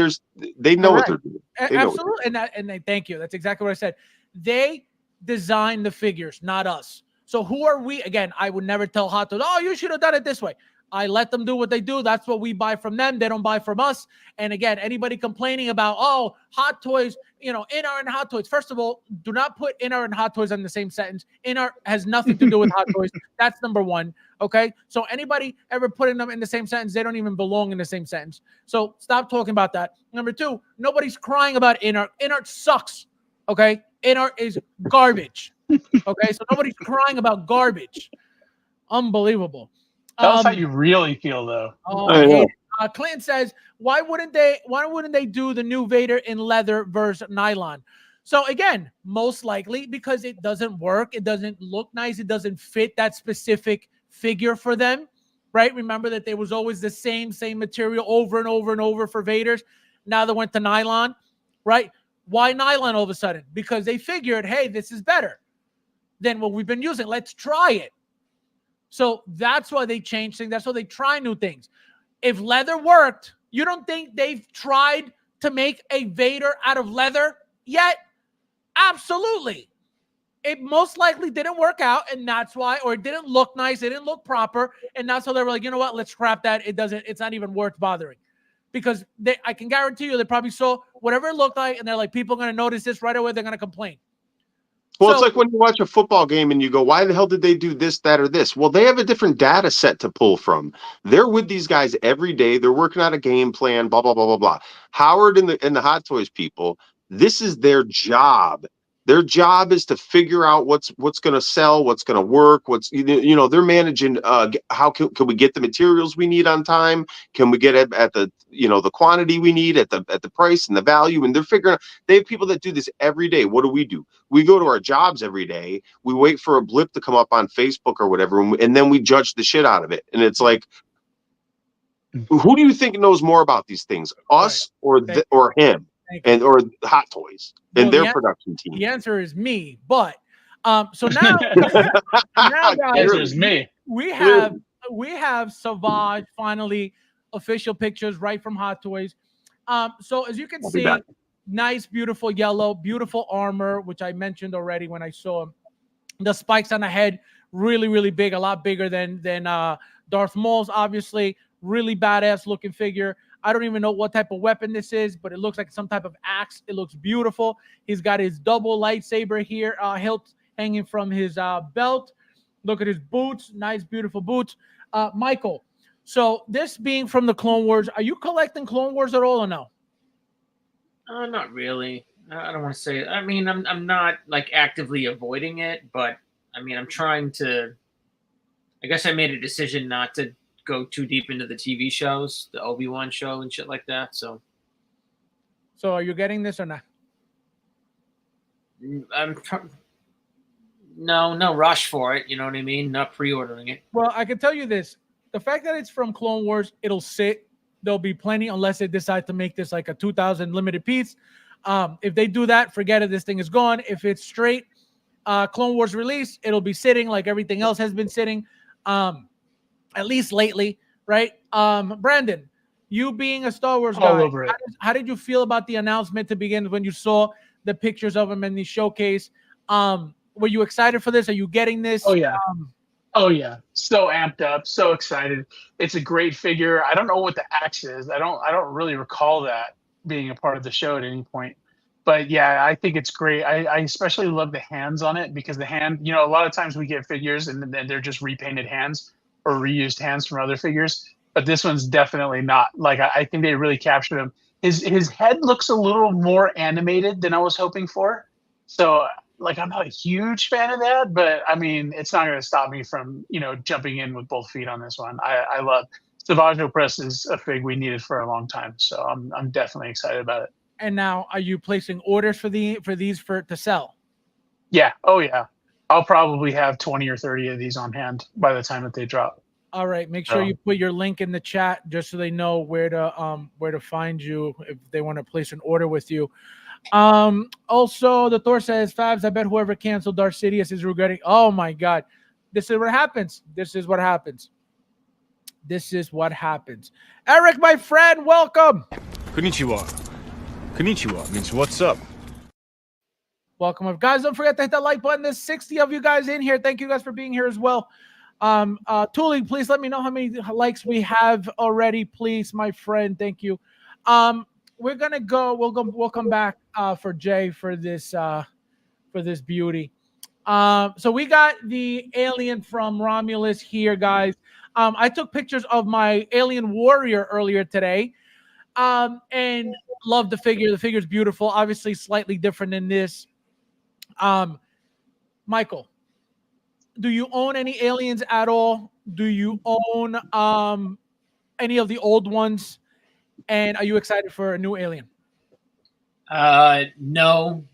They know what they're doing. Absolutely. And thank you. That's exactly what I said. They design the figures, not us. So who are we? Again, I would never tell Hot Toys, oh, you should have done it this way. I let them do what they do. That's what we buy from them. They don't buy from us. And again, anybody complaining about, oh, Hot Toys, InArt and Hot Toys. First of all, do not put InArt and Hot Toys in the same sentence. InArt has nothing to do with Hot Toys. That's number one. Okay. So anybody ever putting them in the same sentence, they don't even belong in the same sentence. So stop talking about that. Number two, nobody's crying about InArt. InArt sucks. Okay. InArt is garbage. Okay. So nobody's crying about garbage. Unbelievable. Tell us how you really feel, though. Oh, I hate it. Clinton says, why wouldn't they do the new Vader in leather versus nylon? So again, most likely because it doesn't work. It doesn't look nice. It doesn't fit that specific figure for them, right? Remember that there was always the same material over and over and over for Vader's. Now they went to nylon, right? Why nylon all of a sudden? Because they figured, hey, this is better than what we've been using. Let's try it. So that's why they change things. That's why they try new things. If leather worked, you don't think they've tried to make a Vader out of leather yet? Absolutely. It most likely didn't work out, and that's why, or it didn't look nice, it didn't look proper, and that's why they were like, you know what, let's scrap that. It's not even worth bothering. Because I can guarantee you they probably saw whatever it looked like, and they're like, people are going to notice this right away, they're going to complain. Well, it's like when you watch a football game and you go, why the hell did they do this, that, or this? Well, they have a different data set to pull from. They're with these guys every day. They're working out a game plan, blah, blah, blah, blah, blah. Howard and the Hot Toys people, this is their job. Their job is to figure out what's going to sell, what's going to work, they're managing how can we get the materials we need on time? Can we get it at the the quantity we need at the price and the value? And they're figuring out, they have people that do this every day. What do? We go to our jobs every day. We wait for a blip to come up on Facebook or whatever, and then we judge the shit out of it. And it's like, who do you think knows more about these things, us or him? Or Hot Toys and their production team. The answer is me, but so now, guys, the answer is me. We have Savage finally official pictures right from Hot Toys. So as you can see, nice, beautiful yellow, beautiful armor, which I mentioned already when I saw him. The spikes on the head, really, really big, a lot bigger than Darth Maul's. Obviously, really badass looking figure. I don't even know what type of weapon this is, but it looks like some type of axe. It looks beautiful. He's got his double lightsaber here, hilt hanging from his belt. Look at his boots. Nice, beautiful boots. Michael, so this being from the Clone Wars, are you collecting Clone Wars at all or no? Not really. I don't want to say it. I mean, I'm not like actively avoiding it, but I mean, I'm trying to. I guess I made a decision not to go too deep into the TV shows, the Obi-Wan show and shit like that. So are you getting this or not? No rush for it. You know what I mean? Not pre-ordering it. Well, I can tell you this: the fact that it's from Clone Wars, it'll sit. There'll be plenty, unless they decide to make this like a 2,000 limited piece. If they do that, forget it. This thing is gone. If it's straight Clone Wars release, it'll be sitting like everything else has been sitting. At least lately, right? Brandon, you being a Star Wars guy, how did you feel about the announcement to begin when you saw the pictures of him in the showcase? Were you excited for this? Are you getting this? Oh yeah. Oh yeah. So amped up, so excited. It's a great figure. I don't know what the axe is. I don't really recall that being a part of the show at any point. But yeah, I think it's great. I especially love the hands on it, because the hand, a lot of times we get figures and then they're just repainted hands or reused hands from other figures, but this one's definitely not. Like, I think they really captured him. His head looks a little more animated than I was hoping for. So, like, I'm not a huge fan of that, but I mean, it's not going to stop me from, jumping in with both feet on this one. I love Savage Opress is a fig we needed for a long time, so I'm definitely excited about it. And now, are you placing orders for these to sell? Yeah. Oh yeah. I'll probably have 20 or 30 of these on hand by the time that they drop. All right. Make sure you put your link in the chat just so they know where to find you if they want to place an order with you. Also, the Thor says, Fabs, I bet whoever canceled Darth Sidious is regretting. Oh my God. This is what happens. This is what happens. This is what happens. Eric, my friend, welcome. Konnichiwa. Konnichiwa means what's up. Welcome. Guys, don't forget to hit that like button. There's 60 of you guys in here. Thank you guys for being here as well. Tuli, please let me know how many likes we have already, please, my friend. Thank you. We're gonna go. We'll come back for Jay for this beauty. So we got the alien from Romulus here, guys. I took pictures of my alien warrior earlier today, and love the figure. The figure's beautiful. Obviously, slightly different than this. Michael, do you own any aliens at all? Do you own any of the old ones? And are you excited for a new alien? No.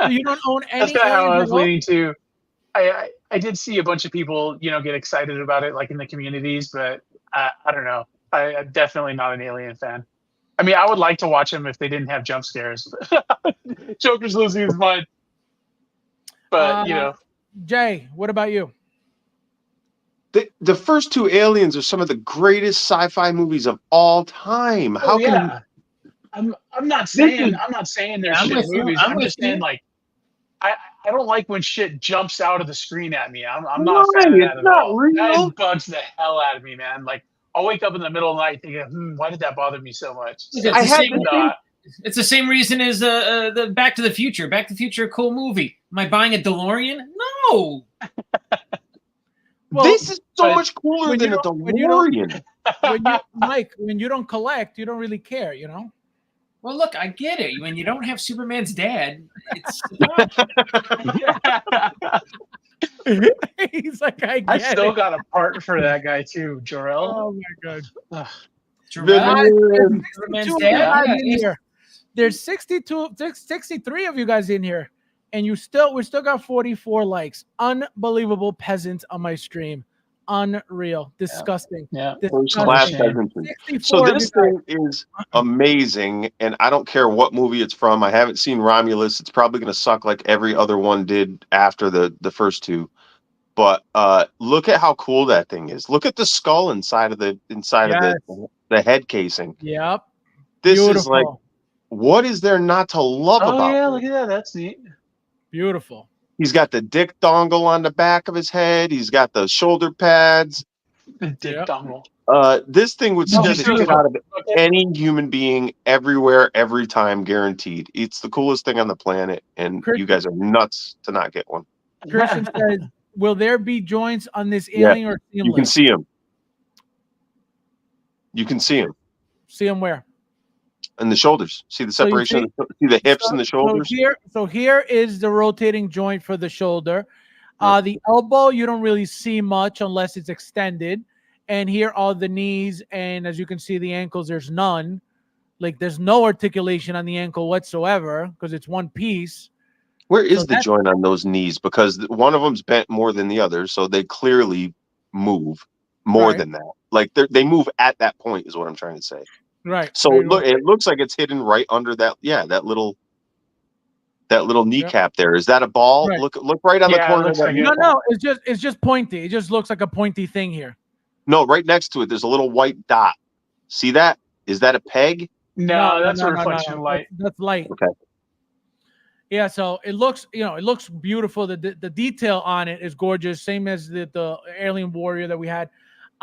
You don't own any. That's kind of how I was aliens leaning to. I did see a bunch of people, get excited about it, like in the communities, but I don't know. I'm definitely not an alien fan. I mean, I would like to watch them if they didn't have jump scares. Joker's losing his mind. But Jay, what about you? The first two Aliens are some of the greatest sci-fi movies of all time. How can I'm not saying they're shit movies. I'm just saying, like, I don't like when shit jumps out of the screen at me. I'm not a fan of that at all. Real. That bugs the hell out of me, man. Like, I'll wake up in the middle of the night thinking, why did that bother me so much? It's the same reason as the Back to the Future. Back to the Future, a cool movie. Am I buying a DeLorean? No. Well, this is so much cooler than a DeLorean. Mike, when you don't collect, you don't really care, Well, look, I get it. When you don't have Superman's dad, it's. He's like, I still got a part for that guy too, Jor-El. Oh my god. Superman's dad. Here. There's 63 of you guys in here, and we still got 44 likes. Unbelievable peasants on my stream. Unreal. Disgusting. Yeah. First class peasantry. So this thing is amazing, and I don't care what movie it's from. I haven't seen Romulus. It's probably going to suck like every other one did after the first two. But look at how cool that thing is. Look at the skull inside of the head casing. Yep. This is like, what is there not to love about? Oh yeah, this? look at that. That's neat. Beautiful. He's got the dick dongle on the back of his head. He's got the shoulder pads. Dick dongle. This thing would scare the shit out of any human being everywhere, every time, guaranteed. It's the coolest thing on the planet, and you guys are nuts to not get one. Christian says, will there be joints on this alien or seamless? You can see them. You can see them. See them where? And the shoulders. See the separation. See the hips and the shoulders. So here is the rotating joint for the shoulder. The elbow, you don't really see much unless it's extended. And here are the knees. And as you can see, the ankles, there's none. Like, there's no articulation on the ankle whatsoever because it's one piece. Where is the joint on those knees? Because one of them's bent more than the other. So they clearly move more than that. Like, they move at that point is what I'm trying to say. Right. So it looks like it's hidden right under that. Yeah, that little kneecap there. Is that a ball? Right. Look right on the corner of that. No. It's just pointy. It just looks like a pointy thing here. No, right next to it, there's a little white dot. See that? Is that a peg? No, that's a reflection of light. That's light. Okay. Yeah, so it looks beautiful. The detail on it is gorgeous. Same as the Alien Warrior that we had.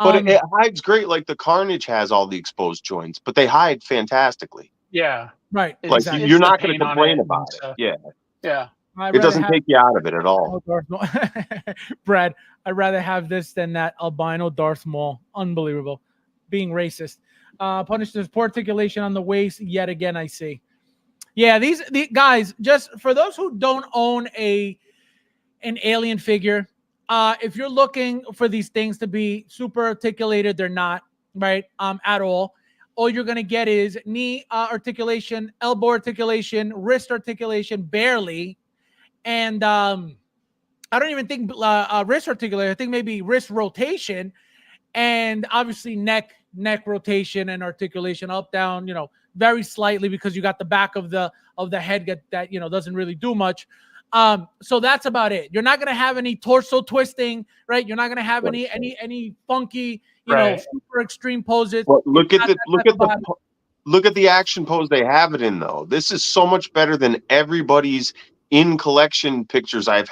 But it hides great. Like the Carnage has all the exposed joints, but they hide fantastically. Yeah. Right. Like exactly. you're not going to complain about it. Yeah. Yeah. It doesn't take you out of it at all. Brad, I'd rather have this than that albino Darth Maul. Unbelievable. Being racist. Punish this poor articulation on the waist. Yet again, I see. Yeah, these guys, just for those who don't own an alien figure, if you're looking for these things to be super articulated, they're not, right? At all. All you're going to get is knee articulation, elbow articulation, wrist articulation, barely. And I don't even think wrist articulation. I think maybe wrist rotation, and obviously neck rotation and articulation, up, down, very slightly because you got the back of the head that doesn't really do much. So that's about it. You're not gonna have any torso twisting, right? You're not gonna have any funky, super extreme poses. Well, look at the action pose they have it in, though. This is so much better than everybody's in collection pictures I've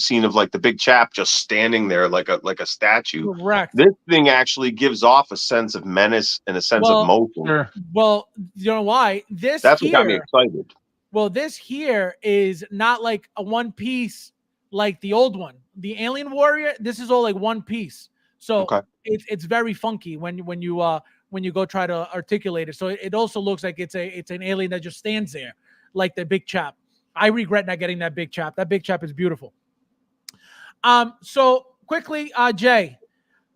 seen of like the big chap just standing there like a statue. Correct. This thing actually gives off a sense of menace and a sense of motion. Sure. Well, you know why? That's what got me excited. Well, this here is not like a one piece like the old one. The Alien Warrior, this is all like one piece. So it's very funky when you go try to articulate it. So it also looks like it's an alien that just stands there like the big chap. I regret not getting that big chap. That big chap is beautiful. So quickly, Jay,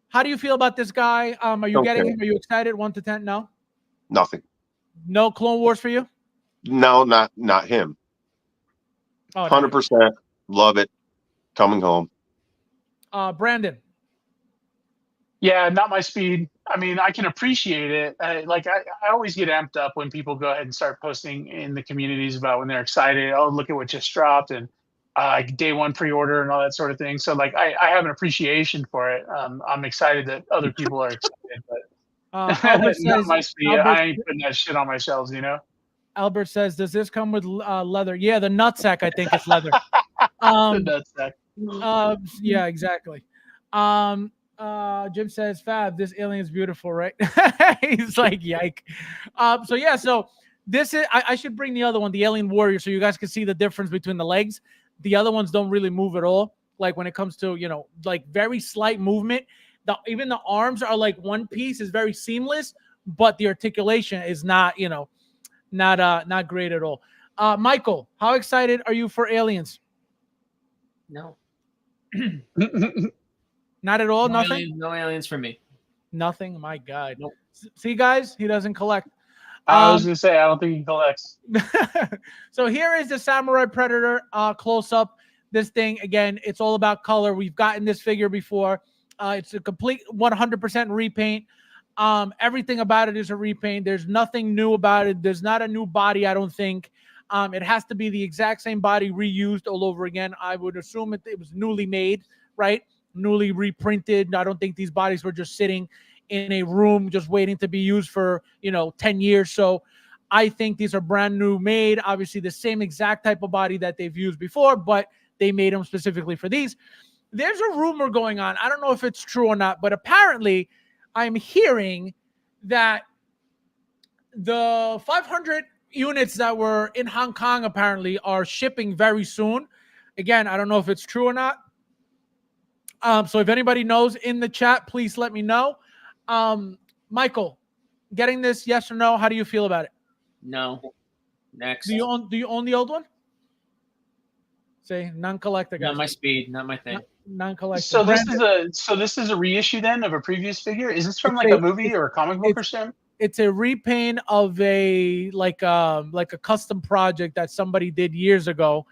how do you feel about this guy? Are you getting him? Are you excited? 1 to 10? No. Nothing. No Clone Wars for you? No, not him. 100%. Love it. Coming home. Brandon. Yeah, not my speed. I mean, I can appreciate it. I always get amped up when people go ahead and start posting in the communities about when they're excited. Oh, look at what just dropped, and day one pre-order and all that sort of thing. So like, I have an appreciation for it. I'm excited that other people are excited, but not my speed. I ain't putting that shit on my shelves, Albert says, does this come with leather? Yeah, the nutsack, I think it's leather. The nutsack. Yeah, exactly. Jim says, Fab, this alien is beautiful, right? He's like, yike. So this is, I should bring the other one, the Alien Warrior, so you guys can see the difference between the legs. The other ones don't really move at all. Like when it comes to, like very slight movement, even the arms are like one piece, is very seamless, but the articulation is not, not great at all. Michael, how excited are you for Aliens? No. Not at all? Nothing? No aliens for me. Nothing? My God. Nope. See, guys, he doesn't collect. I was going to say, I don't think he collects. So here is the Samurai Predator close up. This thing, again, it's all about color. We've gotten this figure before. It's a complete 100% repaint. Everything about it is a repaint. There's nothing new about it. There's not a new body, I don't think. It has to be the exact same body reused all over again. I would assume it was newly made, right? Newly reprinted. I don't think these bodies were just sitting in a room just waiting to be used for 10 years. So I think these are brand new made, obviously the same exact type of body that they've used before, but they made them specifically for these. There's a rumor going on, I don't know if it's true or not, but apparently I'm hearing that the 500 units that were in Hong Kong apparently are shipping very soon. Again, I don't know if it's true or not. So if anybody knows in the chat, please let me know. Michael, getting this, yes or no? How do you feel about it? No. Next. Do you own the old one? Say non-collector. Not my speed, not my thing. Non-collector. So this is a reissue then of a previous figure? Is this from a movie or a comic book or something? It's a repaint of a custom project that somebody did years ago.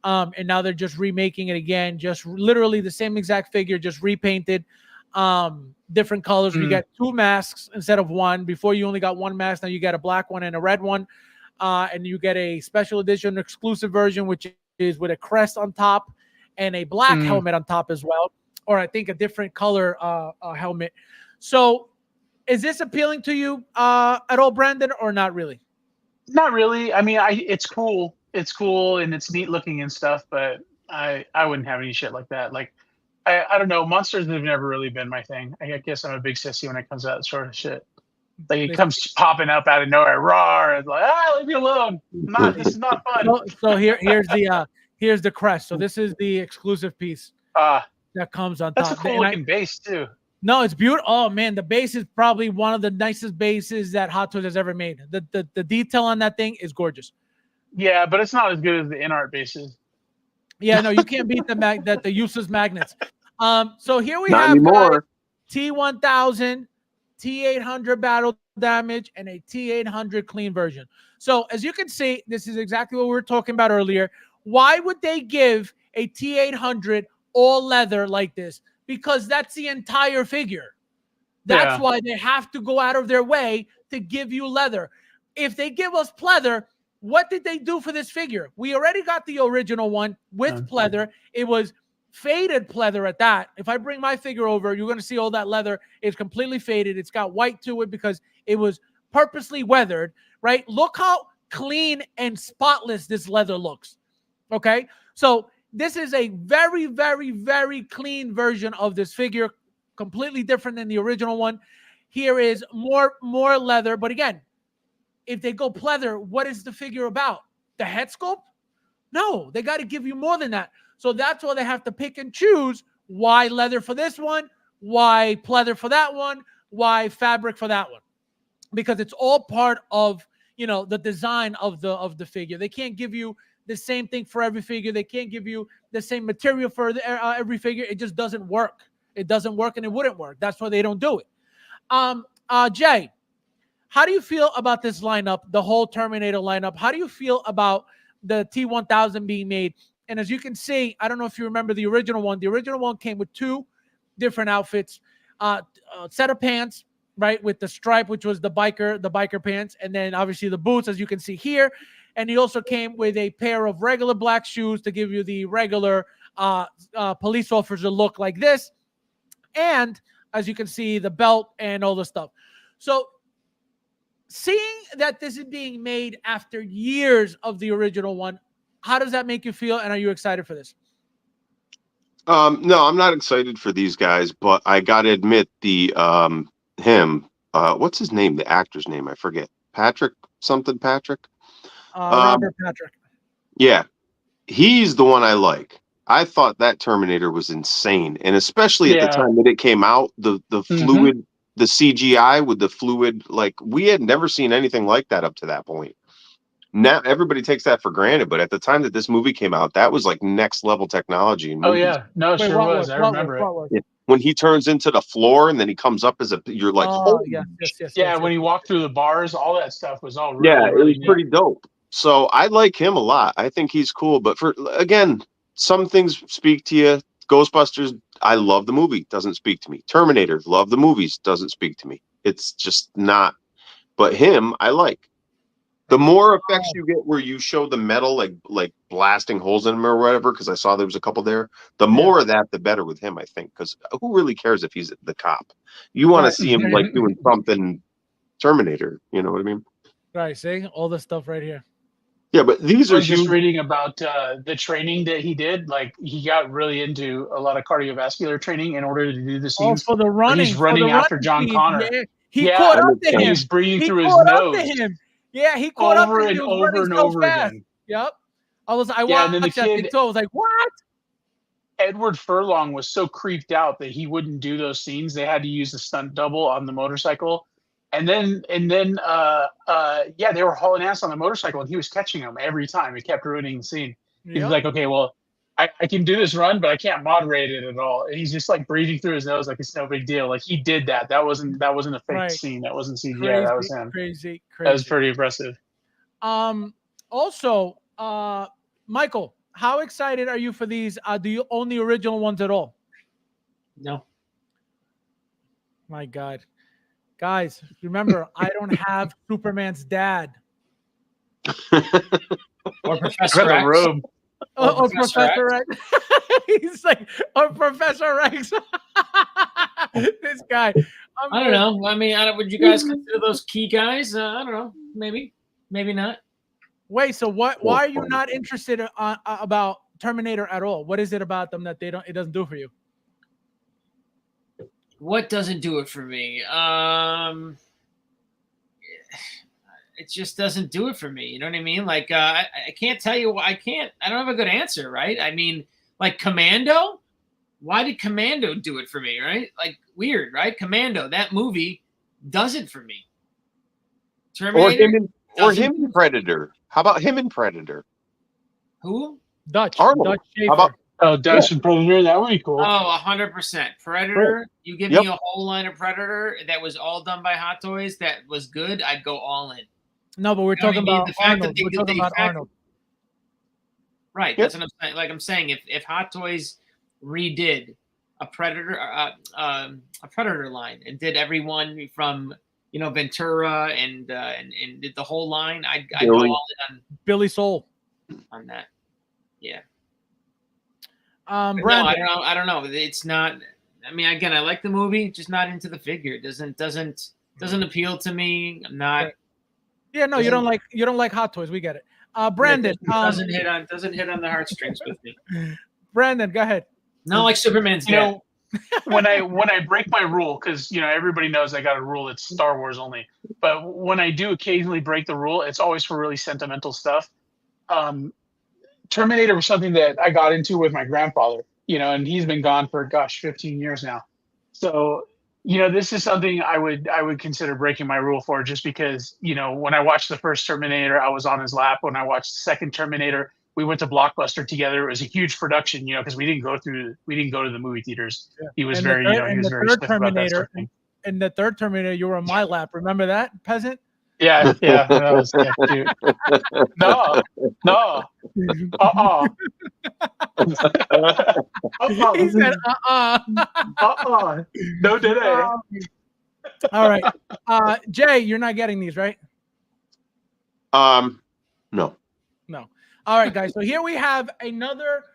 And now they're just remaking it again, just literally the same exact figure, just repainted, different colors. We get 2 masks instead of 1. Before you only got 1 mask, now you get a black one and a red one, and you get a special edition exclusive version, which is with a crest on top and a black helmet on top as well, or I think a different color helmet. So is this appealing to you at all, Brandon, or not really? Not really. I mean, it's cool. It's cool and it's neat looking and stuff, but I wouldn't have any shit like that. Like, I don't know. Monsters have never really been my thing. I guess I'm a big sissy when it comes to that sort of shit. Like it comes popping up out of nowhere, roar! It's like, leave me alone. This is not fun. So here's the crest. So this is the exclusive piece that comes on top. That's a cool looking base too. No, it's beautiful. Oh man, the base is probably one of the nicest bases that Hot Toys has ever made. The detail on that thing is gorgeous. Yeah, but it's not as good as the in-art bases. Yeah, no, you can't beat the useless magnets. So here we not have anymore. T1000, T800 battle damage, and a T800 clean version. So as you can see, this is exactly what we were talking about earlier. Why would they give a T800 all leather like this? Because that's the entire figure. That's why they have to go out of their way to give you leather. if they give us pleather, what did they do for this figure? We already got the original one with pleather. It was faded pleather at that. If I bring my figure over, you're going to see all that leather is completely faded. It's got white to it because it was purposely weathered, right? Look how clean and spotless this leather looks. Okay, so this is a very, very, very clean version of this figure, completely different than the original one. Here is more leather, but again, if they go pleather, what is the figure about? The head sculpt? No, they got to give you more than that. So that's why they have to pick and choose why leather for this one, why pleather for that one, why fabric for that one, because it's all part of, you know, the design of the figure. They can't give you the same thing for every figure. They can't give you the same material for every figure. It just doesn't work. It doesn't work, and it wouldn't work. That's why they don't do it. Jay, how do you feel about this lineup, the whole Terminator lineup? How do you feel about the T-1000 being made? And as you can see, I don't know if you remember the original one. The original one came with 2 different outfits, set of pants, right, with the stripe, which was the biker pants, and then obviously the boots, as you can see here. And he also came with a pair of regular black shoes to give you the regular police officer look like this. And as you can see, the belt and all the stuff. So seeing that this is being made after years of the original one, how does that make you feel? And are you excited for this? No, I'm not excited for these guys, but I gotta admit what's his name? The actor's name, I forget. Patrick. Robert Patrick. Yeah, he's the one I like. I thought that Terminator was insane, and especially at the time that it came out, the fluid, the CGI with the fluid, like we had never seen anything like that up to that point. Now everybody takes that for granted, but at the time that this movie came out, that was like next level technology. In movies. No, it sure was. I remember it. Yeah. When he turns into the floor and then he comes up as you're like, yes, when he walked through the bars, all that stuff was all it was pretty dope. So I like him a lot. I think he's cool. But again, some things speak to you. Ghostbusters, I love the movie, doesn't speak to me. Terminator, love the movies, doesn't speak to me. It's just not. But him, I like. The more effects you get where you show the metal like blasting holes in him or whatever, because I saw there was a couple there, the more of that, the better with him, I think. Because who really cares if he's the cop? You want to see him like doing something Terminator. You know what I mean? Right. See all this stuff right here. Yeah, but these are just reading about the training that he did. Like he got really into a lot of cardiovascular training in order to do the scenes. For the running, he's running after John Connor. Yeah. He caught up to him. He was breathing through his nose. Yeah, he caught up to him. Over and over again. Yep. I watched that thing too. I was like, what? Edward Furlong was so creeped out that he wouldn't do those scenes. They had to use the stunt double on the motorcycle. And then they were hauling ass on the motorcycle and he was catching them every time. It kept ruining the scene. He's like, okay, well, I can do this run, but I can't moderate it at all. And he's just like breathing through his nose like it's no big deal. Like he did that. That wasn't a fake scene. That wasn't CGI. That was him. Crazy. That was pretty impressive. Also, Michael, how excited are you for these? Do you own the original ones at all? No. My God. Guys, remember, I don't have Superman's dad. Or Professor X. Or Professor X. He's like, or Professor X. This guy. I don't know. I mean, would you guys consider those key guys? I don't know. Maybe not. Wait, so why are you not interested about Terminator at all? What is it about them that it doesn't do for you? What doesn't do it for me? It just doesn't do it for me. You know what I mean? Like, I can't tell you why. I don't have a good answer, right? I mean, like Commando. Why did Commando do it for me, right? Like, weird, right? Commando, that movie does it for me. Terminator, or him in Predator. How about him in Predator? Who? Dutch. Arnold. Dutch How about Dutch and Predator? That would be cool. Oh, 100%. Predator. You give me a whole line of Predator that was all done by Hot Toys that was good, I'd go all in. No, but we're talking about Arnold. We're talking about Arnold. Right. That's what I'm saying. Like I'm saying, if Hot Toys redid a Predator line and did everyone from Ventura and did the whole line. I'd go Billy. all in Billy Soul. on that. Yeah. Brandon. No, I don't know. It's not. I mean, again, I like the movie, just not into the figure. It doesn't appeal to me. I'm not. Right. Yeah, no, you don't like Hot Toys. We get it. Brandon doesn't hit on the heartstrings with me. Brandon, go ahead. Not like Superman's dead. When I break my rule, because everybody knows I got a rule, it's Star Wars only. But when I do occasionally break the rule, it's always for really sentimental stuff. Terminator was something that I got into with my grandfather, and he's been gone for 15 years now. So, this is something I would consider breaking my rule for, just because, when I watched the first Terminator, I was on his lap. When I watched the second Terminator, we went to Blockbuster together. It was a huge production, because we didn't go to the movie theaters. Yeah. He was very stiff about that sort of thing. In the third Terminator, you were on my lap. Remember that, peasant? Yeah, that was cute. No. He said, No, did I? All right. Jay, you're not getting these, right? No. All right, guys. So here we have another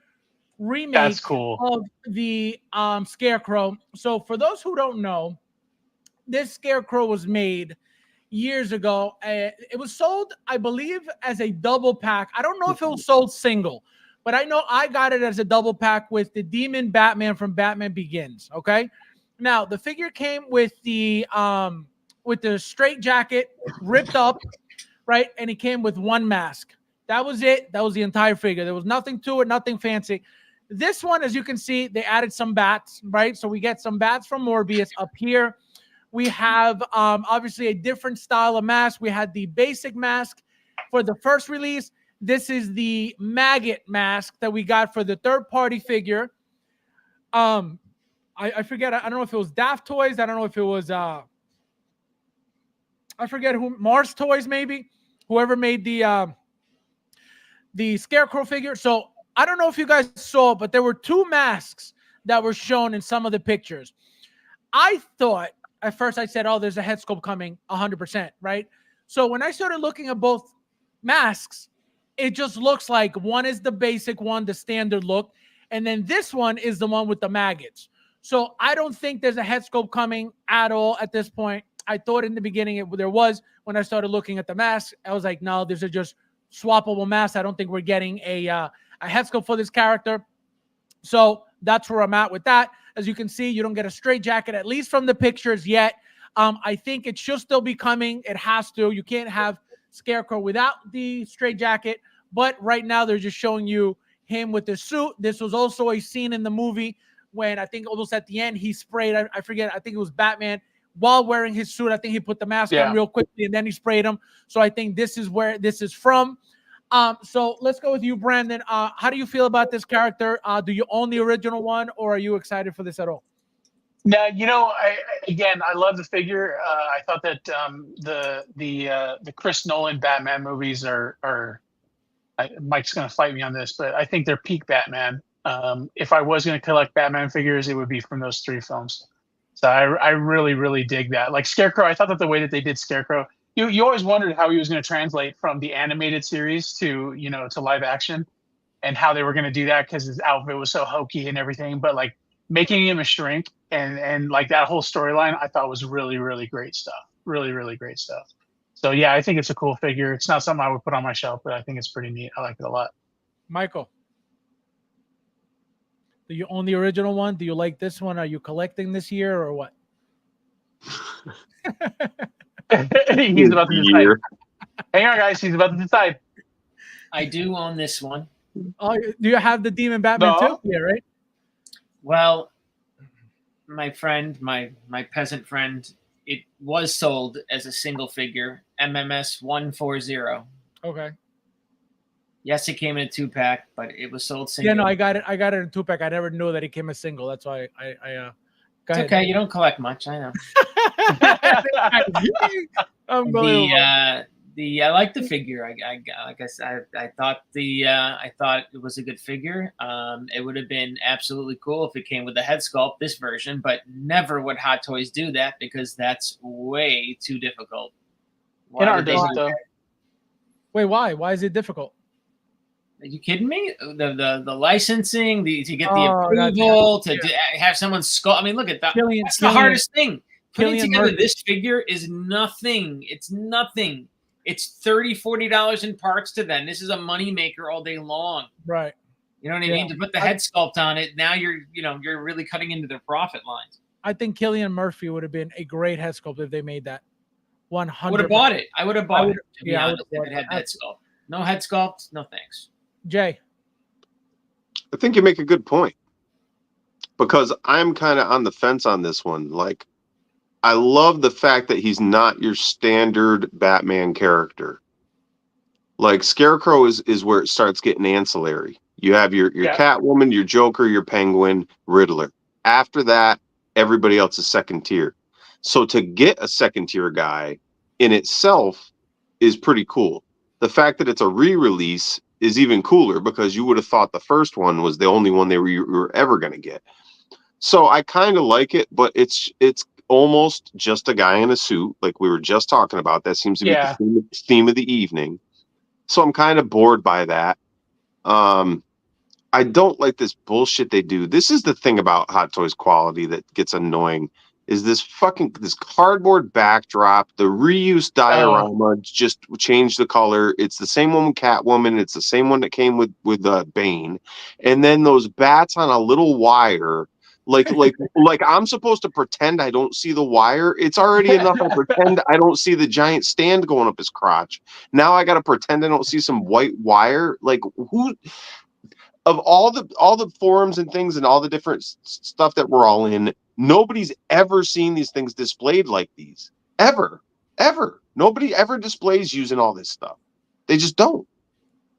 remake That's cool. of the Scarecrow. So for those who don't know, this Scarecrow was made years ago. It was sold, I believe, as a double pack. I don't know if it was sold single, but I know I got it as a double pack with the Demon Batman from Batman Begins. Okay. Now the figure came with the straight jacket ripped up, right? And it came with one mask. That was it. That was the entire figure. There was nothing to it, nothing fancy. This one, as you can see, they added some bats, right? So we get some bats from Morbius up here. We have obviously a different style of mask. We had the basic mask for the first release. This is the maggot mask that we got for the third-party figure. I forget. I don't know if it was Daft Toys. I don't know if it was I forget who. Mars Toys, maybe. Whoever made the Scarecrow figure. So I don't know if you guys saw, but there were two masks that were shown in some of the pictures. I thought at first I said, oh, there's a head sculpt coming 100%, right? So when I started looking at both masks, it just looks like one is the basic one, the standard look, and then this one is the one with the maggots. So I don't think there's a head sculpt coming at all at this point. I thought in the beginning there was. When I started looking at the masks, I was like, no, these are just swappable masks. I don't think we're getting a head sculpt for this character. So that's where I'm at with that. As you can see, you don't get a straight jacket, at least from the pictures yet. I think it should still be coming. It has to. You can't have Scarecrow without the straight jacket. But right now, they're just showing you him with the suit. This was also a scene in the movie when I think almost at the end, he sprayed, I forget, I think it was Batman, while wearing his suit. I think he put the mask on real quickly and then he sprayed him. So I think this is where this is from. So let's go with you, Brandon. How do you feel about this character? Do you own the original one, or are you excited for this at all? No, I love the figure. I thought that the Chris Nolan Batman movies are Mike's going to fight me on this, but I think they're peak Batman. If I was going to collect Batman figures, it would be from those three films. So I really, really dig that. Like Scarecrow, I thought that the way that they did Scarecrow, you always wondered how he was going to translate from the animated series to live action, and how they were going to do that because his outfit was so hokey and everything. But like making him a shrink and like that whole storyline, I thought was really, really great stuff. Really, really great stuff. So yeah, I think it's a cool figure. It's not something I would put on my shelf, but I think it's pretty neat. I like it a lot. Michael, do you own the original one? Do you like this one? Are you collecting this year or what? He's about to decide. Hang on, guys. He's about to decide. I do own this one. Oh, do you have the Demon Batman too? Yeah, right. Well, my friend, my peasant friend, it was sold as a single figure, MMS 140. Okay. Yes, it came in a 2-pack, but it was sold single. Yeah, no, I got it in a 2-pack. I never knew that it came as single. That's why I go ahead. Okay, you don't collect much, I know. I like the figure. Like I said, I thought it was a good figure. It would have been absolutely cool if it came with a head sculpt, this version, but never would Hot Toys do that because that's way too difficult. It does it though. Wait, why? Why is it difficult? Are you kidding me? The licensing, to get the approval, to have someone sculpt. I mean, look at that. That's the hardest thing. Putting together this figure is nothing. It's nothing. It's $30, $40 in parts to them. This is a money maker all day long. Right. You know what I mean? To put the head sculpt on it, now you're really cutting into their profit lines. I think Cillian Murphy would have been a great head sculpt if they made that. 100. I would have bought it. I would have bought it. To be honest, if it had head sculpt. No head sculpt, no thanks. Jay. I think you make a good point. Because I'm kind of on the fence on this one. Like, I love the fact that he's not your standard Batman character. Like, Scarecrow is where it starts getting ancillary. You have your Catwoman, your Joker, your Penguin, Riddler. After that, everybody else is second tier. So to get a second tier guy in itself is pretty cool. The fact that it's a re-release is even cooler because you would have thought the first one was the only one you were ever going to get. So I kind of like it, but it's almost just a guy in a suit, like we were just talking about. That seems to be the theme of the evening. So I'm kind of bored by that. I don't like this bullshit they do. This is the thing about Hot Toys quality that gets annoying. Is this cardboard backdrop, the reuse diorama just changed the color. It's the same one with Catwoman. It's the same one that came with Bane. And then those bats on a little wire. Like I'm supposed to pretend I don't see the wire. It's already enough I pretend I don't see the giant stand going up his crotch. Now I got to pretend I don't see some white wire. Like, who of all the forums and things and all the different stuff that we're all in, nobody's ever seen these things displayed like these. Ever. Nobody ever displays using all this stuff. They just don't.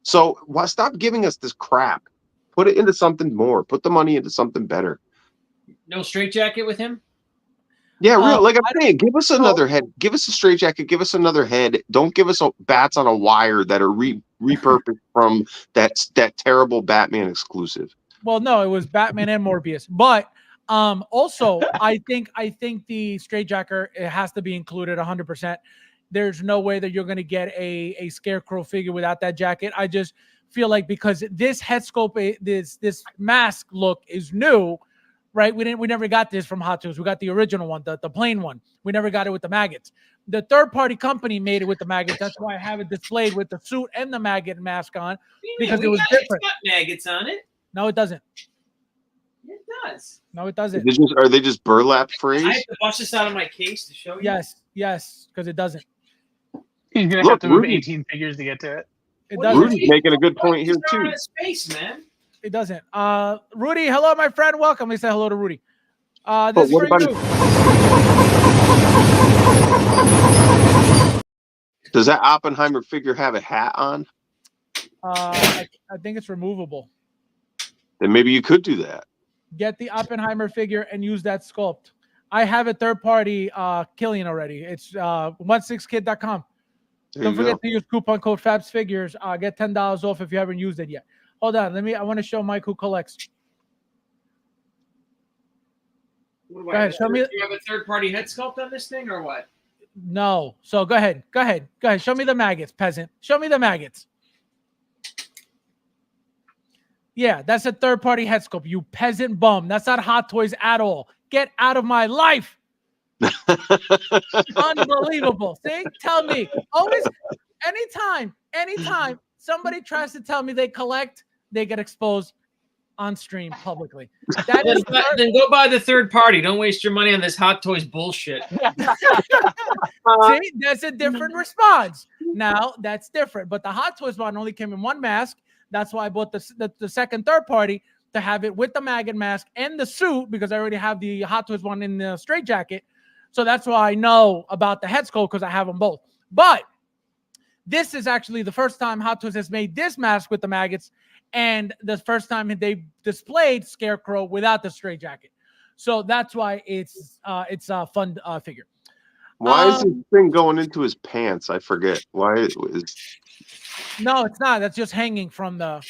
So stop giving us this crap. Put it into something more. Put the money into something better. No straitjacket with him? Yeah, real. Like I'm saying, give us another head. Give us a straitjacket. Give us another head. Don't give us bats on a wire that are repurposed from that terrible Batman exclusive. Well, no, it was Batman and Morbius. But also, I think the straitjacket, it has to be included 100%. There's no way that you're going to get a Scarecrow figure without that jacket. I just feel like because this head sculpt, this mask look is new. Right, we never got this from Hot Toys. We got the original one, the plain one. We never got it with the maggots. The third-party company made it with the maggots. That's why I have it displayed with the suit and the maggot mask on, because it was different. It's got maggots on it. No, it doesn't. It does. No, it doesn't. Are they just burlap phrase? I have to bust this out of my case to show you. Yes, because it doesn't. You're gonna have to move 18 figures to get to it. It doesn't. Rudy's making a good point here too. Space, man. It doesn't. Rudy, hello, my friend. Welcome. We say hello to Rudy. This is for you. Does that Oppenheimer figure have a hat on? I think it's removable. Then maybe you could do that. Get the Oppenheimer figure and use that sculpt. I have a third party Cillian already. It's 16kid.com. Don't forget to use coupon code FabsFigures. Get $10 off if you haven't used it yet. Hold on, I want to show Mike who collects. Go ahead, show me. Do you have a third-party head sculpt on this thing, or what? No. So go ahead. Show me the maggots, peasant. Show me the maggots. Yeah, that's a third-party head sculpt. You peasant bum. That's not Hot Toys at all. Get out of my life. Unbelievable. See? Tell me. Always, anytime somebody tries to tell me they collect, they get exposed on stream publicly. Then go buy the third party. Don't waste your money on this Hot Toys bullshit. See, that's a different response. Now that's different. But the Hot Toys one only came in one mask. That's why I bought the second third party to have it with the maggot mask and the suit, because I already have the Hot Toys one in the straitjacket. So that's why I know about the head sculpt, because I have them both. But this is actually the first time Hot Toys has made this mask with the maggots, and the first time they displayed Scarecrow without the straitjacket. So that's why it's a fun figure. Why is this thing going into his pants? I forget. Why it was. No, it's not. That's just hanging from the.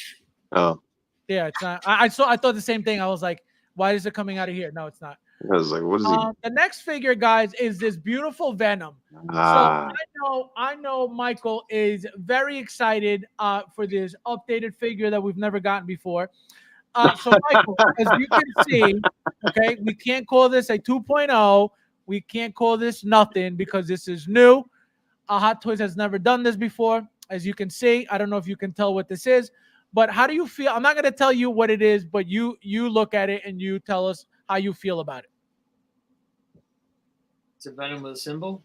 Oh, Yeah, it's not. I thought the same thing. I was like, why is it coming out of here? No, it's not. I was like, what is he? The next figure, guys, is this beautiful Venom. Ah. So I know Michael is very excited for this updated figure that we've never gotten before. So Michael, as you can see, okay, we can't call this a 2.0. We can't call this nothing because this is new. Hot Toys has never done this before. As you can see, I don't know if you can tell what this is, but how do you feel? I'm not going to tell you what it is, but you look at it and you tell us how you feel about it. It's a Venom with a symbol.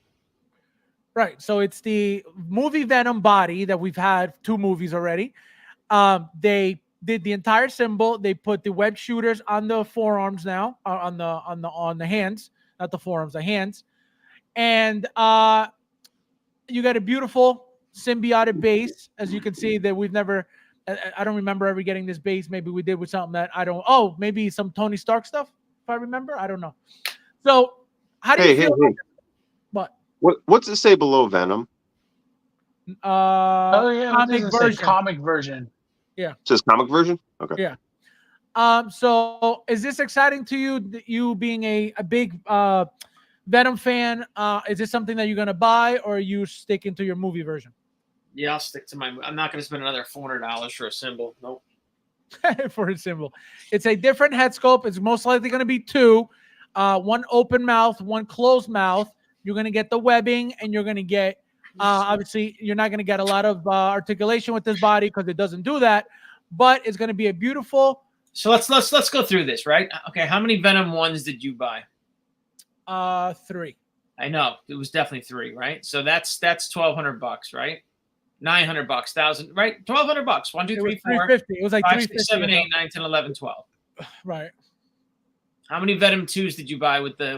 Right. So it's the movie Venom body that we've had 2 movies already. They did the entire symbol. They put the web shooters on the forearms now, on the hands, not the forearms, the hands, and you got a beautiful symbiotic base, as you can see that we've never. I don't remember ever getting this base. Maybe we did with something that I don't. Oh, maybe some Tony Stark stuff, if I remember. I don't know. So, how do you feel? About What's it say below Venom? Oh yeah, comic version. Yeah. It says comic version. Okay. Yeah. So is this exciting to you? You being a big Venom fan, is this something that you're gonna buy, or are you sticking to your movie version? Yeah, I'll stick to my. I'm not going to spend another $400 for a symbol. Nope. For a symbol, it's a different head sculpt. It's most likely going to be 2, one open mouth, one closed mouth. You're going to get the webbing, and you're going to get. Obviously, you're not going to get a lot of articulation with this body because it doesn't do that. But it's going to be a beautiful. So let's go through this, right? Okay, how many Venom 1s did you buy? 3. I know it was definitely 3, right? So that's $1,200, right? $900, 1,000, right? $1,200. 1, 2, 3, 4. 350. It was like 5, 350. 6, 7, 8, 9, 10, 11, 12. Right. How many Venom 2s did you buy with the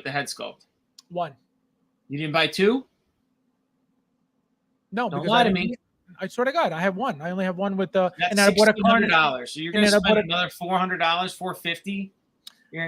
head sculpt? 1. You didn't buy 2? No, don't because lie to me. I swear to God, I have 1. I only have 1 with the. That's and I bought a $1,600. So you're going to spend another $400, $450.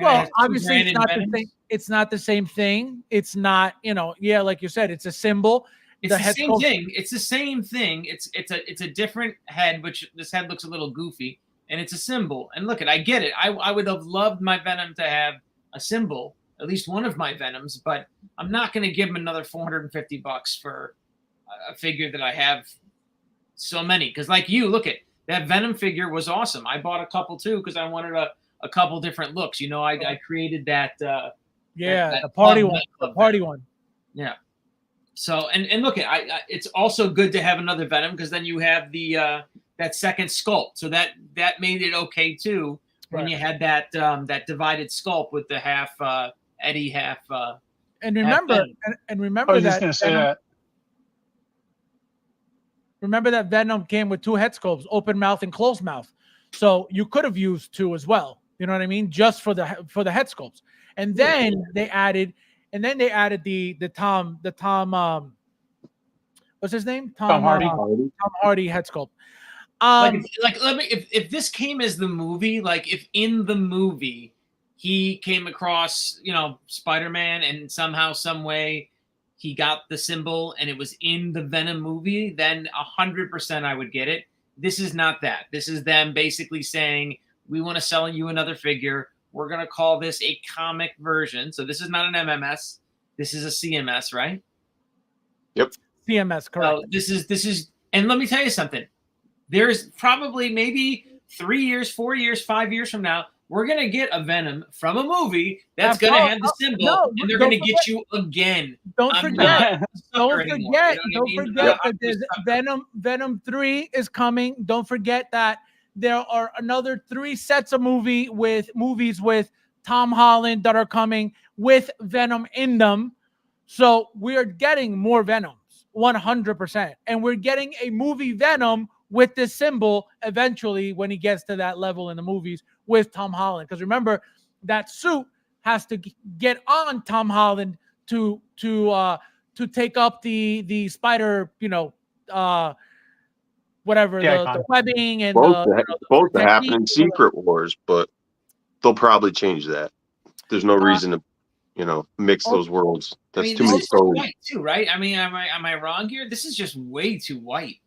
Well, obviously, it's not the same. It's not the same thing. It's not, yeah, like you said, it's a symbol. It's the same thing. It's the same thing. It's a different head, which this head looks a little goofy, and it's a symbol. And look, I get it. I would have loved my Venom to have a symbol, at least one of my Venoms, but I'm not going to give him another $450 for a figure that I have so many. Because like you, look at that Venom figure was awesome. I bought a couple too because I wanted a couple different looks. I created that. The party one. The party one. Yeah. So and look at it's also good to have another Venom because then you have the that second sculpt. So that made it okay too when you had that that divided sculpt with the half Eddie, half. And remember, remember I was that. just gonna say that. Remember that Venom came with 2 head sculpts, open mouth and closed mouth. So you could have used 2 as well. You know what I mean? Just for the head sculpts. And then they added the Tom what's his name? Tom Hardy. Tom Hardy head sculpt. Let me if this came as the movie, like if in the movie he came across, Spider-Man and somehow, some way he got the symbol and it was in the Venom movie, then 100% I would get it. This is not that. This is them basically saying, we want to sell you another figure. We're going to call this a comic version. So this is not an MMS. This is a CMS, right? Yep. CMS, correct. So this is, and let me tell you something. There's probably maybe 3 years, 4 years, 5 years from now, we're going to get a Venom from a movie that's going to have the symbol, and they're going to get you again. Don't forget that there's Venom 3 is coming. Don't forget that there are another 3 sets of movies with Tom Holland that are coming with Venom in them. So we are getting more Venoms, 100%. And we're getting a movie Venom with this symbol eventually when he gets to that level in the movies with Tom Holland. Because remember, that suit has to get on Tom Holland to take up the spider, whatever, the webbing and both happen in Secret Wars, but they'll probably change that. There's no reason to mix those worlds. That's too many this is codes. white too, right? I mean, am I wrong here? This is just way too white.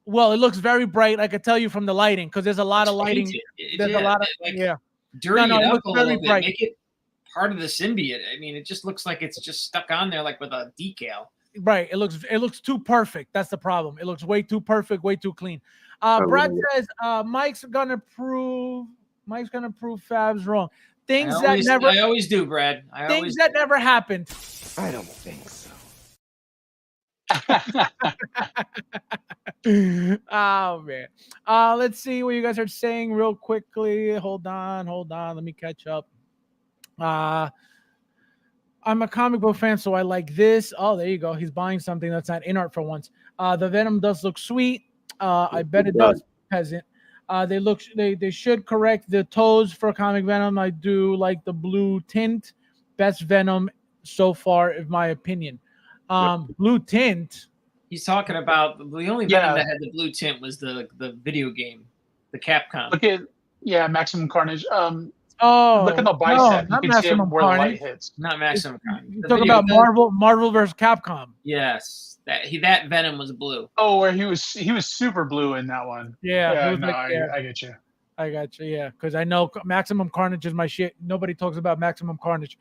Well, it looks very bright. I could tell you from the lighting because there's a lot of lighting. There's a lot of dirty it up looks a very little bit. bright. Make it part of the symbiote. I mean, it just looks like it's just stuck on there like with a decal. Right. It looks too perfect. That's the problem. It looks way too perfect, way too clean. Brad says Mike's gonna prove Fabs wrong. I always do, Brad. That never happened. I don't think so. Oh man. Let's see what you guys are saying real quickly. Hold on. Let me catch up. I'm a comic book fan, so I like this. Oh, there you go. He's buying something that's not in art for once. The Venom does look sweet. I bet it does, peasant. They should correct the toes for comic Venom. I do like the blue tint. Best Venom so far, in my opinion. Blue tint. He's talking about the only Venom that had the blue tint was the video game, the Capcom. Look at Maximum Carnage. Look at the bicep. No, you can see where the light hits. Not Maximum Carnage. You talk about Marvel versus Capcom. Yes, that Venom was blue. Oh, where he was super blue in that one. Yeah, I get you. I got you. Yeah, because I know Maximum Carnage is my shit. Nobody talks about Maximum Carnage.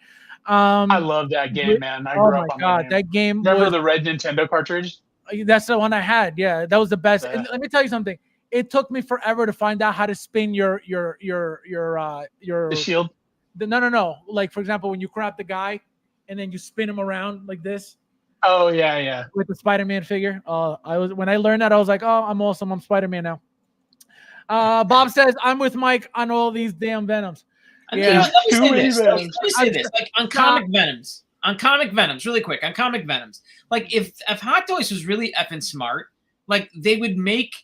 I love that game, man. I grew up on that game. Remember the red Nintendo cartridge? That's the one I had. Yeah, that was the best. And let me tell you something. It took me forever to find out how to spin your the shield. No. Like for example, when you grab the guy and then you spin him around like this. Oh yeah. With the Spider-Man figure. When I learned that, I was like, oh, I'm awesome. I'm Spider-Man now. Bob says I'm with Mike on all these damn Venoms. Yeah. Let me say this. Like on comic Venoms, really quick. On comic Venoms, like if Hot Toys was really effing smart, like they would make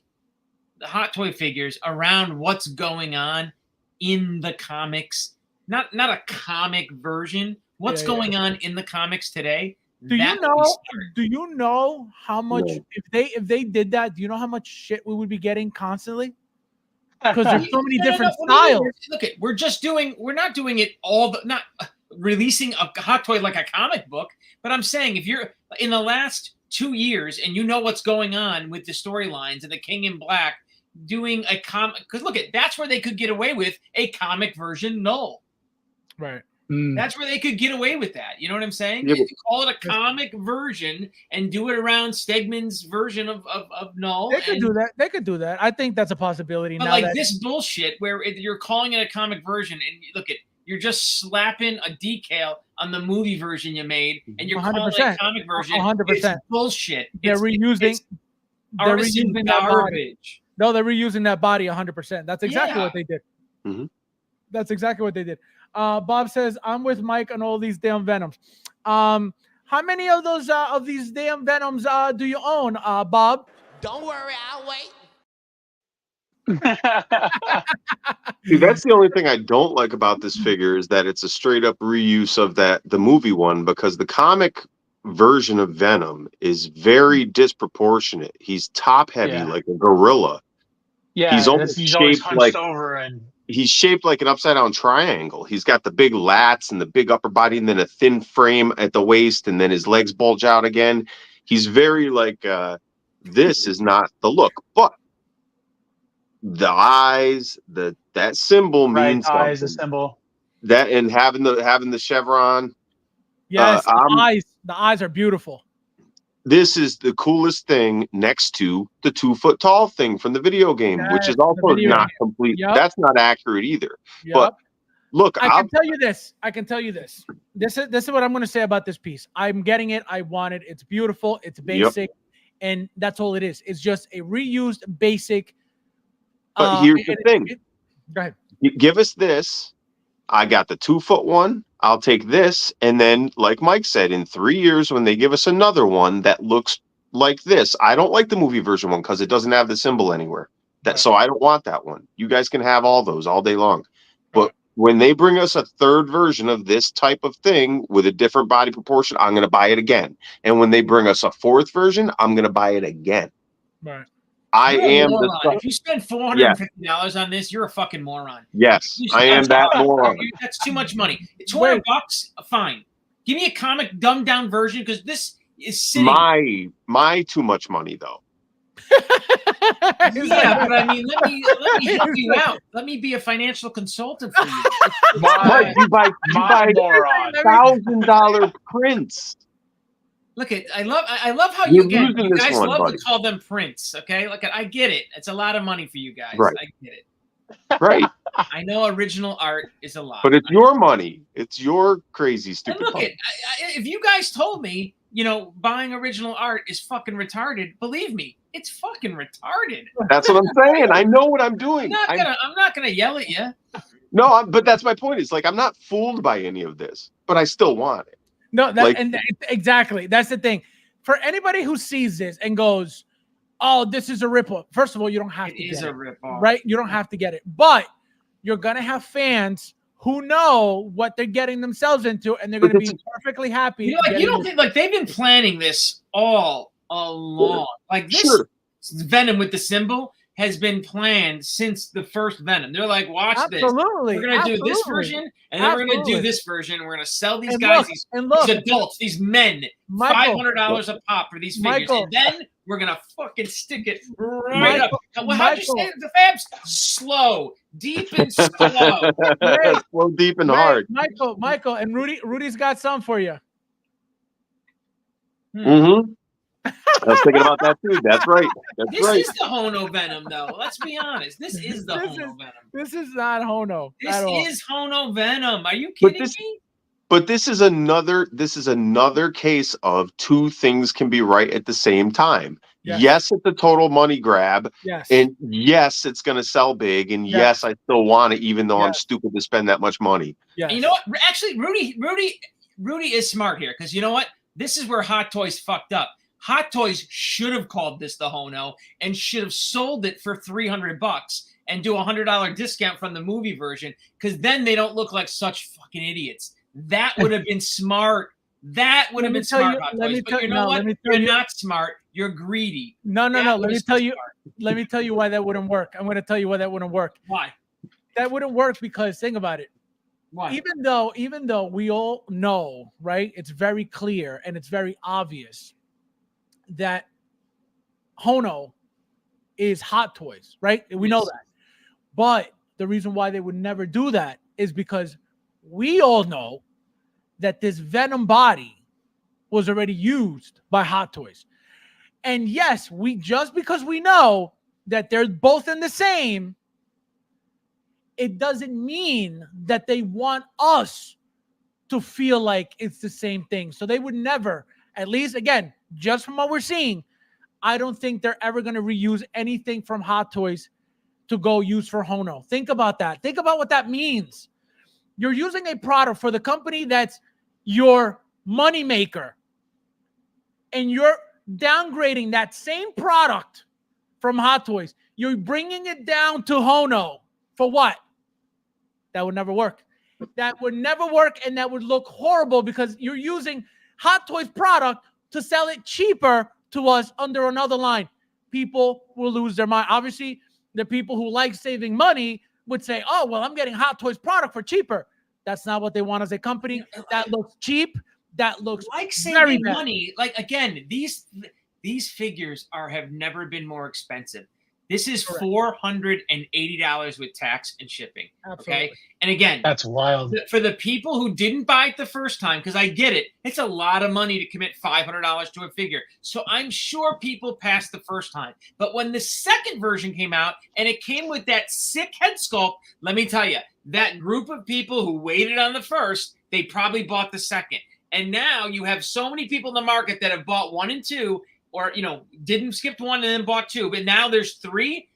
the Hot Toy figures around what's going on in the comics, not a comic version. What's going on in the comics today? Do you know how much if they did that? Do you know how much shit we would be getting constantly? Because there's so many different styles. Look, we're not doing it not releasing a Hot Toy like a comic book. But I'm saying if you're in the last 2 years and you know what's going on with the storylines and the King in Black. Doing a comic, because that's where they could get away with a comic version null. Right. That's where they could get away with that. You know what I'm saying? Yeah, if you call it a comic version and do it around Stegman's version of null. They could do that. I think that's a possibility. But like this bullshit where you're calling it a comic version and you're just slapping a decal on the movie version you made and you're 100%. Calling it a comic version. 100%. It's bullshit. They're reusing that garbage. No, they're reusing that body 100%. That's exactly what they did. Mm-hmm. That's exactly what they did. Bob says, I'm with Mike on all these damn Venoms. How many of these damn Venoms do you own, Bob? Don't worry, I'll wait. See, that's the only thing I don't like about this figure is that it's a straight up reuse of the movie one, because the comic version of Venom is very disproportionate. He's top heavy like a gorilla. Yeah, he's almost shaped like over and he's shaped like an upside down triangle. He's got the big lats and the big upper body and then a thin frame at the waist and then his legs bulge out again. He's very like this is not the look, but the eyes, that symbol means something. Eyes, the symbol. That and having the chevron. Yes, the eyes are beautiful. This is the coolest thing next to the 2 foot tall thing from the video game, which is also not complete. Yep. That's not accurate either. Yep. But look, I can tell you this. This is what I'm going to say about this piece. I'm getting it. I want it. It's beautiful. It's basic. And that's all it is. It's just a reused basic. But here's the thing. Go ahead. Give us this. I got the 2 foot one. I'll take this. And then, like Mike said, in 3 years, when they give us another one that looks like this, I don't like the movie version one because it doesn't have the symbol anywhere. So I don't want that one. You guys can have all those all day long. But when they bring us a third version of this type of thing with a different body proportion, I'm going to buy it again. And when they bring us a fourth version, I'm going to buy it again. Right. I You're a am moron. the If you spend $450 on this, you're a fucking moron. yes, I am that moron. That's too much money. $200, fine. Give me a comic dumbed down version because this is sitting. My too much money though. Yeah, but I mean, let me help you out. Let me be a financial consultant for you. Mike, you buy moron. $1,000 prints. Look at I love how You're you losing this guys one, love buddy. to call them prints. Okay, look, I get it. It's a lot of money for you guys. Right. I get it. Right. I know original art is a lot, But it's your money. It's your crazy stupid And look, money. if you guys told me, buying original art is fucking retarded, believe me, it's fucking retarded. That's what I'm saying. I know what I'm doing. I'm not gonna yell at you. No, but that's my point. It's like I'm not fooled by any of this, but I still want it. No, exactly. That's the thing. For anybody who sees this and goes, "Oh, this is a ripoff." First of all, you don't have to. It is a ripoff, right? You don't have to get it, but you're gonna have fans who know what they're getting themselves into, and they're gonna be perfectly happy. You don't think they've been planning this all along? Like this Venom with the symbol has been planned since the first Venom. They're like, watch this. We're going to do this version, and then we're going to do this version. We're going to sell these guys, these adults, these men, $500 a pop for these figures. And then we're going to fucking stick it right up. Well, how'd you say it, the Fabs? Slow, deep and slow. Slow, deep, and hard. Michael, and Rudy's got some for you. Mm-hmm. I was thinking about that too. That's right. This is the Hono Venom, though. Let's be honest. This is the Hono Venom. This is not Hono. This is Hono Venom. Are you kidding me? But this is another case of two things can be right at the same time. Yes, it's a total money grab. Yes. And yes, it's going to sell big. And yes, I still want it, even though I'm stupid to spend that much money. Yeah. You know what? Actually, Rudy is smart here because you know what? This is where Hot Toys fucked up. Hot Toys should have called this the Hono and should have sold it for $300 and do a $100 discount from the movie version because then they don't look like such fucking idiots. That would have been smart. That would have been smart, Hot Toys. But you know what? You're not smart. You're greedy. No. Let me tell you. Let me tell you why that wouldn't work. I'm going to tell you why that wouldn't work. Why? That wouldn't work because think about it. Why? Even though we all know, right? It's very clear and it's very obvious that Hono is Hot Toys, right? We know that. But the reason why they would never do that is because we all know that this Venom body was already used by Hot Toys. And yes, just because we know that they're both in the same, it doesn't mean that they want us to feel like it's the same thing. So they would never, at least again, just from what we're seeing, I don't think they're ever going to reuse anything from Hot Toys to go use for Hono. Think about that. Think about what that means. You're using a product for the company that's your moneymaker, and you're downgrading that same product from Hot Toys. You're bringing it down to Hono for what? That would never work. That would never work, and that would look horrible because you're using Hot Toys product to sell it cheaper to us under another line. People will lose their mind. Obviously, the people who like saving money would say, oh, well, I'm getting Hot Toys product for cheaper. That's not what they want as a company. That looks cheap. That looks like very saving bad. Money. Like, again, these figures have never been more expensive. This is $480 with tax and shipping. Absolutely. Okay. And again, that's wild. For the people who didn't buy it the first time, because I get it, it's a lot of money to commit $500 to a figure. So I'm sure people passed the first time. But when the second version came out and it came with that sick head sculpt, let me tell you, that group of people who waited on the first, they probably bought the second. And now you have so many people in the market that have bought 1 and 2, or didn't skip 1 and then bought 2, but now there's 3.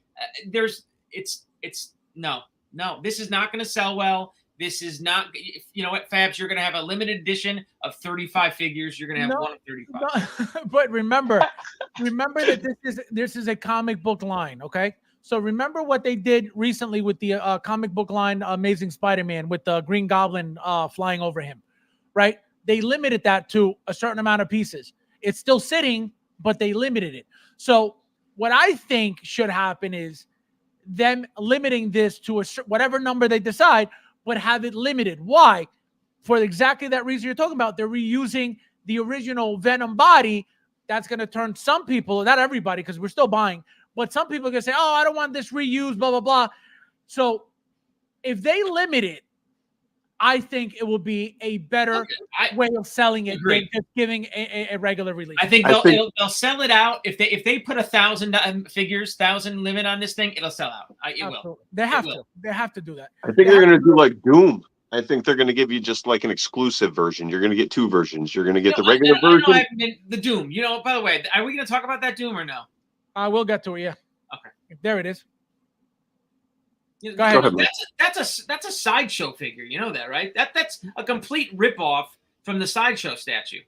No, this is not going to sell well. This is not, you know what, Fabs, you're going to have a limited edition of 35 figures. You're going to have 1 of 35. No, but remember that this is a comic book line, okay? So remember what they did recently with the comic book line Amazing Spider-Man with the Green Goblin flying over him, right? They limited that to a certain amount of pieces. It's still sitting, but they limited it. So what I think should happen is them limiting this to whatever number they decide, but have it limited. Why? For exactly that reason you're talking about. They're reusing the original Venom body. That's going to turn some people, not everybody, because we're still buying, but some people are going to say, oh, I don't want this reused, blah, blah, blah. So if they limit it, I think it will be a better way of selling it than just giving a regular release. I think they'll sell it out if they put 1,000 figures, 1,000 limit on this thing, it'll sell out. It will. They have to. They have to do that. I think they're going to do like Doom. I think they're going to give you just like an exclusive version. You're going to get 2 versions. You're going to get the regular version. The Doom. You know, by the way, are we going to talk about that Doom or no? We'll get to it. Yeah. Okay. There it is. Go ahead. That's a sideshow figure. You know that, right? That's a complete ripoff from the sideshow statue.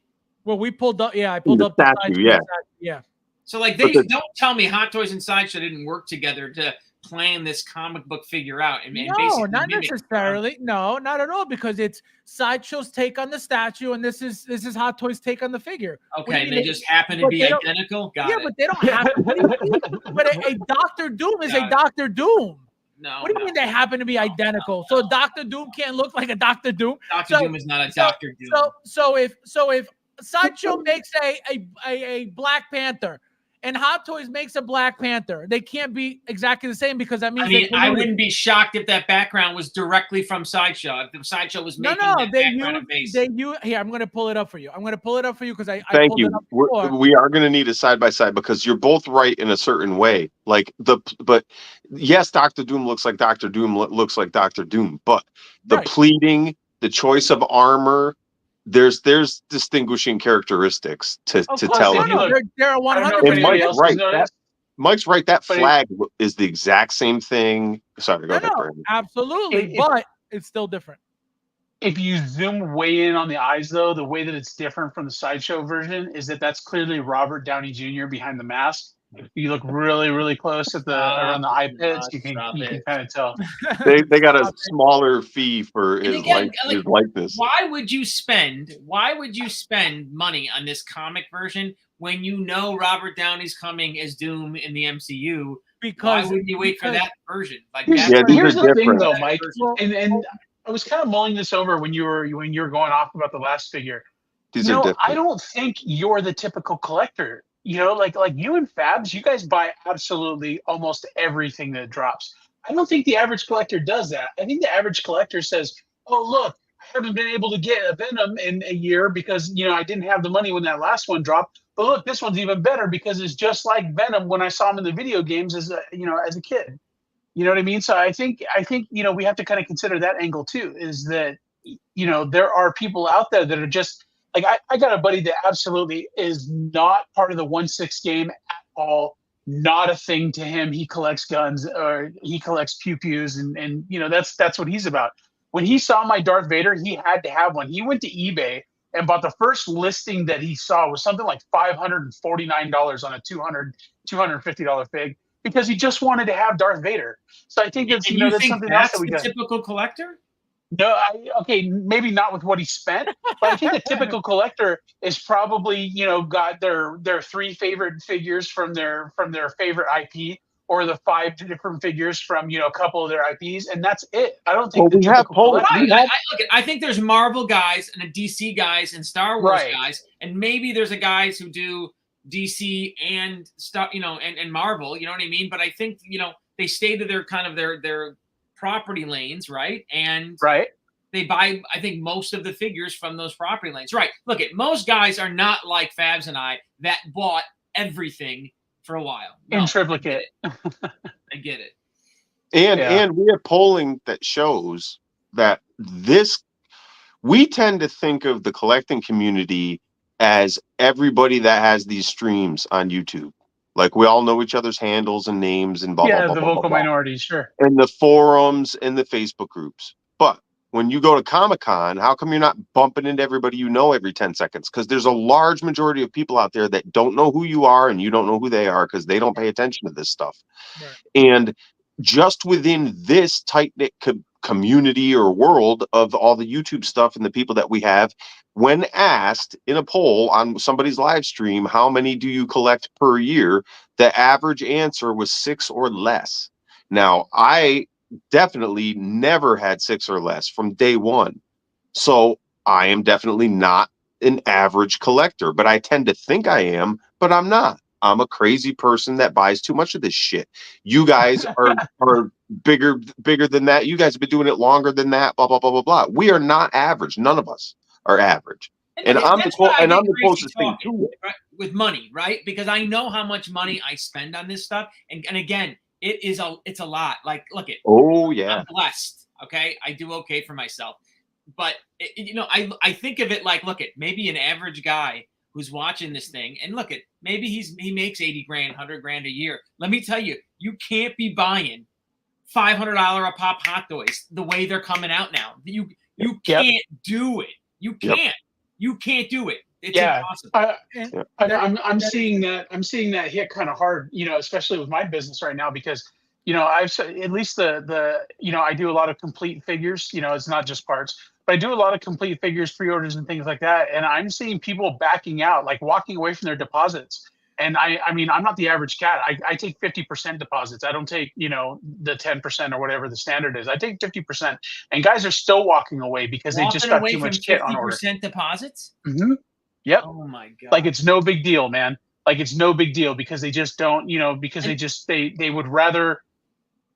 Well, we pulled up. Yeah, I pulled up the statue. Yeah. So like they don't tell me Hot Toys and Sideshow didn't work together to plan this comic book figure out. And no, not necessarily. No, not at all. Because it's Sideshow's take on the statue, and this is Hot Toys' take on the figure. Okay, they just happen to be identical. Got it. But they don't have to. But a Doctor Doom is a Doctor Doom. No. What do you mean they happen to be identical? So Doctor Doom can't look like a Doctor Doom. Doctor Doom is not a Doctor Doom. So if Sideshow makes a Black Panther and Hot Toys makes a Black Panther, they can't be exactly the same because that means I wouldn't be shocked if that background was directly from Sideshow. If the Sideshow was making that background base. Here, I'm going to pull it up for you. Because I thank pulled you. It up before. We are going to need a side by side because you're both right in a certain way. But yes, Doctor Doom looks like Doctor Doom looks like Doctor Doom, but the pleating, the choice of armor, there's distinguishing characteristics to tell you. There are 100%. Mike's right. That flag is the exact same thing. Sorry, go ahead. Absolutely, but it's still different. If you zoom way in on the eyes, though, the way that it's different from the Sideshow version is that's clearly Robert Downey Jr. behind the mask. If you look really, really close at around the eye pits, you can kind of tell. They got a smaller fee for his likeness. Why would you spend money on this comic version when you know Robert Downey's coming as Doom in the MCU? Why wouldn't you wait for that version? Here's the thing, though, Mike, and I was kind of mulling this over when you were going off about the last figure. I don't think you're the typical collector. Like you and Fabs, you guys buy absolutely almost everything that drops. I don't think the average collector does that. I think the average collector says, oh, look, I haven't been able to get a Venom in a year because, I didn't have the money when that last one dropped. But look, this one's even better because it's just like Venom when I saw him in the video games as a kid. You know what I mean? So I think, we have to kind of consider that angle too, is that, there are people out there that are just, like I got a buddy that absolutely is not part of the 1/6 game at all. Not a thing to him. He collects guns or he collects pew-pews and that's what he's about. When he saw my Darth Vader, he had to have one. He went to eBay and bought the first listing that he saw was something like $549 on a $250 fig because he just wanted to have Darth Vader. So I think that's that's something else that we got. Typical collector? No, maybe not with what he spent, but I think a typical collector is probably, got their 3 favorite figures from their favorite IP, or the 5 different figures from a couple of their IPs, and that's it. I don't think I think there's Marvel guys and DC guys and Star Wars guys, and maybe there's a guys who do DC and stuff, and Marvel. You know what I mean? But I think they stay to their kind of their property lanes, right? And they buy, I think, most of the figures from those property lanes. Right. Look, most guys are not like Fabs and I that bought everything for a while. In triplicate. I get it. And we have polling that shows that we tend to think of the collecting community as everybody that has these streams on YouTube. Like we all know each other's handles and names and blah, blah, blah. Yeah, the vocal minorities, sure. And the forums and the Facebook groups. But when you go to Comic-Con, how come you're not bumping into everybody every 10 seconds? Because there's a large majority of people out there that don't know who you are and you don't know who they are because they don't pay attention to this stuff. Right. And just within this tight-knit community or world of all the YouTube stuff and the people that we have. When asked in a poll on somebody's live stream, how many do you collect per year? The average answer was 6 or less. Now, I definitely never had 6 or less from day one. So I am definitely not an average collector, but I tend to think I am, but I'm not. I'm a crazy person that buys too much of this shit. You guys are bigger than that. You guys have been doing it longer than that. Blah blah blah blah blah. We are not average. None of us are average. And I'm the closest thing to it. Right? With money, right? Because I know how much money I spend on this stuff, and again, it's a lot. Like, look it. Oh yeah. I'm blessed. Okay, I do okay for myself, but I think of it like, look it. Maybe an average guy who's watching this thing, and look at, maybe he makes 80 grand, 100 grand a year. Let me tell you, you can't be buying $500 a pop hot dogs the way they're coming out now. You can't do it. You can't. Yep. You can't do it. It's impossible. I'm seeing that hit kind of hard, especially with my business right now, because I've at least the I do a lot of complete figures. It's not just parts. But I do a lot of complete figures, pre-orders, and things like that. And I'm seeing people backing out, like walking away from their deposits. And I mean, I'm not the average cat. I take 50% deposits. I don't take, the 10% or whatever the standard is. I take 50%. And guys are still walking away because they just got too much kit on order. 50% deposits? Mm-hmm. Yep. Oh my God. Like, it's no big deal, man. Like, it's no big deal because they just don't, because they would rather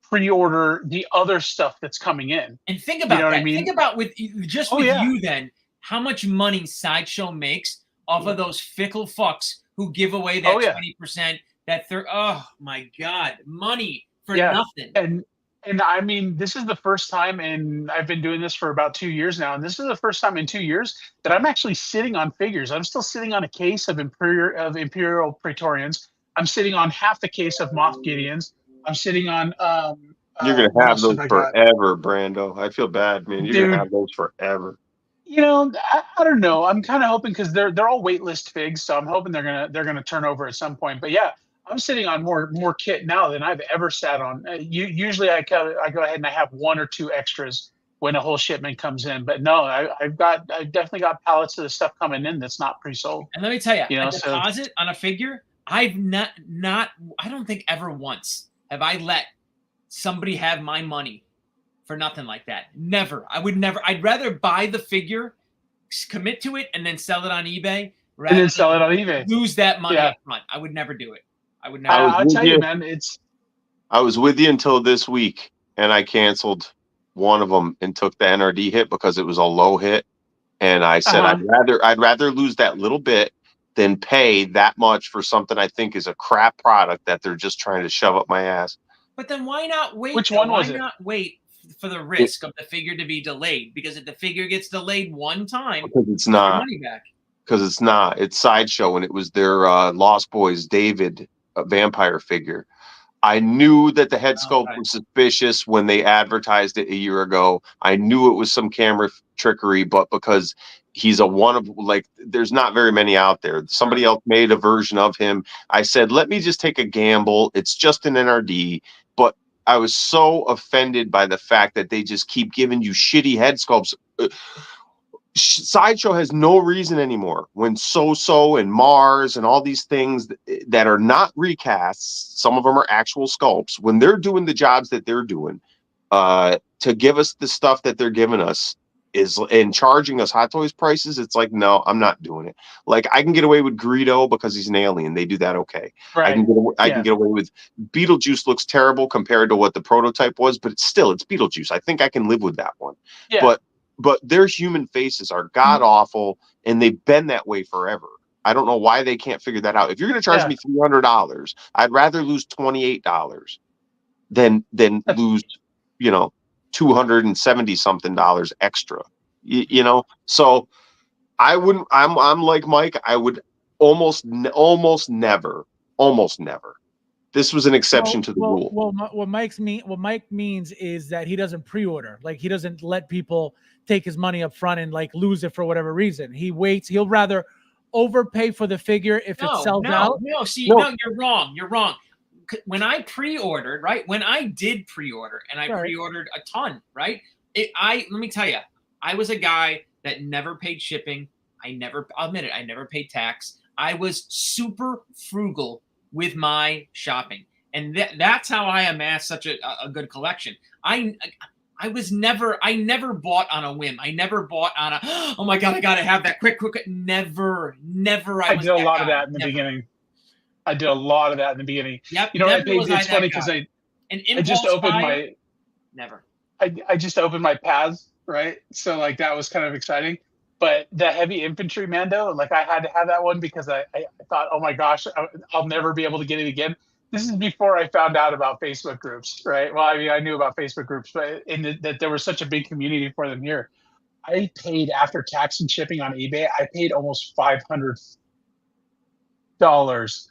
pre-order the other stuff that's coming in. And think about that. What I mean? Think about with you then, how much money Sideshow makes off of those fickle fucks who give away that 20%, that third. Oh my God, money for nothing. And I mean, this is the first time, and I've been doing this for about 2 years now, and this is the first time in 2 years that I'm actually sitting on figures. I'm still sitting on a case of Imperial Praetorians. I'm sitting on half the case of Moff Gideons. I'm sitting on. You're gonna have those forever, Brando. I feel bad, man. You're gonna have those forever. I don't know. I'm kind of hoping because they're all waitlist figs, so I'm hoping they're gonna turn over at some point. But yeah, I'm sitting on more kit now than I've ever sat on. Usually I go ahead and I have 1 or 2 extras when a whole shipment comes in. But no, I've definitely got pallets of the stuff coming in that's not pre-sold. And let me tell you, a deposit on a figure, I've not I don't think ever once have I let somebody have my money for nothing like that. Never. I would never. I'd rather buy the figure, commit to it, and then sell it on eBay. And then sell it on eBay. Lose that money up front. I would never do it. I would never. I'll tell you, man. I was with you until this week, and I canceled one of them and took the NRD hit because it was a low hit. And I said I'd rather lose that little bit than pay that much for something I think is a crap product that they're just trying to shove up my ass. But then why not wait? Which one was it? Why not wait for the risk of the figure to be delayed? Because if the figure gets delayed one time, because it's not money back. Because it's not. It's Sideshow, and it was their Lost Boys David vampire figure. I knew that the head sculpt was suspicious when they advertised it a year ago. I knew it was some camera trickery, but because he's a one of, like, there's not very many out there. Somebody else made a version of him. I said, let me just take a gamble. It's just an NRD. But I was so offended by the fact that they just keep giving you shitty head sculpts. Sideshow has no reason anymore when So and Mars and all these things that are not recasts, some of them are actual sculpts, when they're doing the jobs that they're doing, to give us the stuff that they're giving us and charging us Hot Toys prices, it's like, no, I'm not doing it. Like, I can get away with Greedo because he's an alien. They do that okay. Right. I can get away with Beetlejuice. Looks terrible compared to what the prototype was, but it's Beetlejuice. I think I can live with that one. Yeah. But their human faces are god awful, and they've been that way forever. I don't know why they can't figure that out. If you're going to charge me $300, I'd rather lose $28 than lose, $270 something extra. So I wouldn't. I'm like Mike. I would almost never. This was an exception to the rule. What Mike means is that he doesn't pre-order. Like, he doesn't let people take his money up front and like lose it for whatever reason. He waits. He'll rather overpay for the figure if it sells out. No, you're wrong. You're wrong. When I pre-ordered, right? When I did pre-order, and I pre-ordered a ton, right? Let me tell you, I was a guy that never paid shipping. I'll admit it, I never paid tax. I was super frugal with my shopping. And that's how I amassed such a good collection. I never bought on a whim. I never bought on a, oh my God, I got to have that quick. Never. I did a lot of that in the beginning. I did a lot of that in the beginning. Yep. You know, it's funny because I just opened my, never. I just opened my paths, right? So like that was kind of exciting. But the heavy infantry Mando, like I had to have that one because I thought, oh my gosh, I'll never be able to get it again. This is before I found out about Facebook groups, right? Well, I mean, I knew about Facebook groups, but that there was such a big community for them here. I paid, after tax and shipping on eBay, I paid almost $500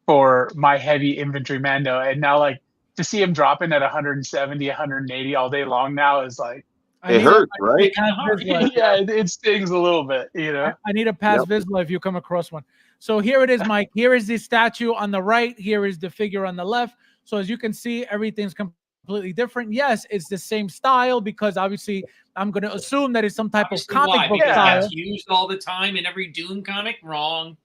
for my heavy infantry Mando. And now, like, to see him dropping at 170, 180 all day long now is like, it hurts, right? Yeah, it stings a little bit, you know. I need a pass Vizsla if you come across one. So here it is, Mike. Here is the statue on the right. Here is the figure on the left. So as you can see, everything's completely different. Yes, it's the same style because obviously I'm going to assume that it's some type of comic book style. That's used all the time in every Doom comic. Wrong.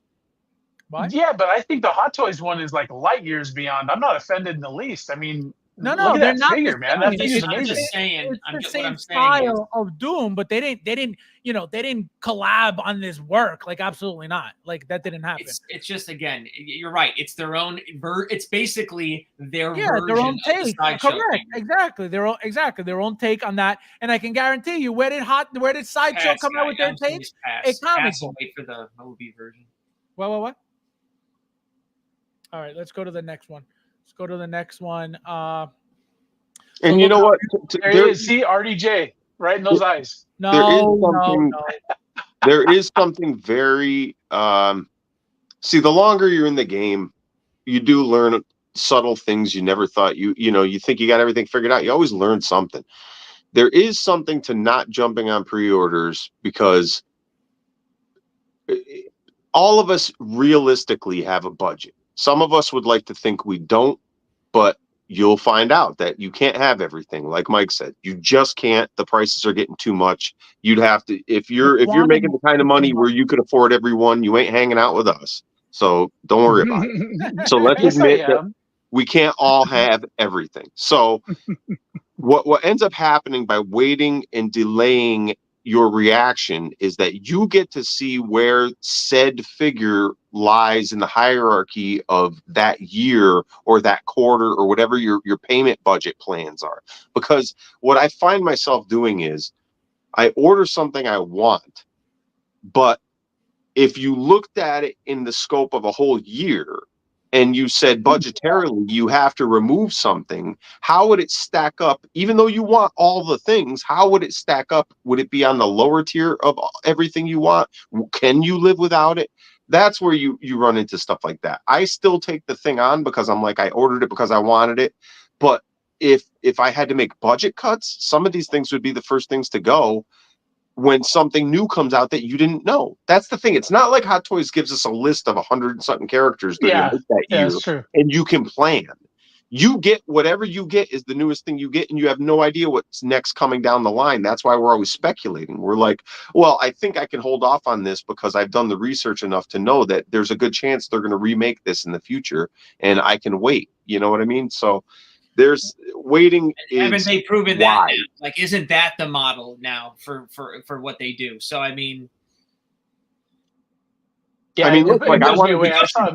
What? Yeah, but I think the Hot Toys one is like light years beyond. I'm not offended in the least. I mean, no, they're not figure, man. That figure's amazing. I'm just saying. It's the same style of Doom, but they didn't collab on this work. Like, absolutely not. Like, that didn't happen. It's just, again, you're right. It's their own. It's basically their their own take. Correct. Exactly. Their own take on that. And I can guarantee you, where did Sideshow come out with their take? A comic book. Wait for the movie version. What? All right, let's go to the next one. And you know what? There is. See RDJ right in those eyes. No. There is something very. See, the longer you're in the game, you do learn subtle things you never thought you think you got everything figured out. You always learn something. There is something to not jumping on pre-orders because all of us realistically have a budget. Some of us would like to think we don't, but you'll find out that you can't have everything. Like Mike said, you just can't. The prices are getting too much. You'd have to, if you're making the kind of money where you could afford everyone, you ain't hanging out with us. So don't worry about it. So let's admit that we can't all have everything. So what ends up happening by waiting and delaying your reaction is that you get to see where said figure lies in the hierarchy of that year or that quarter or whatever your payment budget plans are. Because what I find myself doing is I order something I want, but if you looked at it in the scope of a whole year and you said budgetarily you have to remove something, how would it stack up? Even though you want all the things, how would it stack up? Would it be on the lower tier of everything you want? Can you live without it? That's where you run into stuff like that. I still take the thing on because I'm like, I ordered it because I wanted it. But if I had to make budget cuts, some of these things would be the first things to go when something new comes out that you didn't know. That's the thing. It's not like Hot Toys gives us a list of 100 and something characters that year, that's true. and you can plan. You get whatever you get is the newest thing you get, and you have no idea what's next coming down the line. That's why we're always speculating. We're like, well, I think I can hold off on this because I've done the research enough to know that there's a good chance they're going to remake this in the future, and I can wait. You know what I mean? So there's waiting. Haven't they proven that? Like, isn't that the model now for what they do? So I mean, yeah, I mean, look, like I want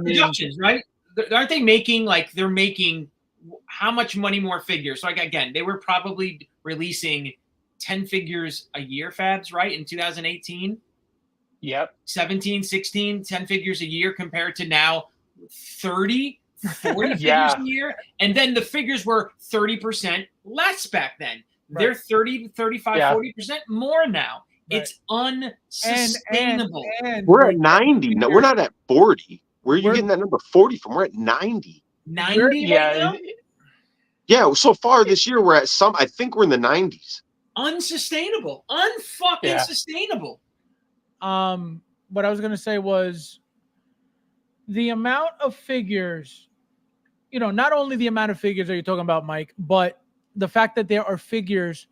productions, right? Aren't they making they're making how much money more figures? So like again, they were probably releasing 10 figures a year, Fabs, right? In 2018. Yep. 17, 16, 10 figures a year compared to now 30. 40 figures a year, and then the figures were 30% less back then. Right. They're 30 to 35, 40% more now. Right. It's unsustainable. And we're at 90. No, we're not at 40. Where are you getting that number 40 from? We're at 90. 90? Yeah. Yeah, so far this year we're at I think we're in the 90s. Unsustainable. Unfucking sustainable. What I was gonna say was the amount of figures, not only the amount of figures that you're talking about, Mike, but the fact that there are figures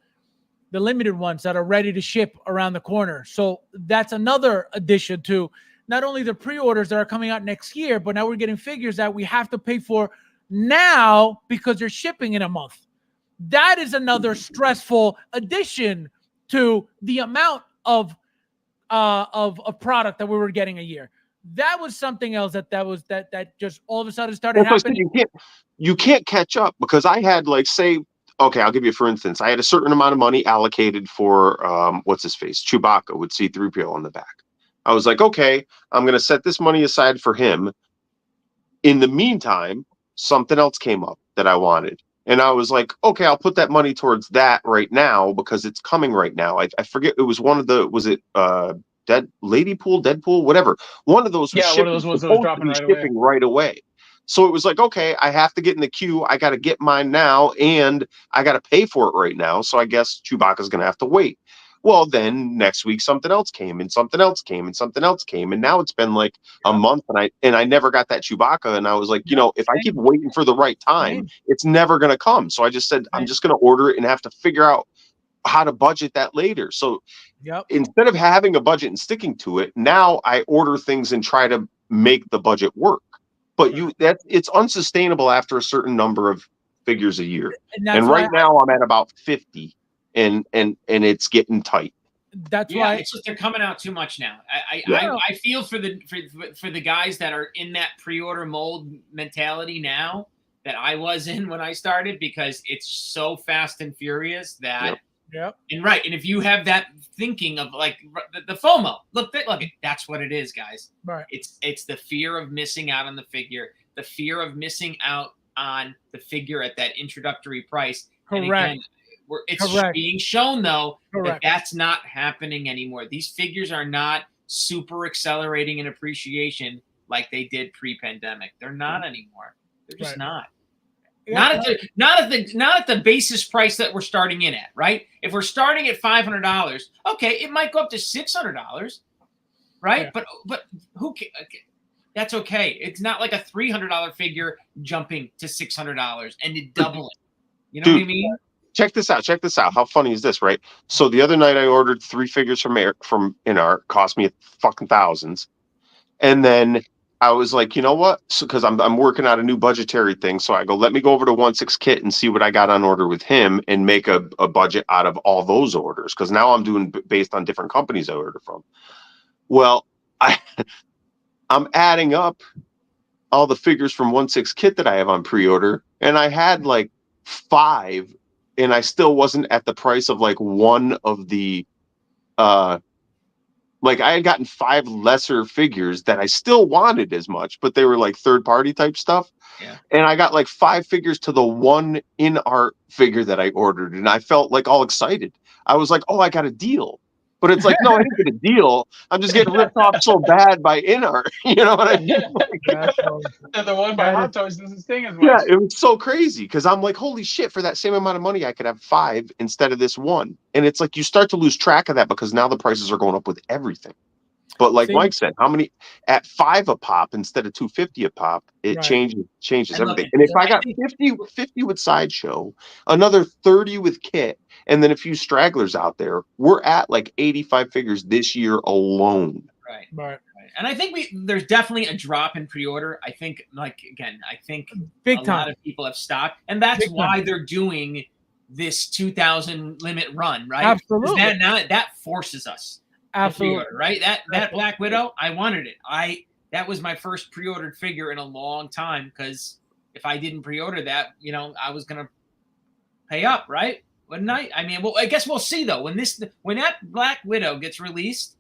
the limited ones that are ready to ship around the corner. So that's another addition to not only the pre-orders that are coming out next year, but now we're getting figures that we have to pay for now because they're shipping in a month. That is another stressful addition to the amount of product that we were getting a year. That was something else that just all of a sudden started happening. You can't catch up, because I had, like, say, okay, I'll give you, for instance, I had a certain amount of money allocated for what's his face, Chewbacca with C-3PO on the back. I was like, okay, I'm going to set this money aside for him. In the meantime, something else came up that I wanted. And I was like, okay, I'll put that money towards that right now because it's coming right now. I forget, it was one of the, was it Deadpool, whatever. One of those was one of those ones that was dropping right away. So it was like, okay, I have to get in the queue. I got to get mine now, and I got to pay for it right now. So I guess Chewbacca's going to have to wait. Well, then next week something else came, and something else came, and something else came, and now it's been like a month, and I never got that Chewbacca, and I was like, if I keep waiting for the right time, it's never going to come. So I just said, I'm just going to order it and have to figure out how to budget that later. So instead of having a budget and sticking to it, now I order things and try to make the budget work. But it's unsustainable after a certain number of figures a year. And right now I'm at about 50, and it's getting tight. That's why it's just they're coming out too much now. I feel for the guys that are in that pre-order mold mentality now that I was in when I started, because it's so fast and furious that and if you have that thinking of like the FOMO, look, that's what it is, guys. Right. It's the fear of missing out on the figure, the fear of missing out on the figure at that introductory price. Correct. And again, it's being shown though that that's not happening anymore. These figures are not super accelerating in appreciation like they did pre-pandemic. They're not anymore. They're just not. Not at the basis price that we're starting in at, right? If we're starting at $500, okay, it might go up to $600, right? Yeah. But who? That's okay. It's not like a $300 figure jumping to $600 and it doubling. You know what I mean? Check this out. How funny is this, right? So the other night I ordered 3 figures from Inart, cost me fucking thousands, and then I was like, you know what? Because I'm working on a new budgetary thing. So I go, let me go over to 1/6 Kit and see what I got on order with him and make a budget out of all those orders. Because now I'm doing based on different companies I order from. Well, I'm adding up all the figures from 1/6 Kit that I have on pre-order, and I had like 5, and I still wasn't at the price of like one of the like I had gotten 5 lesser figures that I still wanted as much, but they were like third-party type stuff. Yeah. And I got like 5 figures to the one Inart figure that I ordered, and I felt like all excited. I was like, oh, I got a deal. But it's like, no, I didn't get a deal. I'm just getting ripped off so bad by Inart. You know what I mean? The one by Hot Toys does this thing as much. Yeah, it was so crazy because I'm like, holy shit, for that same amount of money, I could have 5 instead of this one. And it's like you start to lose track of that because now the prices are going up with everything. But like Mike said, how many at $5 a pop instead of $2.50 a pop? It changes everything. And if I got 50 with Sideshow, another 30 with Kit, and then a few stragglers out there, we're at like 85 figures this year alone. Right. And I think there's definitely a drop in pre-order. I think, big a time. lot of people have stocked, and that's why they're doing this 2,000 limit run, right? Absolutely. That forces us. Absolutely. Right. That Black Widow, I wanted it. That was my first pre-ordered figure in a long time, because if I didn't pre-order that, I was gonna pay up, right? Wouldn't I? I mean, well, I guess we'll see though. When that Black Widow gets released,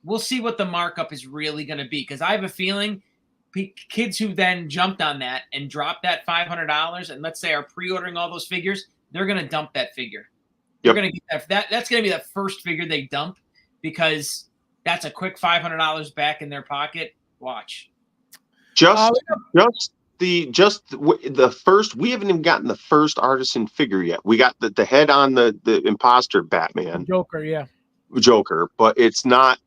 we'll see what the markup is really gonna be. Because I have a feeling kids who then jumped on that and dropped that $500, and let's say are pre-ordering all those figures, they're gonna dump that figure. They're gonna get that. That's gonna be the first figure they dump, because that's a quick $500 back in their pocket. Watch. The first, we haven't even gotten the first artisan figure yet. We got the head on the imposter Batman Joker, but that's not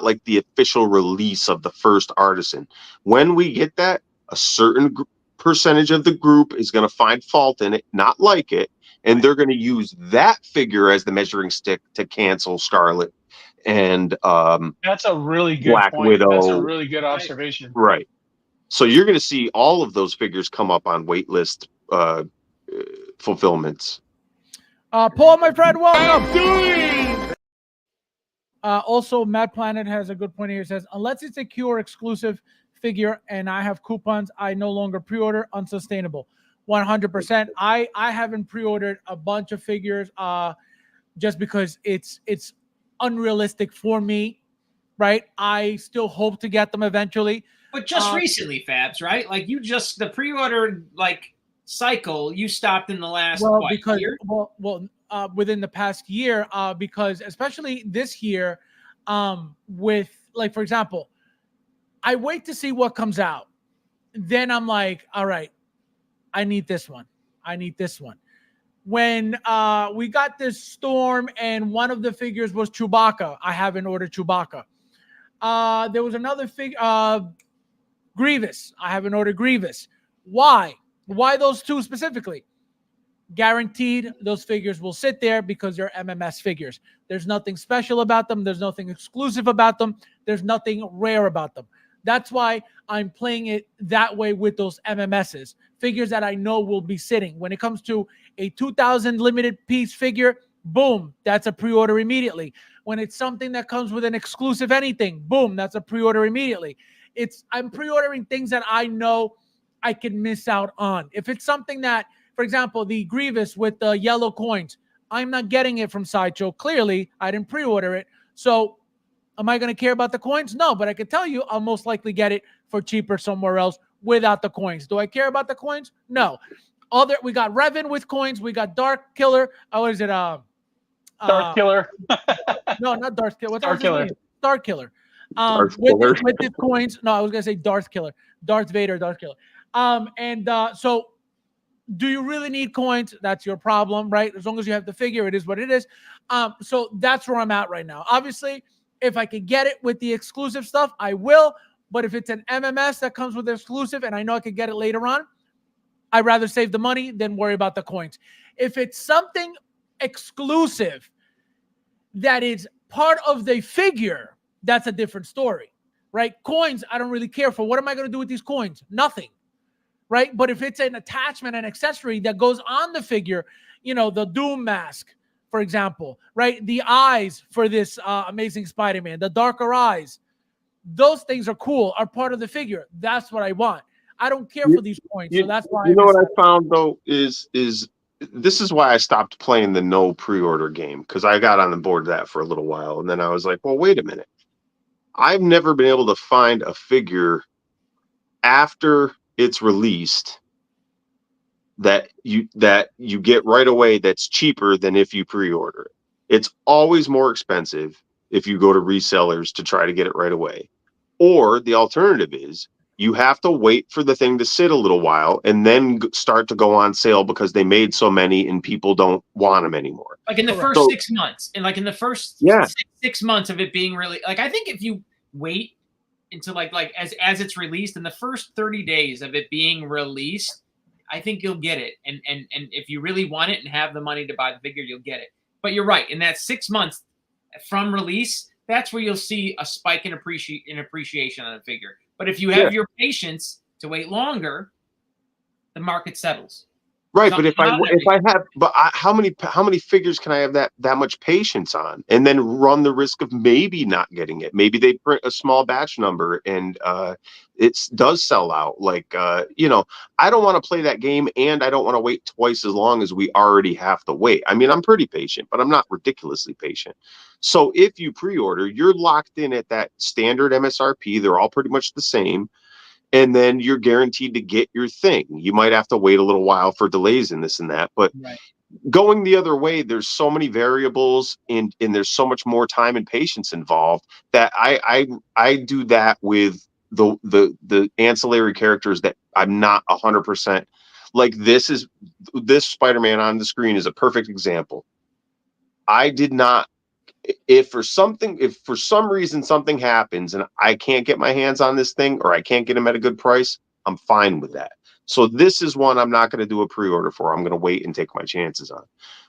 like the official release of the first artisan. When we get that, a certain group of percentage of the group is going to find fault in it, not like it, and they're going to use that figure as the measuring stick to cancel Scarlet and That's a really good Black point. That's a Widow. really good observation. Right. So you're going to see all of those figures come up on waitlist fulfillments. Paul, my friend, welcome. Doing. Also, Matt Planet has a good point here. He says, unless it's a Cure exclusive figure and I have coupons, I no longer pre-order. Unsustainable. 100%. I haven't pre-ordered a bunch of figures just because it's unrealistic for me, right? I still hope to get them eventually. But just recently, Fabs, right? Like you just the pre-order like cycle you stopped in the last year? Within the past year, because especially this year, with like for example, I wait to see what comes out. Then I'm like, all right, I need this one. I need this one. When we got this Storm and one of the figures was Chewbacca, I haven't ordered Chewbacca. There was another figure, Grievous. I haven't ordered Grievous. Why? Why those two specifically? Guaranteed those figures will sit there because they're MMS figures. There's nothing special about them. There's nothing exclusive about them. There's nothing rare about them. That's why I'm playing it that way with those MMSs. Figures that I know will be sitting. When it comes to a 2,000 limited piece figure, boom, that's a pre-order immediately. When it's something that comes with an exclusive anything, boom, that's a pre-order immediately. I'm pre-ordering things that I know I can miss out on. If it's something that, for example, the Grievous with the yellow coins, I'm not getting it from Sideshow. Clearly, I didn't pre-order it. So am I going to care about the coins? No, but I can tell you I'll most likely get it for cheaper somewhere else without the coins. Do I care about the coins? No. We got Revan with coins. We got Dark Killer. What is it? Dark Killer. No, not Dark Killer. What's Dark Killer. Dark Killer. Darth with Killer. the coins. No, I was gonna say Darth Killer, Darth Vader, Darth Killer. So do you really need coins? That's your problem, right? As long as you have the figure, it is what it is. So that's where I'm at right now. Obviously, if I could get it with the exclusive stuff, I will. But if it's an MMS that comes with exclusive and I know I could get it later on, I'd rather save the money than worry about the coins. If it's something exclusive that is part of the figure, that's a different story, right? Coins, I don't really care for. What am I going to do with these coins? Nothing, right? But if it's an attachment, an accessory that goes on the figure, the Doom mask, for example, right? The eyes for this Amazing Spider-Man, the darker eyes, those things are cool, are part of the figure. That's what I want. I don't care for these coins, so that's why. What I found though is this is why I stopped playing the no pre-order game, because I got on the board that for a little while, and then I was like, well, wait a minute. I've never been able to find a figure after it's released that you get right away that's cheaper than if you pre-order it. It's always more expensive if you go to resellers to try to get it right away. Or the alternative is you have to wait for the thing to sit a little while and then start to go on sale because they made so many and people don't want them anymore. Like in the first 6 months, and like in the first 6 months of it being really, like, I think if you wait until like as it's released, in the first 30 days of it being released, I think you'll get it. And if you really want it and have the money to buy the figure, you'll get it. But you're right. In that 6 months from release, that's where you'll see a spike in appreciation on a figure. But if you have your patience to wait longer, the market settles. Right, but how many figures can I have that much patience on, and then run the risk of maybe not getting it? Maybe they print a small batch number and it does sell out. Like I don't want to play that game, and I don't want to wait twice as long as we already have to wait. I mean, I'm pretty patient, but I'm not ridiculously patient. So if you pre-order, you're locked in at that standard MSRP. They're all pretty much the same. And then you're guaranteed to get your thing. You might have to wait a little while for delays in this and that, but going the other way, there's so many variables and there's so much more time and patience involved that I do that with the ancillary characters that I'm not 100%. Like this Spider-Man on the screen is a perfect example. I did not. If for some reason something happens and I can't get my hands on this thing, or I can't get them at a good price, I'm fine with that. So this is one I'm not going to do a pre-order for. I'm going to wait and take my chances on.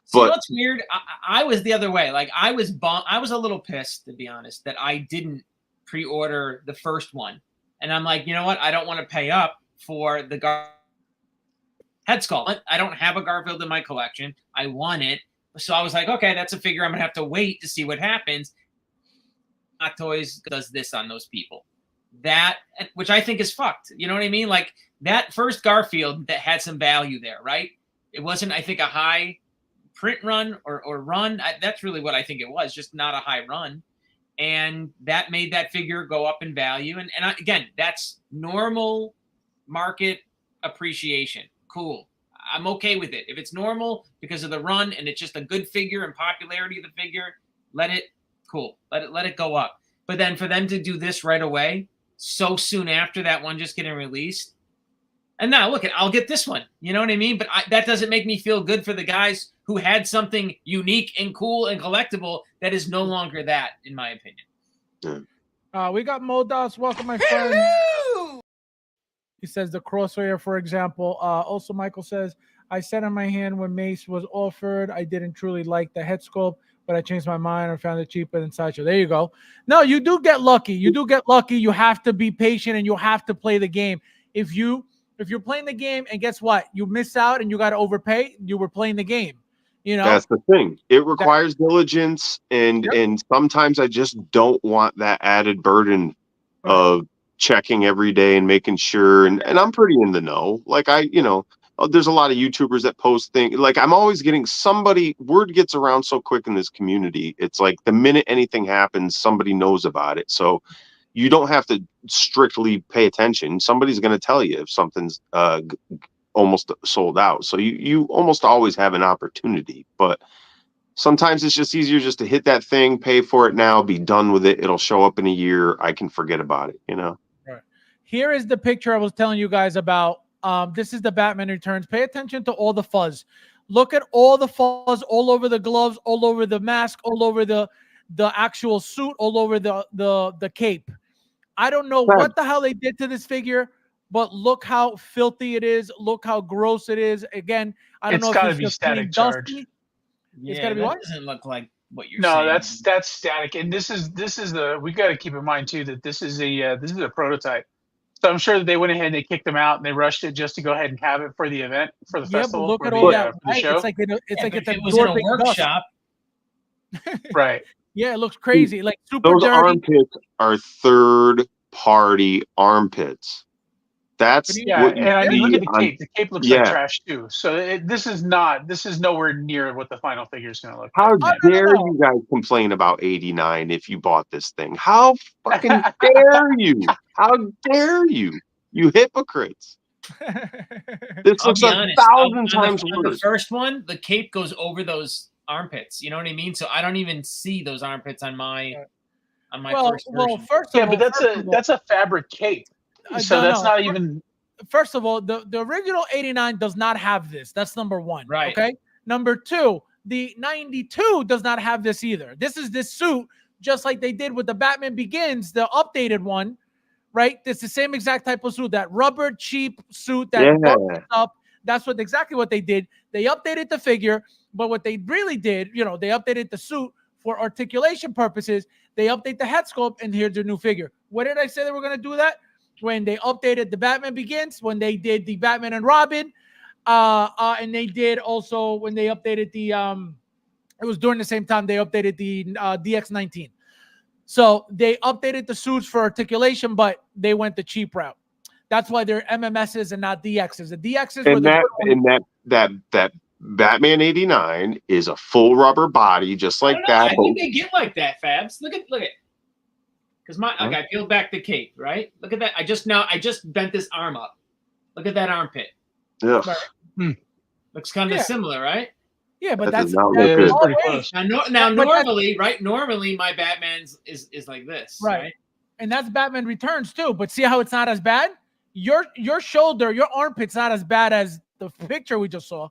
See, But what's weird? I was the other way. Like I was a little pissed, to be honest, that I didn't pre-order the first one. And I'm like, you know what? I don't want to pay up for the head sculpt. I don't have a Garfield in my collection. I want it. So I was like, okay, that's a figure I'm going to have to wait to see what happens. Hot Toys does this on those people. That, which I think is fucked. You know what I mean? Like that first Garfield that had some value there, right? It wasn't, I think, a high print run or run. That's really what I think it was, just not a high run. And that made that figure go up in value. And again, that's normal market appreciation. Cool. I'm okay with it. If it's normal because of the run and it's just a good figure and popularity of the figure, let it go up. But then for them to do this right away, so soon after that one just getting released, and now look, I'll get this one. You know what I mean? But that doesn't make me feel good for the guys who had something unique and cool and collectible that is no longer that, in my opinion. We got Modos. Welcome, my friend. He says the Crosshair, for example. Also, Michael says, I said in my hand when Mace was offered, I didn't truly like the head sculpt, but I changed my mind and found it cheaper than Sideshow. There you go. No, you do get lucky. You do get lucky. You have to be patient and you have to play the game. If you're playing the game and guess what? You miss out and you got to overpay, you were playing the game. You know? That's the thing. It requires diligence, and sometimes I just don't want that added burden of checking every day and making sure. And I'm pretty in the know. Like there's a lot of YouTubers that post things. Like I'm always getting word gets around so quick in this community. It's like the minute anything happens, somebody knows about it. So you don't have to strictly pay attention. Somebody's going to tell you if something's almost sold out. So you almost always have an opportunity, but sometimes it's just easier just to hit that thing, pay for it now, be done with it. It'll show up in a year. I can forget about it, Right. Here is the picture I was telling you guys about. This is the Batman Returns. Pay attention to all the fuzz. Look at all the fuzz all over the gloves, all over the mask, all over the actual suit, all over the cape. I don't know what the hell they did to this figure, but look how filthy it is. Look how gross it is. Again, I don't know if it's just static charge. It's got to be what? Doesn't look like what you're saying. No, that's static. And this is we got to keep in mind too that this is a prototype. So I'm sure that they went ahead and they kicked them out and they rushed it just to go ahead and have it for the event, for the festival. But look at the, all that. the show. It's like it was in a workshop. Right. Yeah, it looks crazy. Like super those dirty. armpits are third-party armpits. That's and I mean, look at the cape. The cape looks like trash too. So this is nowhere near what the final figure is going to look like. How dare you guys complain about 89 if you bought this thing? How fucking dare you? How dare you? You hypocrites. This looks 1,000 times worse. The first one, the cape goes over those armpits. You know what I mean? So I don't even see those armpits on my first version. Well, first of all, but that's a fabric cape. So that's not even. First of all, the original 89 does not have this. That's number one. Right. Okay. Number two, the 92 does not have this either. This is this suit, just like they did with the Batman Begins, the updated one. Right. It's the same exact type of suit, that rubber cheap suit that goes up. That's exactly what they did. They updated the figure, but what they really did, they updated the suit for articulation purposes. They update the head sculpt, and here's their new figure. What did I say they were going to do that? When they updated the Batman Begins, when they did the Batman and Robin, and they did also when they updated the it was during the same time they updated the DX19. So they updated the suits for articulation, but they went the cheap route. That's why they're MMSs and not DXs. The DXs that Batman 89 is a full rubber body, just like that. I think they get like that, Fabs. Look at. Because I peeled back the cape, right? Look at that. I just bent this arm up. Look at that armpit. Yeah. Looks kind of similar, right? Yeah, but that's pretty close. Now normally, right? Normally my Batman's is like this. Right. And that's Batman Returns too. But see how it's not as bad? Your shoulder, your armpit's not as bad as the picture we just saw.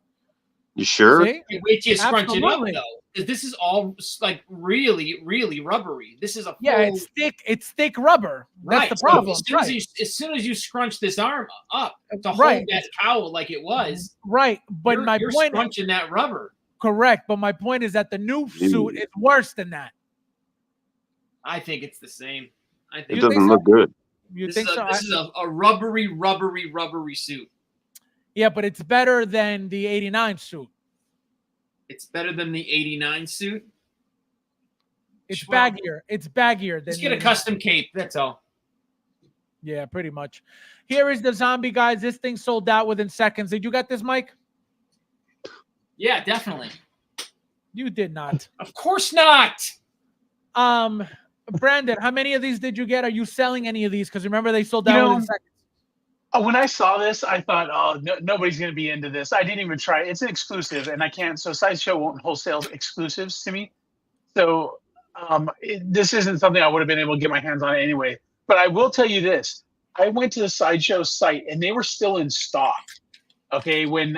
You sure? See? Wait till you scrunch it up, though. This is all like really, really rubbery. This is a full, it's thick. It's thick rubber. That's right. the problem. So as soon as you scrunch this arm up to hold Right. that cowl like it was, right. But you're scrunching that rubber. Correct. But my point is that the new suit is worse than that. I think it's the same. I think it doesn't look good. You think so? This is a rubbery suit. Yeah, but it's better than the 89 suit. It's better than the 89 suit. It's baggier. It's baggier than. Just get a custom cape. That's all. Yeah, pretty much. Here is the zombie, guys. This thing sold out within seconds. Did you get this, Mike? Yeah, definitely. You did not. Of course not. Brandon, how many of these did you get? Are you selling any of these? Because remember, they sold out within seconds. When I saw this, I thought, oh, nobody's going to be into this. I didn't even try. It's an exclusive, and I can't. So Sideshow won't wholesale exclusives to me. So this isn't something I would have been able to get my hands on anyway. But I will tell you this. I went to the Sideshow site, and they were still in stock. Okay, when,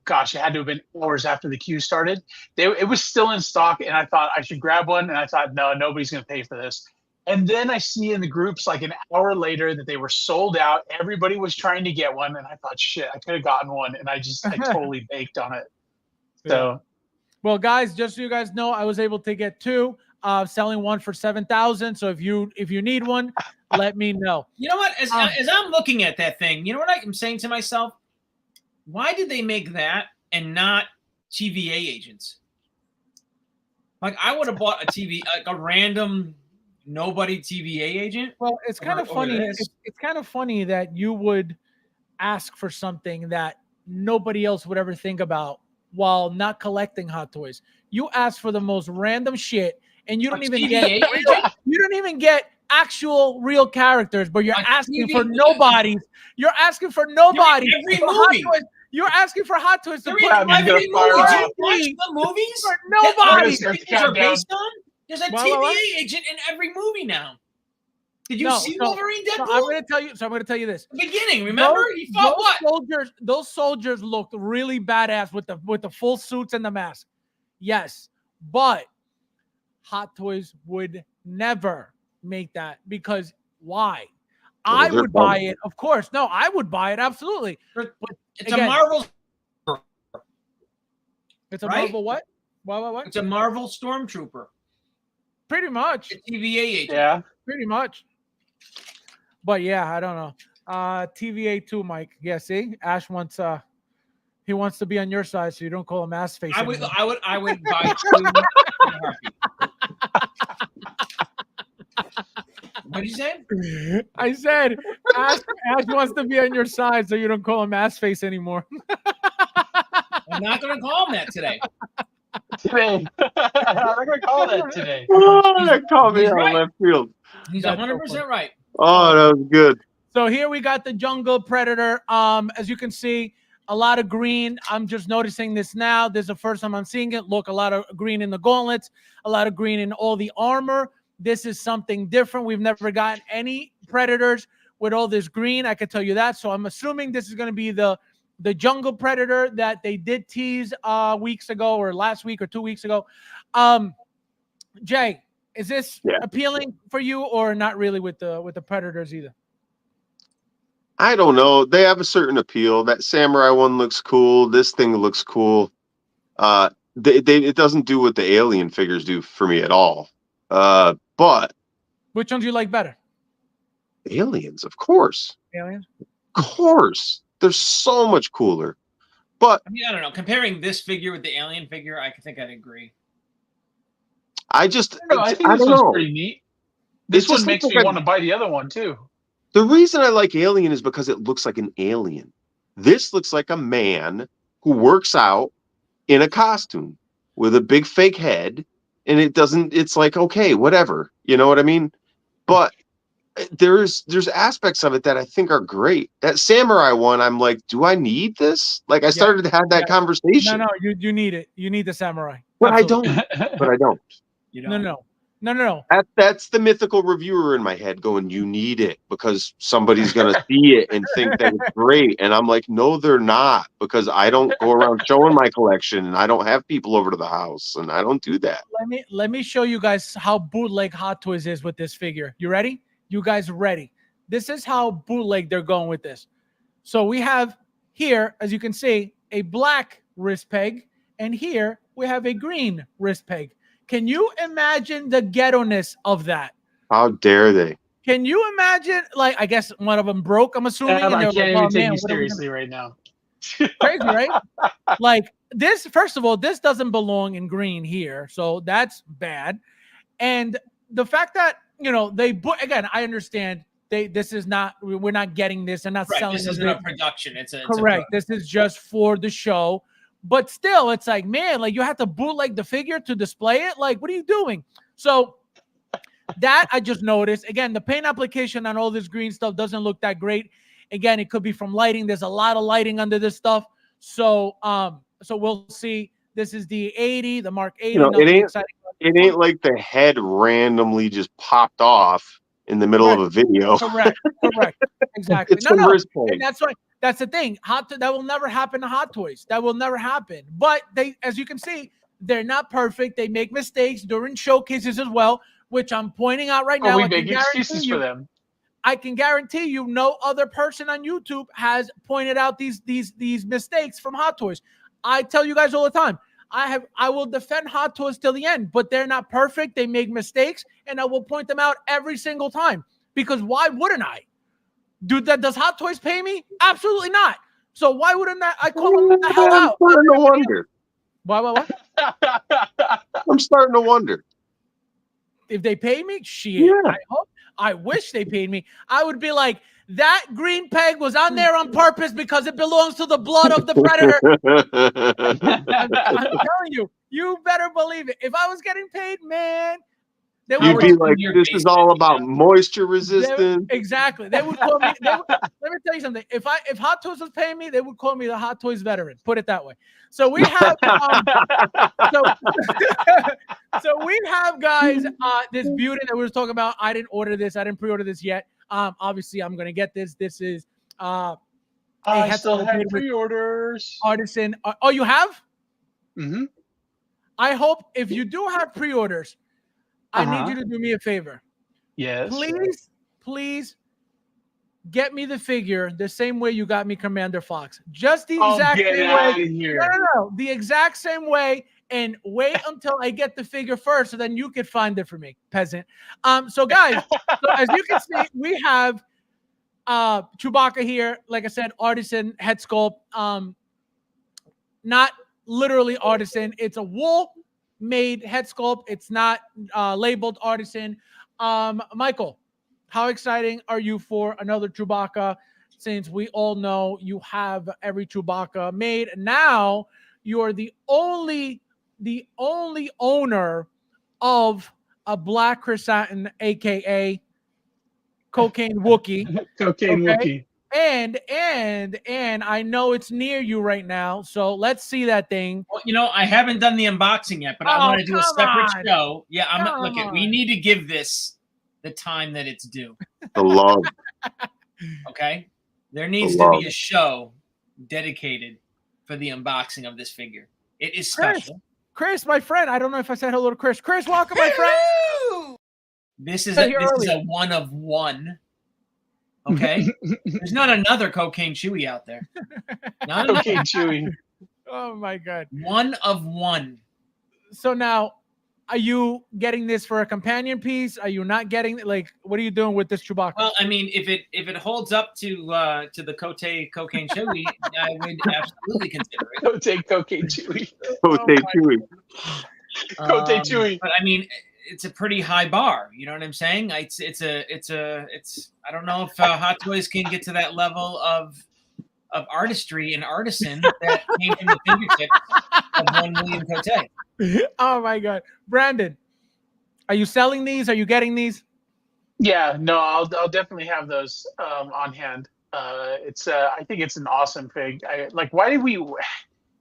gosh, it had to have been hours after the queue started. It was still in stock, and I thought I should grab one, and I thought, no, nobody's going to pay for this. And then I see in the groups like an hour later that they were sold out. Everybody was trying to get one, and I thought, shit, I could have gotten one, and I totally baked on it. So, well, guys, just so you guys know, I was able to get two, selling one for $7,000. So if you need one, let me know. You know what? As I'm looking at that thing, you know what I'm saying to myself? Why did they make that and not TVA agents? Like, I would have bought a like a random nobody TVA agent. Well, it's kind of funny. It's kind of funny that you would ask for something that nobody else would ever think about while not collecting Hot Toys. You ask for the most random shit, and you don't even get actual real characters, but you're asking for nobodies. You're asking for nobodies. Every movie. You're asking for Hot Toys to put every movie. Did you watch the movies? For nobody. There's a TVA agent in every movie now. Did you see Wolverine Deadpool? I'm going to tell you this. The beginning, remember? He fought what? Those soldiers looked really badass with the full suits and the mask. Yes, but Hot Toys would never make that because why? I would buy it, of course. No, I would buy it absolutely. But it's a Marvel. It's a Marvel what? What? It's a Marvel Stormtrooper. Pretty much. A TVA agent. Yeah. Pretty much. But yeah, I don't know. TVA 2, Mike. Yeah, see? Ash wants he wants to be on your side, so you don't call him ass face. I would buy two. What did you say? I said Ash wants to be on your side, so you don't call him ass face anymore. I'm not going to call him that today. I'm not going to call that today. Oh, that caught me on left field. He's 100% right. Oh, that was good. So here we got the Jungle Predator. As you can see, a lot of green. I'm just noticing this now. This is the first time I'm seeing it. Look, a lot of green in the gauntlets, a lot of green in all the armor. This is something different. We've never gotten any Predators with all this green. I can tell you that. So I'm assuming this is going to be the Jungle Predator that they did tease weeks ago or last week or 2 weeks ago. Jay, is this appealing for you or not really with the Predators either? I don't know. They have a certain appeal. That samurai one looks cool. This thing looks cool. It doesn't do what the alien figures do for me at all. But which ones do you like better? Aliens, of course. Aliens? Of course. They're so much cooler. But I mean, I don't know. Comparing this figure with the alien figure, I think I'd agree. I think this one's pretty neat. This one makes me want to buy the other one too. The reason I like Alien is because it looks like an alien. This looks like a man who works out in a costume with a big fake head, and it's like, okay, whatever. You know what I mean? But there's aspects of it that I think are great. That samurai one, I'm like, do I need this? Like, I started to have that conversation. No, you need it. You need the samurai. But I don't. But I don't. You don't. No. No. That's the mythical reviewer in my head going, you need it because somebody's going to see it and think that it's great. And I'm like, no, they're not, because I don't go around showing my collection and I don't have people over to the house and I don't do that. Let me show you guys how bootleg Hot Toys is with this figure. You ready? You guys ready? This is how bootleg they're going with this. So we have here, as you can see, a black wrist peg, and here we have a green wrist peg. Can you imagine the ghetto-ness of that? How dare they? Can you imagine, like, I guess one of them broke, I'm assuming. I and can't like, even take you seriously right now. Crazy, right? Like this, first of all, this doesn't belong in green here. So that's bad. And the fact that, you know, again, I understand this is not, we're not getting this and not selling this isn't a production. It's correct. This is just for the show. But still, it's like, man, like you have to bootleg the figure to display it. Like, what are you doing? So that I just noticed. Again, the paint application on all this green stuff doesn't look that great. Again, it could be from lighting. There's a lot of lighting under this stuff. So so we'll see. This is the 80, the Mark 80. You know, it ain't like the head randomly just popped off in the middle of a video. Correct. Exactly. It's a wrist peg. And that's right. That's the thing. That will never happen to Hot Toys. That will never happen. But they, as you can see, they're not perfect. They make mistakes during showcases as well, which I'm pointing out right now. We make excuses for them. I can guarantee you, no other person on YouTube has pointed out these mistakes from Hot Toys. I tell you guys all the time. I will defend Hot Toys till the end, but they're not perfect. They make mistakes, and I will point them out every single time. Because why wouldn't I? Does Hot Toys pay me? Absolutely not. So why wouldn't I call them the hell out? I'm starting to wonder. What? I'm starting to wonder. If they pay me, shit. Yeah. I wish they paid me. I would be like, that green peg was on there on purpose because it belongs to the blood of the predator. I'm telling you, you better believe it. If I was getting paid, man, you'd be like, this is all about moisture resistance. Exactly. They would call me. Let me tell you something. If Hot Toys was paying me, they would call me the Hot Toys veteran. Put it that way. So we have, so we have, guys, this beauty that we were talking about. I didn't order this. I didn't pre-order this yet. Obviously, I'm gonna get this. This is I still have pre-orders. Artisan. Oh, you have? Mm-hmm. I hope if you do have pre-orders, I need you to do me a favor. Yes. Please get me the figure the same way you got me Commander Fox. Just the exact same way. No. The exact same way. And wait until I get the figure first, so then you could find it for me, peasant. So guys, as you can see, we have Chewbacca here. Like I said, artisan head sculpt. Not literally artisan. It's a wool made head sculpt. It's not labeled artisan. Michael, how exciting are you for another Chewbacca? Since we all know you have every Chewbacca made. Now you're the only owner of a black chrysanthemum, aka Cocaine Wookie. Wookie. And I know it's near you right now, so let's see that thing. Well, you know, I haven't done the unboxing yet, but I want to do a separate show. Yeah, we need to give this the time that it's due. The love. Okay? There needs to be a show dedicated for the unboxing of this figure. It is special. Chris, my friend. I don't know if I said hello to Chris. Chris, welcome, my friend. This is a one of one. Okay, there's not another Cocaine Chewy out there. Not Cocaine Chewy. Oh my God. One of one. So now, are you getting this for a companion piece? Are you not getting, like, what are you doing with this Chewbacca? Well, I mean, if it holds up to the Cocaine Chewy, I would absolutely consider it. Cocaine Chewy. Cocaine Chewy. Cocaine Chewy. But I mean, it's a pretty high bar. You know what I'm saying? It's I don't know if Hot Toys can get to that level of artistry and artisan that came from the fingertips of one William Cote. Oh my God, Brandon, are you selling these? Are you getting these? Yeah, no, I'll definitely have those on hand. It's I think it's an awesome fig. Why did we?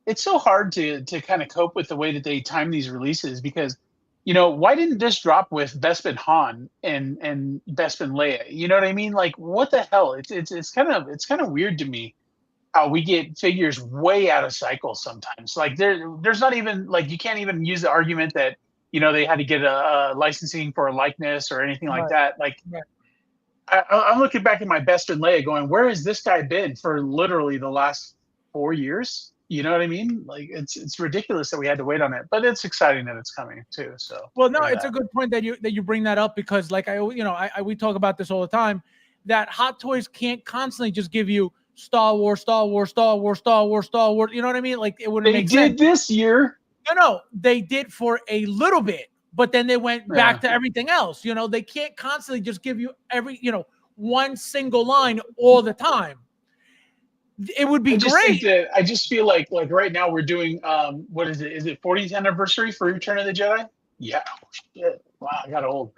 It's so hard to kind of cope with the way that they time these releases, because why didn't this drop with Bespin Han and Bespin Leia? You know what I mean? Like, what the hell? It's kind of weird to me how we get figures way out of cycle sometimes. Like there's not even like you can't even use the argument that they had to get a licensing for a likeness or anything like that. Like I'm looking back at my Bespin Leia going, where has this guy been for literally the last 4 years? You know what I mean? Like it's ridiculous that we had to wait on it, but it's exciting that it's coming too. So well, no, it's a good point that you bring that up because like we talk about this all the time that Hot Toys can't constantly just give you Star Wars, Star Wars, Star Wars, Star Wars, Star Wars. You know what I mean? Like it wouldn't make sense. They did this year. No, they did for a little bit, but then they went back to everything else. They can't constantly just give you one single line all the time. It would be great. I just feel like right now we're doing what is it? Is it 40th anniversary for Return of the Jedi? Yeah. Shit. Wow, I got old.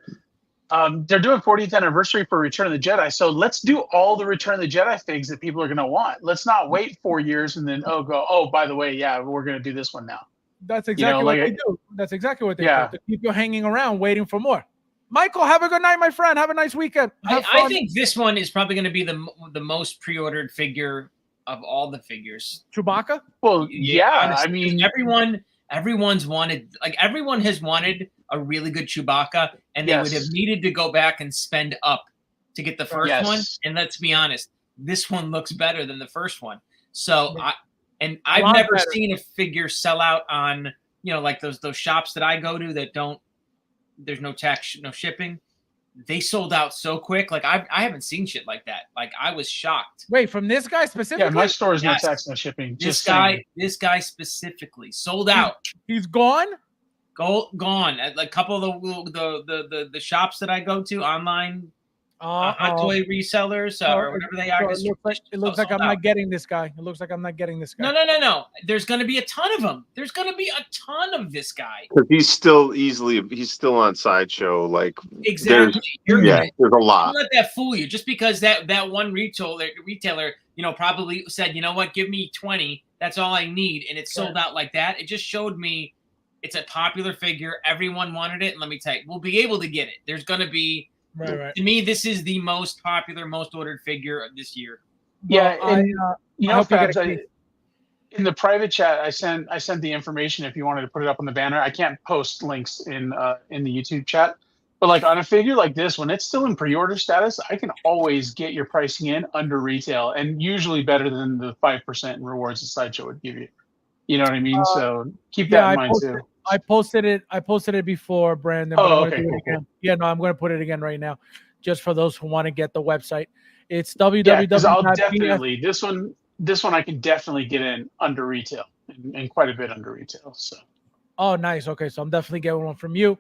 They're doing 40th anniversary for Return of the Jedi, so let's do all the Return of the Jedi figs that people are going to want. Let's not wait 4 years and then by the way, yeah, we're going to do this one now. That's exactly what they do. That's exactly what they do. To keep you hanging around waiting for more. Michael, have a good night, my friend. Have a nice weekend. I think this one is probably going to be the most pre-ordered figure of all the figures. Chewbacca? Well, yeah. Honestly, I mean, everyone has wanted a really good Chewbacca, and they would have needed to go back and spend up to get the first one. And let's be honest, this one looks better than the first one. So I've never seen a figure sell out on like those shops that I go to that there's no tax, no shipping. They sold out so quick. Like I haven't seen shit like that. Like I was shocked. Wait, from this guy specifically? Yeah, my store is no tax, no shipping. This guy specifically sold out. He's gone. Gone at like a couple of the shops that I go to online. Hot toy resellers or whatever they are. It looks like I'm not getting this guy. It looks like I'm not getting this guy. No. There's going to be a ton of them. There's going to be a ton of this guy. Because he's still on Sideshow. Like exactly. There's a lot. Don't let that fool you. Just because that one retailer, probably said, you know what, give me 20. That's all I need, and it sold out like that. It just showed me it's a popular figure. Everyone wanted it, and let me tell you, we'll be able to get it. There's going to be. Right. To me, this is the most popular, most ordered figure of this year. Yeah, well, Fabs, in the private chat, I sent the information if you wanted to put it up on the banner. I can't post links in the YouTube chat, but like on a figure like this, when it's still in pre-order status, I can always get your pricing in under retail, and usually better than the 5% rewards the Sideshow would give you. You know what I mean? So keep that in mind too. I posted it before, Brandon. But I'm gonna do it again. Yeah, no, I'm going to put it again right now, just for those who want to get the website. It's www. I'll definitely this one I can definitely get in under retail and quite a bit under retail. So. Oh, nice. Okay, so I'm definitely getting one from you.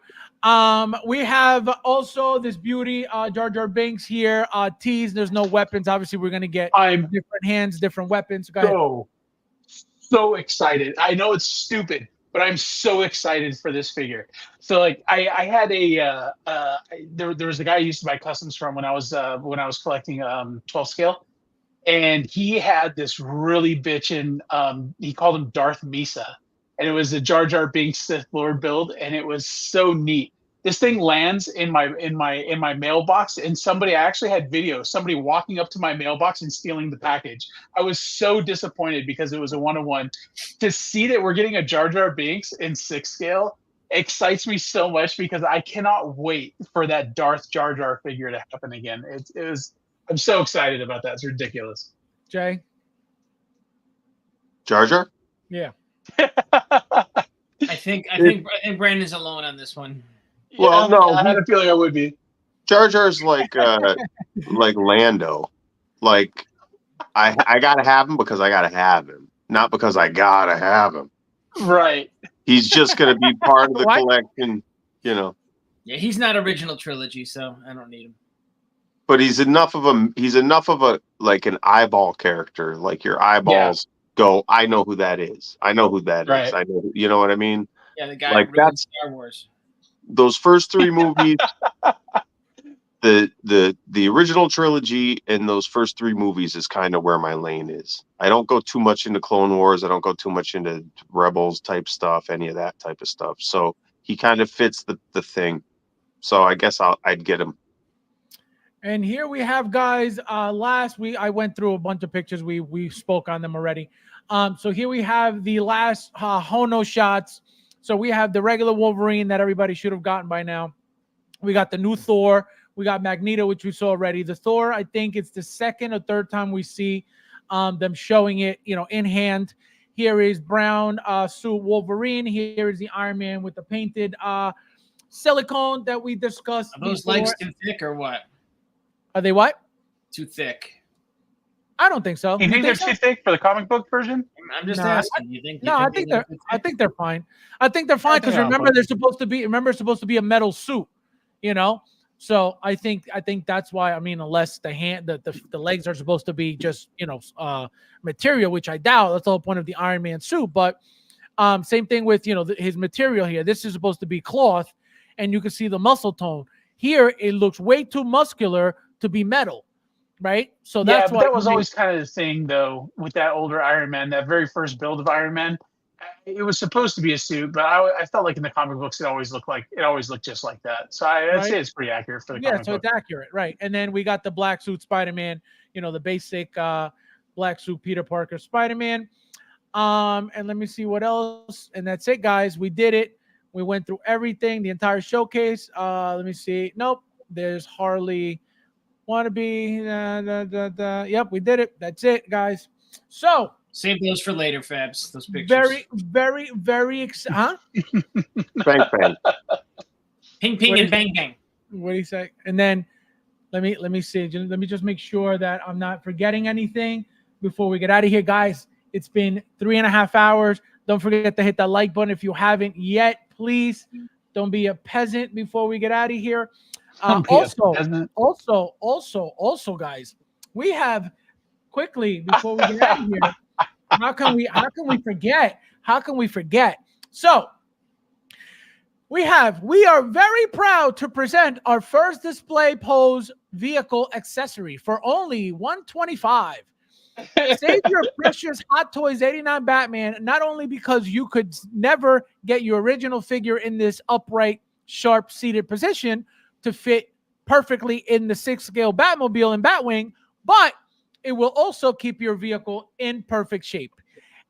We have also this beauty, Jar Jar Binks here. Tees. There's no weapons. Obviously, we're gonna get different hands, different weapons. Go ahead. So excited. I know it's stupid, but I'm so excited for this figure. So like I had there was a guy I used to buy customs from when I was collecting 12 scale, and he had this really bitchin' he called him Darth Misa, and it was a Jar Jar Binks Sith Lord build, and it was so neat. This thing lands in my mailbox, and I actually had video, somebody walking up to my mailbox and stealing the package. I was so disappointed because it was a 1-of-1. To see that we're getting a Jar Jar Binks in 6 scale excites me so much because I cannot wait for that Darth Jar Jar figure to happen again. I'm so excited about that. It's ridiculous. Jay? Jar Jar? Yeah. I think Brandon's alone on this one. Well, no, I had a feeling I would be. Jar Jar's like Lando. Like I gotta have him because I gotta have him, not because I gotta have him. Right. He's just gonna be part of the collection, Yeah, he's not original trilogy, so I don't need him. But he's enough of a like an eyeball character. Like your eyeballs go, I know who that is. I know who that is. I know, you know what I mean? Yeah, the guy like that's Star Wars. Those first 3 movies, the original trilogy and those first 3 movies is kind of where my lane is. I don't go too much into Clone Wars. I don't go too much into Rebels type stuff, any of that type of stuff. So he kind of fits the thing. So I guess I'd get him. And here we have, guys, last week I went through a bunch of pictures. We spoke on them already. So here we have the last Hono shots. So we have the regular Wolverine that everybody should have gotten by now. We got the new Thor. We got Magneto, which we saw already. The Thor, I think it's the second or third time we see them showing it, in hand. Here is brown suit Wolverine. Here is the Iron Man with the painted silicone that we discussed. Are those legs too thick or what? Are they what? Too thick. I don't think so. You think they're too thick for the comic book version? I'm just asking. You think? I think they're fine. I think they're fine because remember it's supposed to be a metal suit, So I think that's why. I mean, unless the legs are supposed to be just material, which I doubt. That's the whole point of the Iron Man suit. But same thing with his material here. This is supposed to be cloth, and you can see the muscle tone. Here it looks way too muscular to be metal, right? So that's that was always kind of the thing, though, with that older Iron Man. That very first build of Iron Man, it was supposed to be a suit, but I felt like in the comic books it always looked just like that. So I'd say it's pretty accurate for the comic book. It's accurate, right? And then we got the black suit Spider-Man, the basic black suit Peter Parker Spider-Man. And let me see what else. And that's it, guys. We did it. We went through everything, the entire showcase. Let me see. Nope. There's Harley Wannabe. Yep, we did it. That's it, guys. So save those for later, Fabs. Those pictures. Very, very, very excited. Huh? Bang, bang. Ping, ping, and bang, bang. What do you say? And then let me see. Let me just make sure that I'm not forgetting anything before we get out of here, guys. It's been 3.5 hours. Don't forget to hit that like button if you haven't yet. Please don't be a peasant before we get out of here. Also, guys, we have quickly before we get out of here. How can we forget? How can we forget? So we are very proud to present our first display pose vehicle accessory for only $125. Save your precious Hot Toys 89 Batman, not only because you could never get your original figure in this upright, sharp seated position to fit perfectly in the 6-scale Batmobile and Batwing, but it will also keep your vehicle in perfect shape.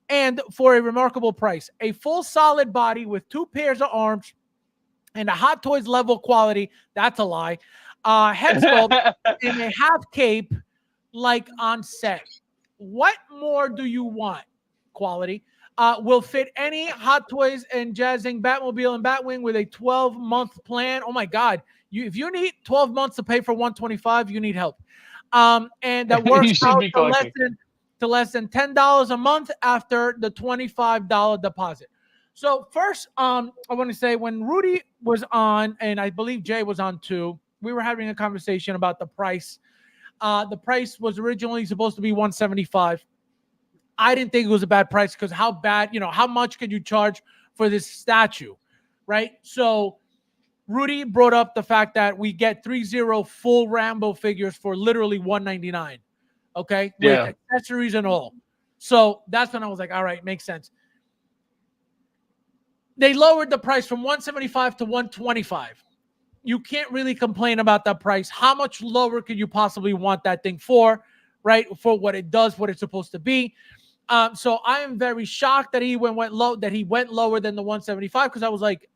And for a remarkable price, a full solid body with 2 pairs of arms and a Hot Toys level quality, that's a lie, head sculpt and a half cape like on set. What more do you want? Quality. Will fit any Hot Toys and Jazzing Batmobile and Batwing with a 12-month plan. Oh my God. If you need 12 months to pay for $125, you need help. And that works out to less than $10 a month after the $25 deposit. So first, I want to say when Rudy was on, and I believe Jay was on too, we were having a conversation about the price. The price was originally supposed to be $175. I didn't think it was a bad price because how much could you charge for this statue, right? So Rudy brought up the fact that we get 3 full Rambo figures for literally $199. Okay, with accessories and all. So that's when I was like, all right, makes sense. They lowered the price from $175 to $125. You can't really complain about that price. How much lower could you possibly want that thing for, right? For what it does, what it's supposed to be. So I am very shocked that he went lower than the $175 because I was like,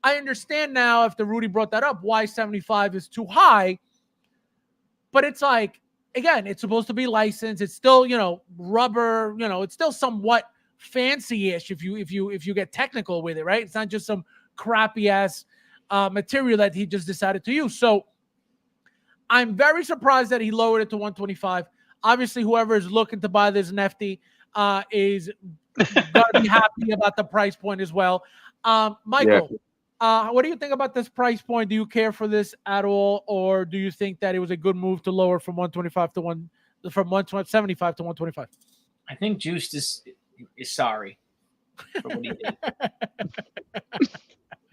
I understand now after Rudy brought that up why $75 is too high. But it's like, again, it's supposed to be licensed. It's still, rubber. It's still somewhat fancy-ish if you get technical with it, right? It's not just some crappy ass material that he just decided to use. So I'm very surprised that he lowered it to $125. Obviously, whoever is looking to buy this Nefty is gonna be happy about the price point as well. Michael, what do you think about this price point? Do you care for this at all, or do you think that it was a good move to lower from $175 to $175 to $125? I think Juiced is sorry for what he did.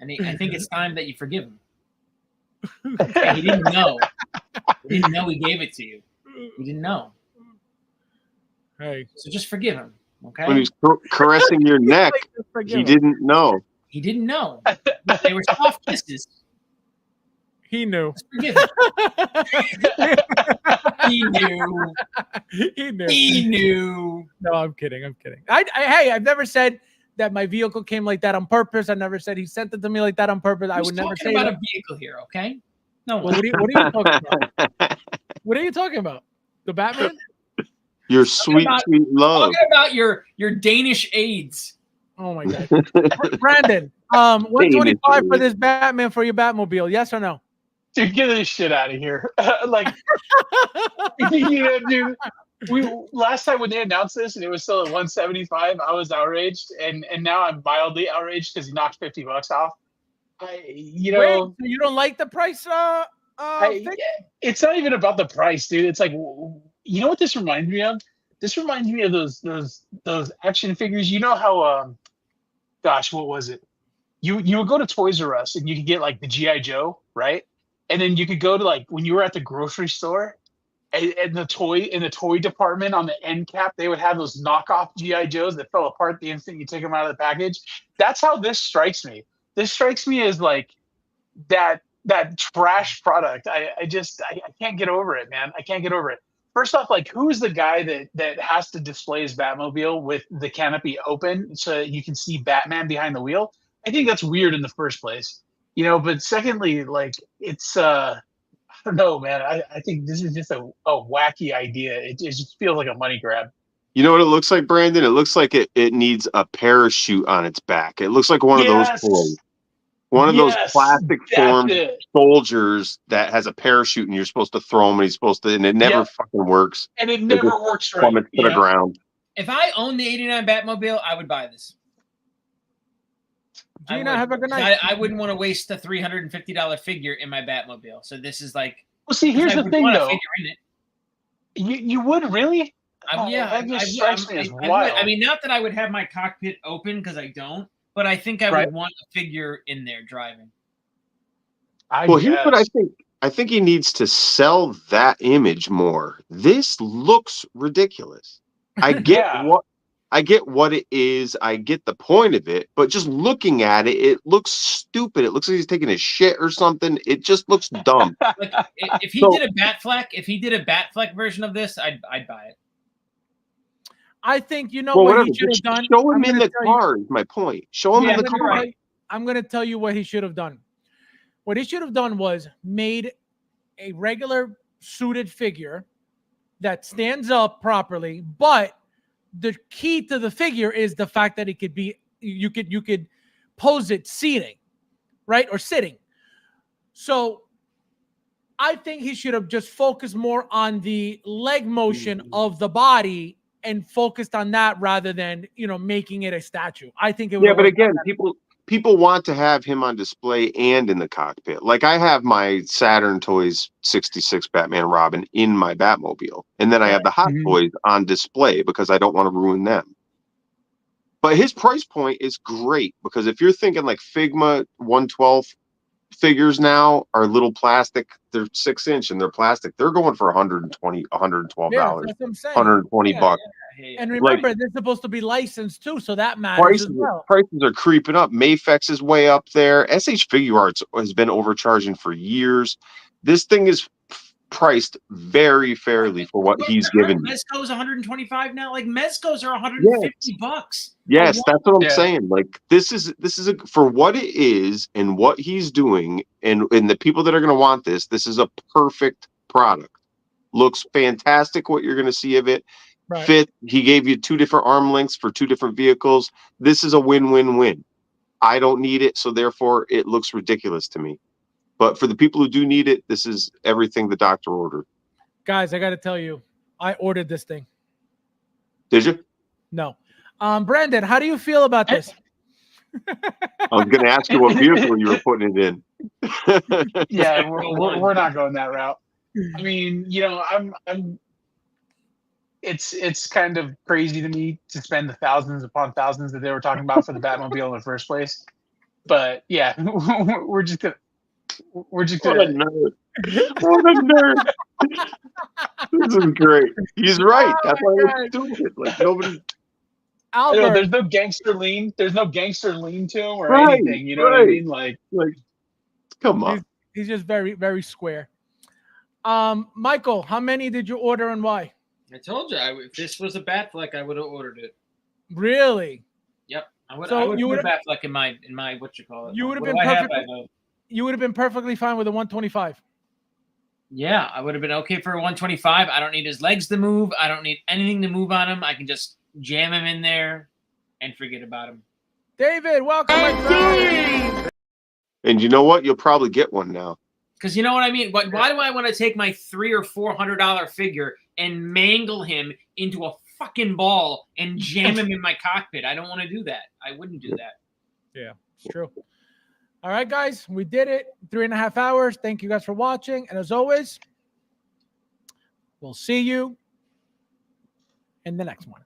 And I think it's time that you forgive him. Hey, he didn't know. He didn't know he gave it to you. He didn't know. Hey. So just forgive him, okay? When he's caressing your neck, he didn't know. He didn't know. They were soft kisses. He knew. Forgive him. He knew. He knew. He knew. No, I'm kidding. I'm kidding. Hey, I've never said that my vehicle came like that on purpose. I never said he sent it to me like that on purpose. I would never say about that. a vehicle here, okay? No. Well, what are you talking about? What are you talking about? The Batman? Your sweet love. Talking about your Danish AIDS. Oh my God, Brandon. 125 for this Batman for your Batmobile. Yes or no? Dude, get this shit out of here. Like, you know, dude. Last time when they announced this and it was still at 175, I was outraged, and now I'm mildly outraged because he knocked $50 off. You know, wait, you don't like the price? It's not even about the price, dude. It's like, you know what this reminds me of? This reminds me of those action figures. You know how gosh, what was it? You would go to Toys R Us and you could get like the G.I. Joe, right? And then you could go to like when you were at the grocery store and the toy department on the end cap, they would have those knockoff G.I. Joes that fell apart the instant you took them out of the package. That's how this strikes me. This strikes me as like that trash product. I can't get over it, man. I can't get over it. First off, like, who is the guy that has to display his Batmobile with the canopy open so you can see Batman behind the wheel? I think that's weird in the first place, you know. But secondly, like, it's I don't know, man. I think this is just a wacky idea. It just feels like a money grab. You know what it looks like, Brandon? It looks like it needs a parachute on its back. It looks like one of those toys. One of those plastic formed soldiers that has a parachute and you're supposed to throw him and he's supposed to, and it never fucking works. And it never works right. Plummets to the ground. If I owned the 89 Batmobile, I would buy this. Gina, have a good night. I wouldn't want to waste a $350 figure in my Batmobile. So this is like. Well, see, here's the thing, though. You would really? Yeah. That just strikes me as wild. I mean, not that I would have my cockpit open because I don't. But I think I would want a figure in there driving. Here's what I think. I think he needs to sell that image more. This looks ridiculous. I get what it is. I get the point of it, but just looking at it, it looks stupid. It looks like he's taking a shit or something. It just looks dumb. Like, if he did a Batfleck version of this, I'd buy it. I think what he should have done. Show him in the car is my point. Show him in the car. Right. I'm going to tell you what he should have done. What he should have done was made a regular suited figure that stands up properly, but the key to the figure is the fact that it could be you could pose it seating, right, or sitting. So I think he should have just focused more on the leg motion of the body and focused on that rather than making it a statue. I think it would. Yeah, but again, people want to have him on display and in the cockpit. Like I have my Saturn Toys 66 Batman Robin in my Batmobile, and then I have the Hot Toys on display because I don't want to ruin them. But his price point is great because if you're thinking like Figma 112 figures now are little plastic, they're 6-inch and they're plastic. They're going for $112, $120 bucks. And remember, they're supposed to be licensed too, so that matters as well. Prices are creeping up. Mafex is way up there. SH Figure Arts has been overcharging for years. This thing is priced very fairly for what he's given. Mezco's 125 now. Like Mezco's are 150 bucks. Yes, that's what I'm saying. Like this is for what it is and what he's doing, and the people that are going to want this. This is a perfect product. Looks fantastic. What you're going to see of it. Right. Fit. He gave you 2 different arm lengths for 2 different vehicles. This is a win-win-win. I don't need it, so therefore it looks ridiculous to me. But for the people who do need it, this is everything the doctor ordered. Guys, I got to tell you, I ordered this thing. Did you? No. Brandon, how do you feel about this? I was going to ask you what vehicle you were putting it in. Yeah, we're not going that route. I mean, it's kind of crazy to me to spend the thousands upon thousands that they were talking about for the Batmobile in the first place. But yeah, we're just gonna. What a nerd! What a nerd! This is great. He's right. That's why it's stupid. Like nobody. I know Albert. there's no gangster lean. There's no gangster lean to him or Right, anything. You know what I mean? Like come on. He's just very, very square. Michael, how many did you order and why? I told you, if this was a Batfleck, I would have ordered it. Really? Yep, I would. So I would you put a would've- Batfleck in my what you call it. You would have What been do I have perfect. by the- You would have been perfectly fine with a 125. Yeah, I would have been okay for a 125. I don't need his legs to move. I don't need anything to move on him. I can just jam him in there and forget about him. David, welcome, my friend. And you know what? You'll probably get one now. Because you know what I mean? Why do I want to take my $300 or $400 figure and mangle him into a fucking ball and jam him in my cockpit? I don't want to do that. I wouldn't do that. Yeah, it's true. All right, guys, we did it. 3.5 hours. Thank you guys for watching. And as always, we'll see you in the next one.